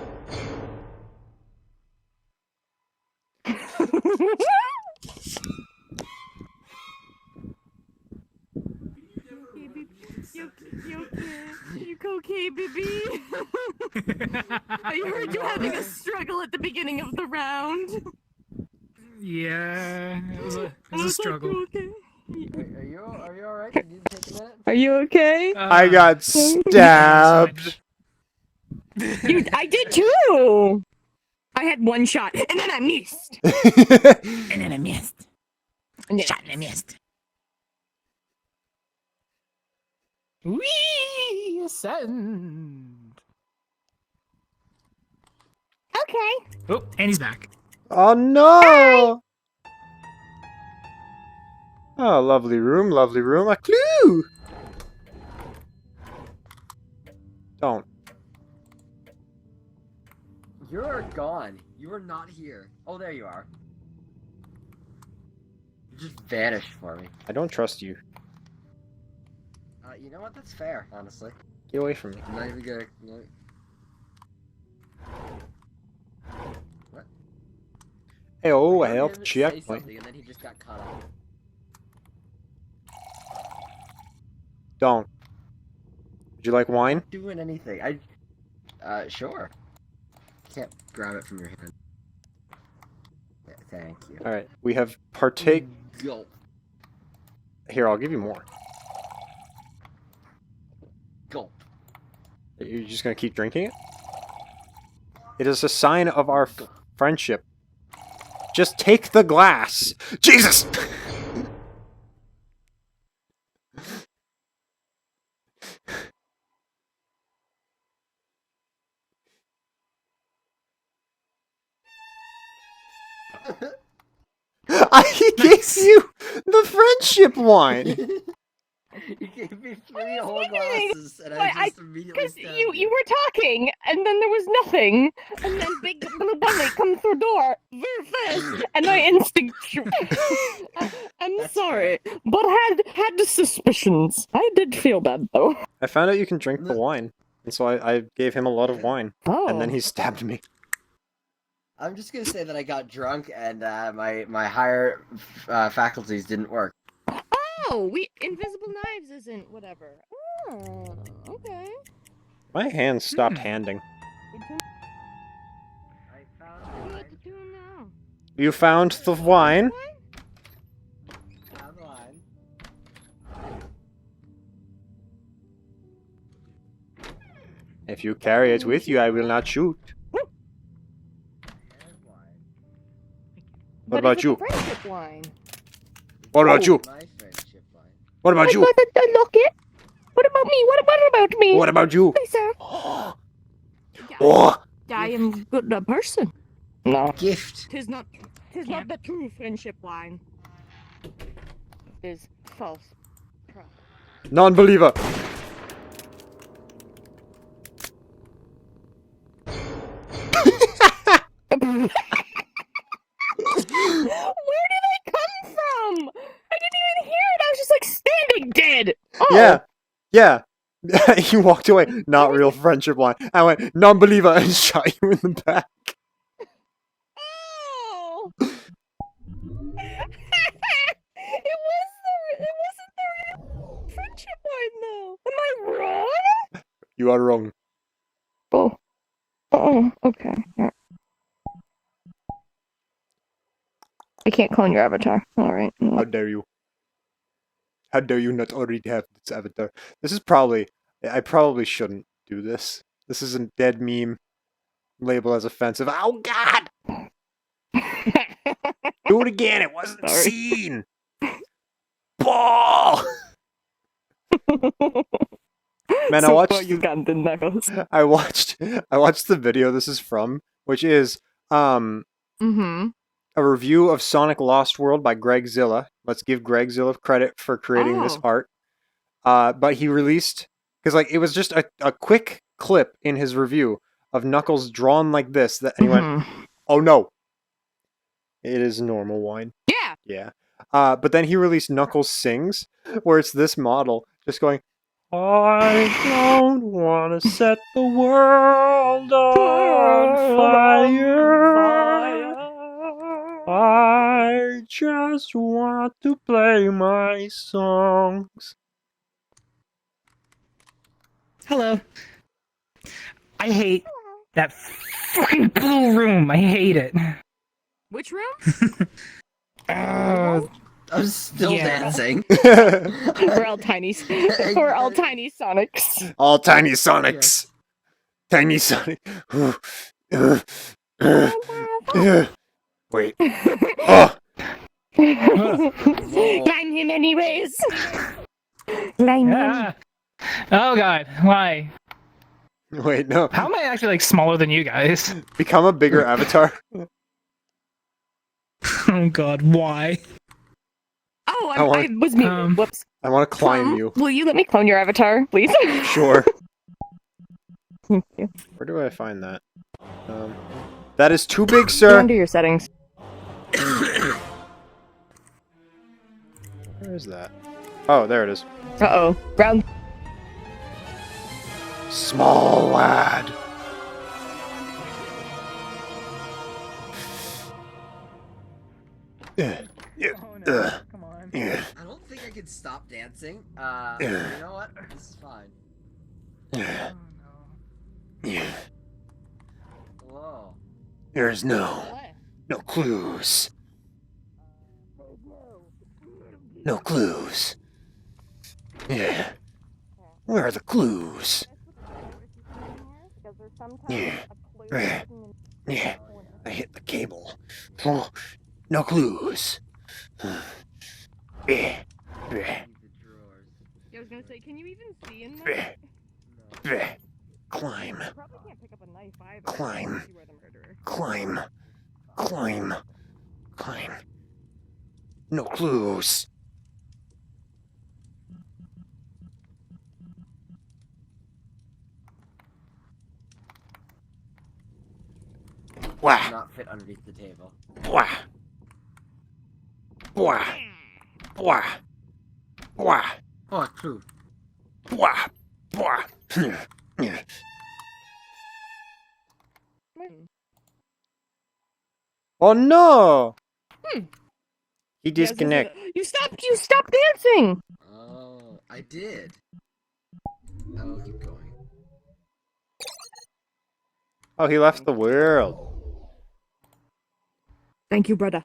B: You okay, baby? I heard you having a struggle at the beginning of the round.
C: Yeah, it was a struggle.
B: Okay.
G: Are you alright? You need to take a minute?
B: Are you okay?
A: I got stabbed.
B: I did too. I had one shot, and then I missed.
C: And then I missed.
B: And then
C: Shot and I missed. We ascend.
B: Okay.
C: Oh, and he's back.
A: Oh no! Oh, lovely room, lovely room. A clue! Don't.
G: You're gone. You are not here. Oh, there you are. You just vanished for me.
A: I don't trust you.
G: You know what? That's fair, honestly.
A: Get away from me.
G: I'm not even gonna. What?
A: Hey, oh,
G: Why did
A: help
G: he say
A: check.
G: something and then he just got cut off.
A: Don't. Would you like wine?
G: Doing anything. Sure. Can't grab it from your hand. Yeah, thank you.
A: Alright, we have partake.
G: Gulp.
A: Here, I'll give you more.
G: Gulp.
A: You're just gonna keep drinking it? It is a sign of our friendship. Just take the glass! Jesus! He gave you the friendship wine!
G: You gave me 3 whole
B: wondering,
G: glasses, and
B: but
G: I just immediately
B: Because
G: stabbed
B: you were talking, and then there was nothing, and then Big Blue Bunny comes through door very fast, and I instinct shoot. I'm
G: That's
B: sorry, but had the suspicions. I did feel bad though.
A: I found out you can drink the wine, and so I gave him a lot of wine,
B: Oh.
A: and then he stabbed me.
G: I'm just gonna say that I got drunk and my higher faculties didn't work.
B: Oh, invisible knives isn't whatever. Oh, okay.
A: My hands stopped handing.
G: I found
B: What to do now?
A: You found the wine?
G: Found the line.
A: If you carry it with you, I will not shoot.
G: Here's wine.
A: What about you?
B: Friendship wine.
A: What about you?
G: My friendship wine.
A: What about you?
B: The locket. What about me? What about me?
A: What about you?
B: Hey, sir.
A: Oh!
B: I am good a person. No.
G: Gift.
B: Tis not the true friendship wine. It is false.
A: Non-believer!
B: Where did I come from? I didn't even hear it. I was just like standing dead. Oh.
A: Yeah. Yeah. He walked away. Not real friendship wine. I went, non-believer, and shot you in the back.
B: Oh. It wasn't the real friendship wine though. Am I wrong?
A: You are wrong.
B: Oh. Oh. Okay. Yeah. I can't clone your avatar. All right.
A: How dare you? How dare you not already have this avatar? This is probably... I probably shouldn't do this. This is a dead meme. Label as offensive. Oh, God! Do it again. It wasn't
B: Sorry.
A: seen. Ball! Man, I watched...
B: Ugandan knuckles.
A: I watched the video this is from, which is
B: Mm-hmm.
A: a review of Sonic Lost World by Greg Zilla. Let's give Greg Zilla credit for creating this
B: Oh.
A: art. But he released, because like it was just a quick clip in his review of Knuckles drawn like this, that and he went, "Oh no, it is normal wine."
B: Yeah.
A: Yeah. But then he released Knuckles Sings, where it's this model just going, "I don't want to set the world on fire. I just want to play my songs."
C: Hello. I hate that fucking blue room. I hate it.
B: Which room?
C: Uh,
G: I'm still
C: Yeah.
G: dancing.
B: We're all tiny. We're all tiny Sonics.
A: All tiny Sonics. Tiny Sonic. Wait. Oh!
B: Climb him anyways. Climb him.
C: Yeah. Oh god, why?
A: Wait, no.
C: How am I actually like smaller than you guys?
A: Become a bigger avatar.
C: Oh god, why?
B: Oh,
A: I want-
B: I was muted. Whoops.
A: I want to climb
B: Tom,
A: you.
B: will you let me clone your avatar, please?
A: Sure.
B: Thank you.
A: Where do I find that? That is too big,
B: Go
A: sir.
B: under your settings.
A: Where is that? Oh, there it is.
B: Uh-oh. Round.
A: Small lad.
C: Oh no, come on.
D: I don't think I can stop dancing. You know what? This is fine.
C: Oh no.
D: Whoa.
A: There's no clues. No clues. Yeah. Where are the clues? Yeah. Yeah. I hit the cable. Oh, no clues. Yeah.
D: Leave the drawers.
B: I was gonna say, can you even see in there?
A: Climb.
B: You probably can't pick up a knife either.
A: Climb.
B: You are the murderer.
A: Climb. Climb. Climb. No clues. Wah.
D: Not fit underneath the table.
A: Wah. Wah. Wah. Wah.
D: Oh, true.
A: Wah. Wah. Oh no! He disconnected.
B: You stopped dancing!
D: Oh, I did. I will keep going.
A: Oh, he left the world.
B: Thank you, brother.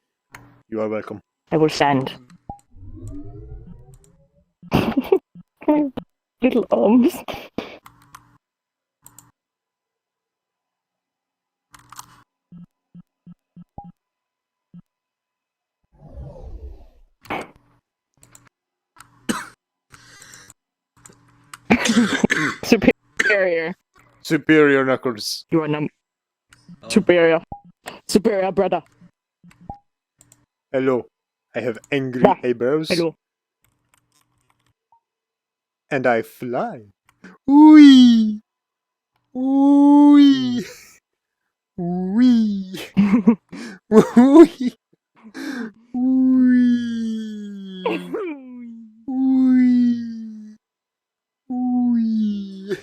A: You are welcome.
B: I will stand. Little arms. Superior.
A: Superior Knuckles.
B: You are superior. Superior, brother.
A: Hello. I have angry
B: Bah.
A: eyebrows.
B: Hello.
A: And I fly. Wee. Wee. Wee. Wee. Wee. Wee. Wee.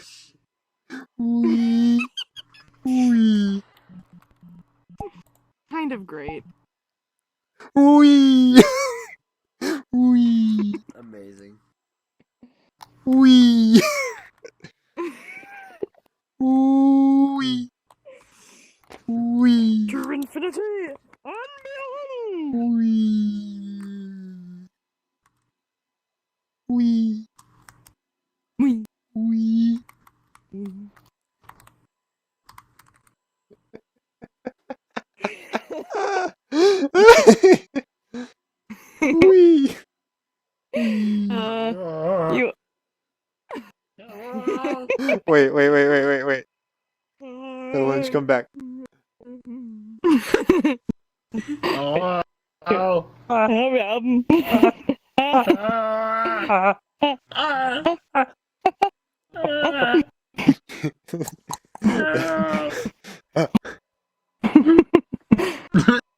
A: Wee. Wee.
E: Kind of great.
A: Wee. Wee.
D: Amazing.
A: Wee. Wee. Wee.
E: To infinity and beyond.
A: Wee. Wee.
B: Wee.
A: Wee. Wee.
B: You.
A: Wait. The lunch come back.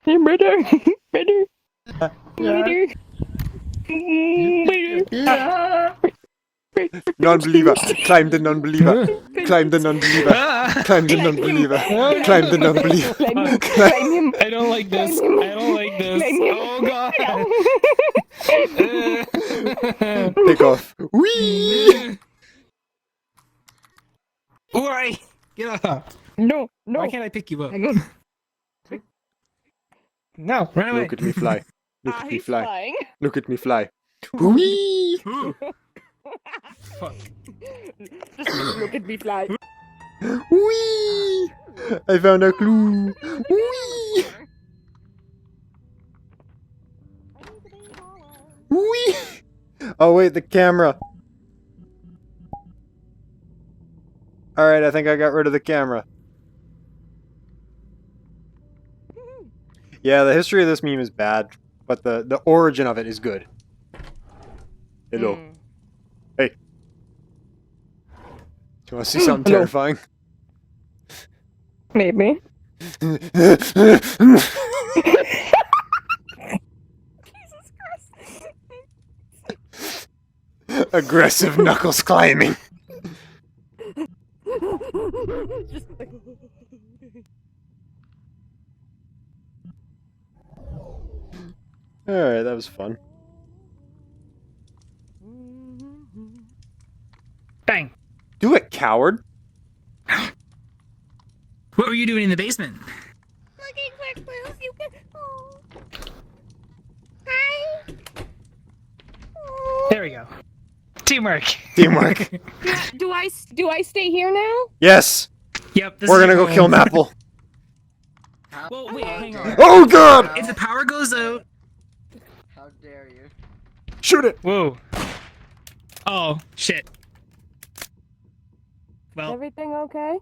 B: Hey, brother. Brother. Brother.
A: Non-believer. Climb the non-believer. Climb the non-believer. Climb the non-believer. Climb the non-believer.
B: Climb him.
C: I don't like this.
B: Climb him.
C: I don't like this.
B: Climb him.
C: Oh god.
A: Take off. Wee.
C: Oi! Get up!
B: No.
C: Why can't I pick you up?
B: Hang on.
C: No, run away.
A: Look at me fly. Look at me
B: He's
A: fly.
B: flying.
A: Look at me fly. Wee.
C: Fuck.
B: Just look at me fly.
A: Whee! I found a clue. Whee! Whee! Oh wait, the camera. Alright, I think I got rid of the camera. Yeah, the history of this meme is bad, but the origin of it is good. Hello.
B: Hmm.
A: Hey. Do you want to see something
B: Hello.
A: terrifying?
B: Maybe. Jesus Christ.
A: Aggressive knuckles climbing.
B: Just like...
A: Alright, that was fun.
C: Bang.
A: Do it, coward.
C: What were you doing in the basement?
B: Looking for clues you can... Oh. Hi. Oh.
C: There we go. Teamwork.
A: Teamwork.
B: Do I stay here now?
A: Yes!
C: Yep. This
A: We're
C: is
A: gonna
C: your
A: go kill
C: home.
A: Maple.
C: Well, wait, hang on.
A: Oh god!
C: If the power goes out.
G: How dare you?
A: Shoot it!
C: Whoa. Oh shit.
B: Is
C: Well,
B: everything okay?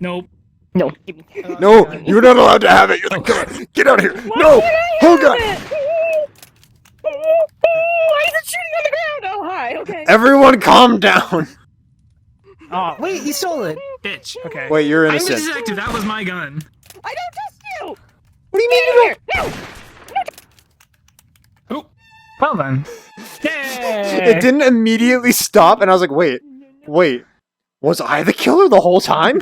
C: nope.
B: No.
A: No,
C: God.
A: you're not allowed to have it. You're the killer. Get out of here. No! Oh god!
B: Why is it shooting on the ground? Oh, hi. Okay.
A: Everyone calm down.
C: Oh wait, he stole it. Bitch. Okay.
A: Wait, you're
C: I'm the
A: innocent.
C: detective. That was my gun.
B: I don't trust you.
A: What do you mean you
B: Here. No.
C: Oh. Well then. Yay!
A: It didn't immediately stop, and I was like, wait, was I the killer the whole time?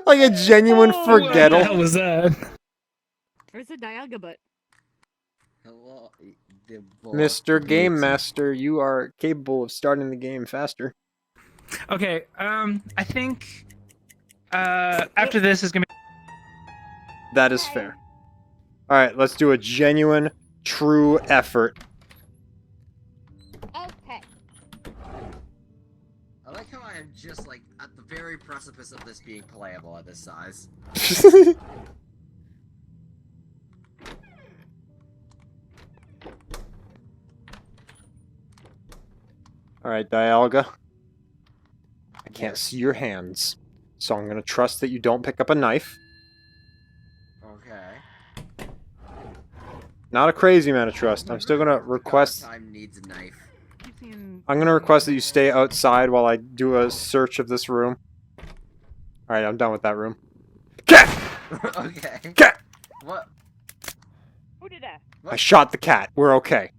A: Like a genuine
C: What the
A: forgettal.
C: hell was that?
B: Where's the Dialga butt?
G: Hello, the
A: Mr. Game Master, you are capable of starting the game faster.
C: Okay. I think. After this is gonna be.
A: That is fair. Alright, let's do a genuine, true effort.
B: Okay.
G: I like how I am just like at the very precipice of this being playable at this size.
A: Alright, Dialga. I can't see your hands, so I'm gonna trust that you don't pick up a knife.
G: Okay.
A: Not a crazy amount of trust. I'm still gonna request...
G: Time needs a knife.
A: I'm gonna request that you stay outside while I do a search of this room. Alright, I'm done with that room. Cat!
G: Okay.
A: Cat!
G: What?
B: Who did that?
A: I shot the cat. We're okay.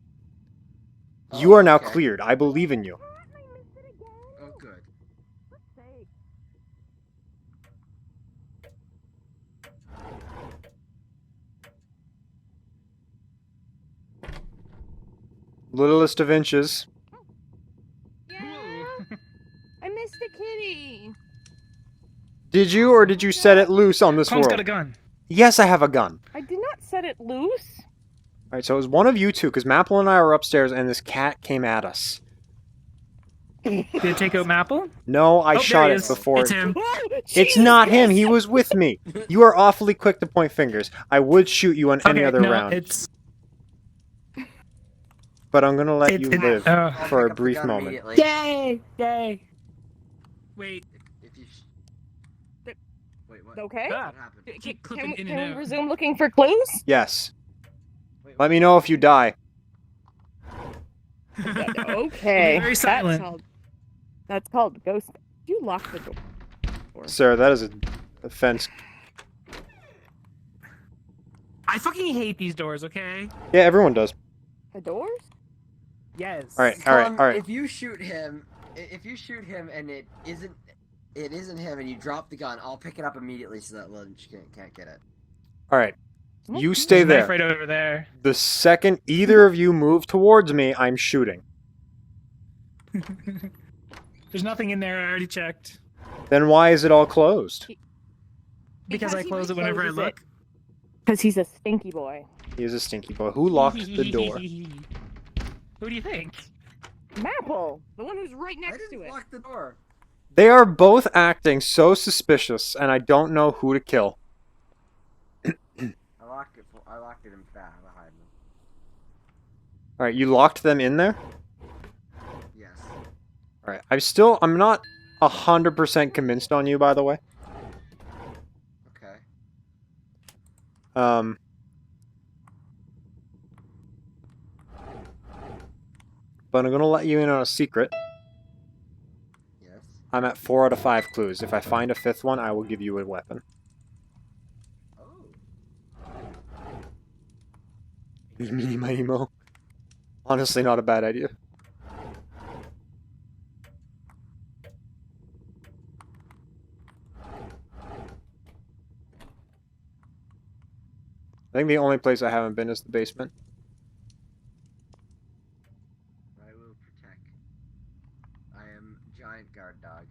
A: You are now
G: okay.
A: cleared. I believe in you.
G: Oh, good.
A: Littlest of inches.
B: Yeah. I missed a kitty.
A: Did you, or did you set it loose on this
C: Holmes
A: world?
C: got a gun.
A: Yes, I have a gun.
B: I did not set it loose.
A: Alright, so it was one of you two, because Maple and I were upstairs, and this cat came at us.
C: Did it take out Maple?
A: No, I
C: Oh,
A: shot
C: there he
A: it
C: is.
A: before.
C: It's him.
A: It's not him. He was with me. You are awfully quick to point fingers. I would shoot you on any
C: Okay,
A: other
C: no,
A: round,
C: it's.
A: but I'm gonna let you
C: It's-
A: live
G: I'll
A: for
G: pick
A: a
G: up the
A: brief
G: gun
A: moment.
G: immediately.
C: Yay! Yay! Wait.
G: If you. Wait, what?
B: Okay.
C: Ah,
G: What happened?
C: keep
B: Can
C: clipping
B: we,
C: in
B: can we
C: and out.
B: resume looking for clues?
A: Yes.
G: Wait,
A: Let me know if you die.
B: Okay.
C: Very silent.
B: That's called ghost. You locked the door.
A: Sarah, that is a offense.
C: I fucking hate these doors. Okay.
A: Yeah, everyone does.
B: The doors?
C: Yes.
A: Alright,
G: Tom,
A: alright.
G: If you shoot him, and it isn't him, and you drop the gun, I'll pick it up immediately so that Lynch can't get it.
A: Alright.
B: Nope.
A: You stay
C: There's a knife
A: there.
C: right over there.
A: The second either of you move towards me, I'm shooting.
C: There's nothing in there. I already checked.
A: Then why is it all closed?
C: Because I
B: he
C: close it whenever I
B: closes it.
C: look.
B: Because he's a stinky boy.
A: He is a stinky boy. Who locked the door?
C: Who do you think?
B: Maple, the one who's right
G: I
B: next to
G: didn't
B: it.
G: lock the door.
A: They are both acting so suspicious, and I don't know who to kill.
G: I locked it in behind them.
A: Alright, you locked them in there?
G: Yes.
A: Alright, I'm not 100% convinced on you, by the way.
G: Okay.
A: But I'm gonna let you in on a secret.
G: Yes.
A: I'm at 4 out of 5 clues. If I find a 5th one, I will give you a weapon.
G: Oh.
A: Meeny, meeny, miny, mo. Honestly, not a bad idea. I think the only place I haven't been is the basement.
G: I will protect. I am giant guard dog.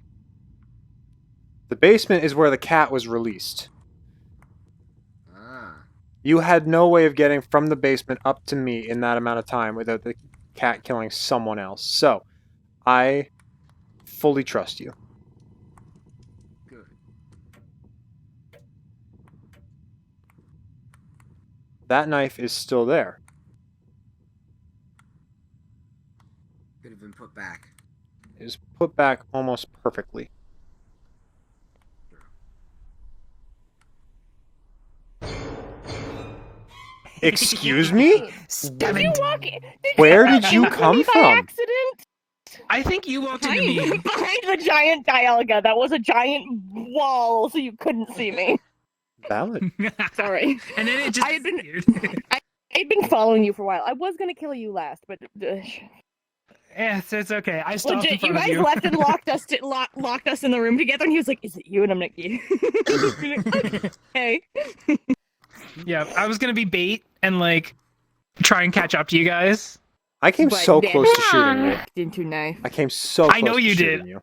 A: The basement is where the cat was released.
G: Ah.
A: You had no way of getting from the basement up to me in that amount of time without the cat killing someone else. So, I fully trust you.
G: Good.
A: That knife is still there.
G: Could have been put back.
A: It is put back almost perfectly. Excuse me?
B: Did you walk in?
A: Where did you
B: into
A: come
B: me by
A: from?
B: accident?
C: I think you walked into me.
B: Behind the giant Dialga. That was a giant wall, so you couldn't see me.
A: Valid.
B: Sorry.
C: And then it just
B: I had been-
C: disappeared.
B: I'd been following you for a while. I was gonna kill you last, but
C: Yeah, it's okay. I stopped in
B: legit, you
C: front of
B: guys
C: you.
B: left and locked us in the room together, and he was like, "Is it you?" And I'm like, "Yeah." Hey.
C: Yeah, I was gonna be bait and like try and catch up to you guys.
A: I came
B: But
A: so
B: then-
A: close to shooting you.
B: Into knife.
A: I came so close
C: I know
A: to
C: you
A: shooting
C: did.
A: you.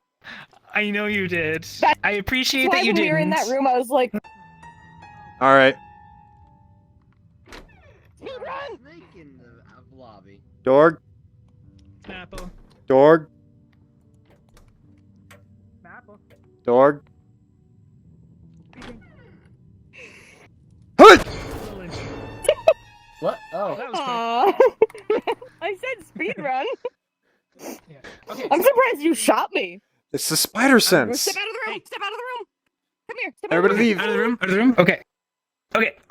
C: I know you did.
B: That's
C: I appreciate
B: That's why
C: that you
B: when
C: didn't.
B: we were in that room, I was like,
A: Alright.
B: "Run!"
G: Snake in the lobby.
A: Dorg.
C: Apple.
A: Dorg.
C: Apple.
A: Dorg. Hood!
G: What? Oh.
C: That was
B: Aw. I said speed run.
C: quick. Yeah. Okay.
B: I'm surprised you shot me.
A: It's the spider sense.
B: Step out of the room.
C: Hey.
B: Step out of the room. Come here. Step
A: Everybody
B: out of the room.
A: leave.
C: Out of the room. Out of the room. Okay.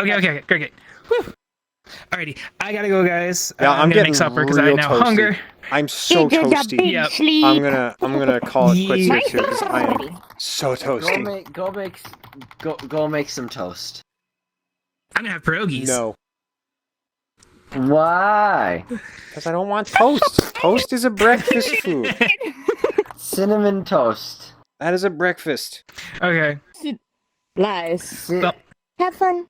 C: Okay. Great. Whew. Alrighty, I gotta go, guys.
A: Yeah, I'm
C: gonna
A: getting
C: make supper because I
A: real
C: now
A: toasty.
C: hunger.
A: I'm so toasty.
C: Yep.
A: I'm gonna call it quits here
C: Yeah.
A: too because I am so toasty.
G: Go make some toast.
C: I'm gonna have pierogies.
A: No,
G: Why?
A: because I don't want toast. Toast is a breakfast food.
G: Cinnamon toast.
A: That is a breakfast.
C: Okay.
B: Lies.
C: Well,
B: Have fun.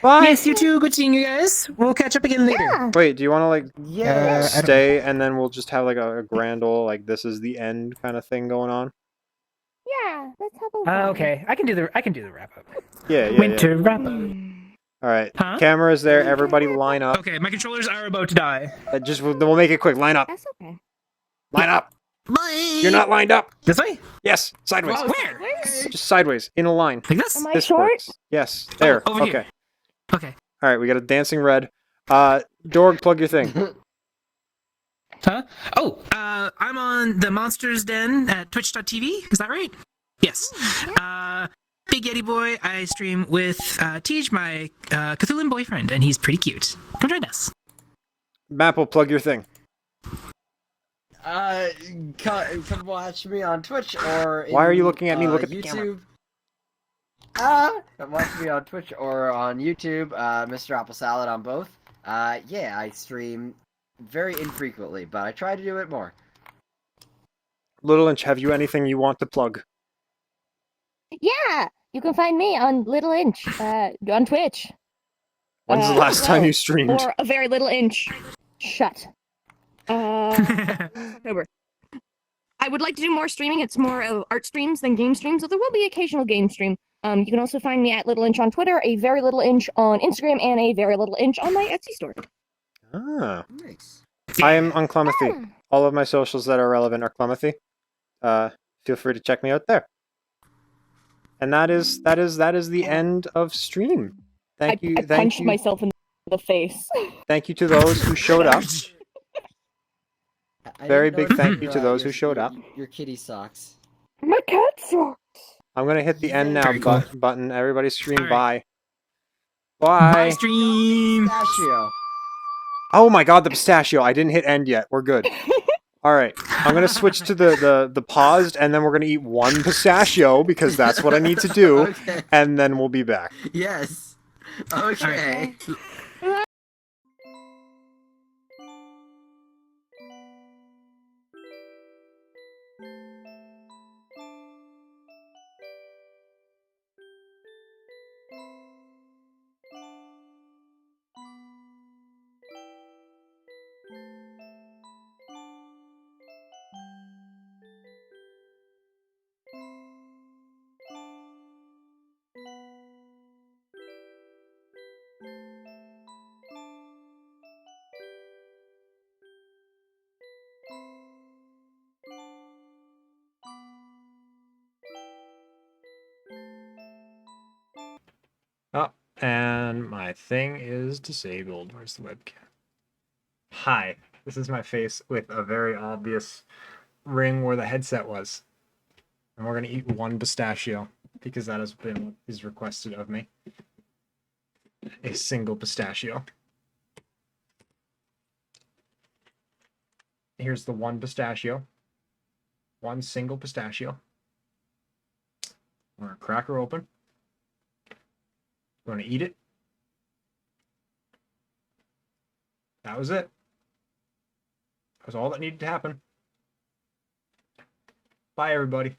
A: Bye.
C: yes, you too. Good seeing you guys. We'll catch up again later.
A: Wait, do you want to like
G: Yeah.
C: I don't-
A: stay and then we'll just have like a grand old like this is the end kind of thing going on?
B: Yeah, let's have a
C: Okay, I can do the wrap up.
A: Yeah.
C: Winter wrap up.
A: All right.
C: Huh?
A: Camera's there. Everybody line up.
C: Okay, my controllers are about to die.
A: We'll make it quick. Line up.
B: That's okay.
A: Line up.
C: Bye.
A: You're not lined up.
C: This way?
A: Yes, sideways.
C: Where?
A: Just sideways in a line.
C: Like this?
B: Am I
A: This
B: short?
A: works. Yes. There.
C: over
A: Okay.
C: here. Okay.
A: All right. We got a dancing red. Dorg, plug your thing.
C: Huh? Oh, I'm on the Monsters Den at twitch.tv. Is that right? Yes. Big Yeti Boy, I stream with Tej, my Cthulhu boyfriend, and he's pretty cute. Come join us.
G: Maple, plug your thing. Come watch me on Twitch or
A: Why are you looking at me? Look at the
G: YouTube. Come watch me on Twitch or on YouTube, Mr. Apple Salad on both. Yeah, I stream very infrequently, but I try to do it more.
A: Little Inch, have you anything you want to plug?
B: Yeah, you can find me on Little Inch on Twitch.
A: When's the last time
B: well,
A: you streamed?
B: Or a very little inch. Shut. October. I would like to do more streaming. It's more art streams than game streams, so there will be occasional game stream. You can also find me at Little Inch on Twitter, a very little inch on Instagram, and a very little inch on my Etsy store.
A: Ah.
G: Nice.
A: I am Unclemathy. all of my socials that are relevant are Clemethy. Feel free to check me out there. And that is the end of stream.
B: I
A: Thank
B: punched
A: you,
B: myself in the face.
A: thank you to those who showed up.
G: I
A: Very
G: didn't
A: big
G: notice
A: thank
G: your,
A: you to those
G: your,
A: who showed
G: your,
A: up.
G: Your kitty socks.
E: My cat sucks.
A: I'm gonna hit the end now
C: Very cool.
A: button. Everybody stream
C: Alright.
A: bye.
C: Bye, stream.
G: Pistachio.
A: Oh my god, the pistachio. I didn't hit end yet. We're good. All right. I'm going to switch to the paused, and then we're going to eat one pistachio, because that's what I need to do,
G: Okay.
A: and then we'll be back.
G: Yes. Okay.
A: Oh, and my thing is disabled. Where's the webcam? Hi. This is my face with a very obvious ring where the headset was. And we're going to eat one pistachio, because that has been what is requested of me. A single pistachio. Here's the one pistachio. One single pistachio. We're going to crack her open. We're going to eat it. That was it. That was all that needed to happen. Bye, everybody.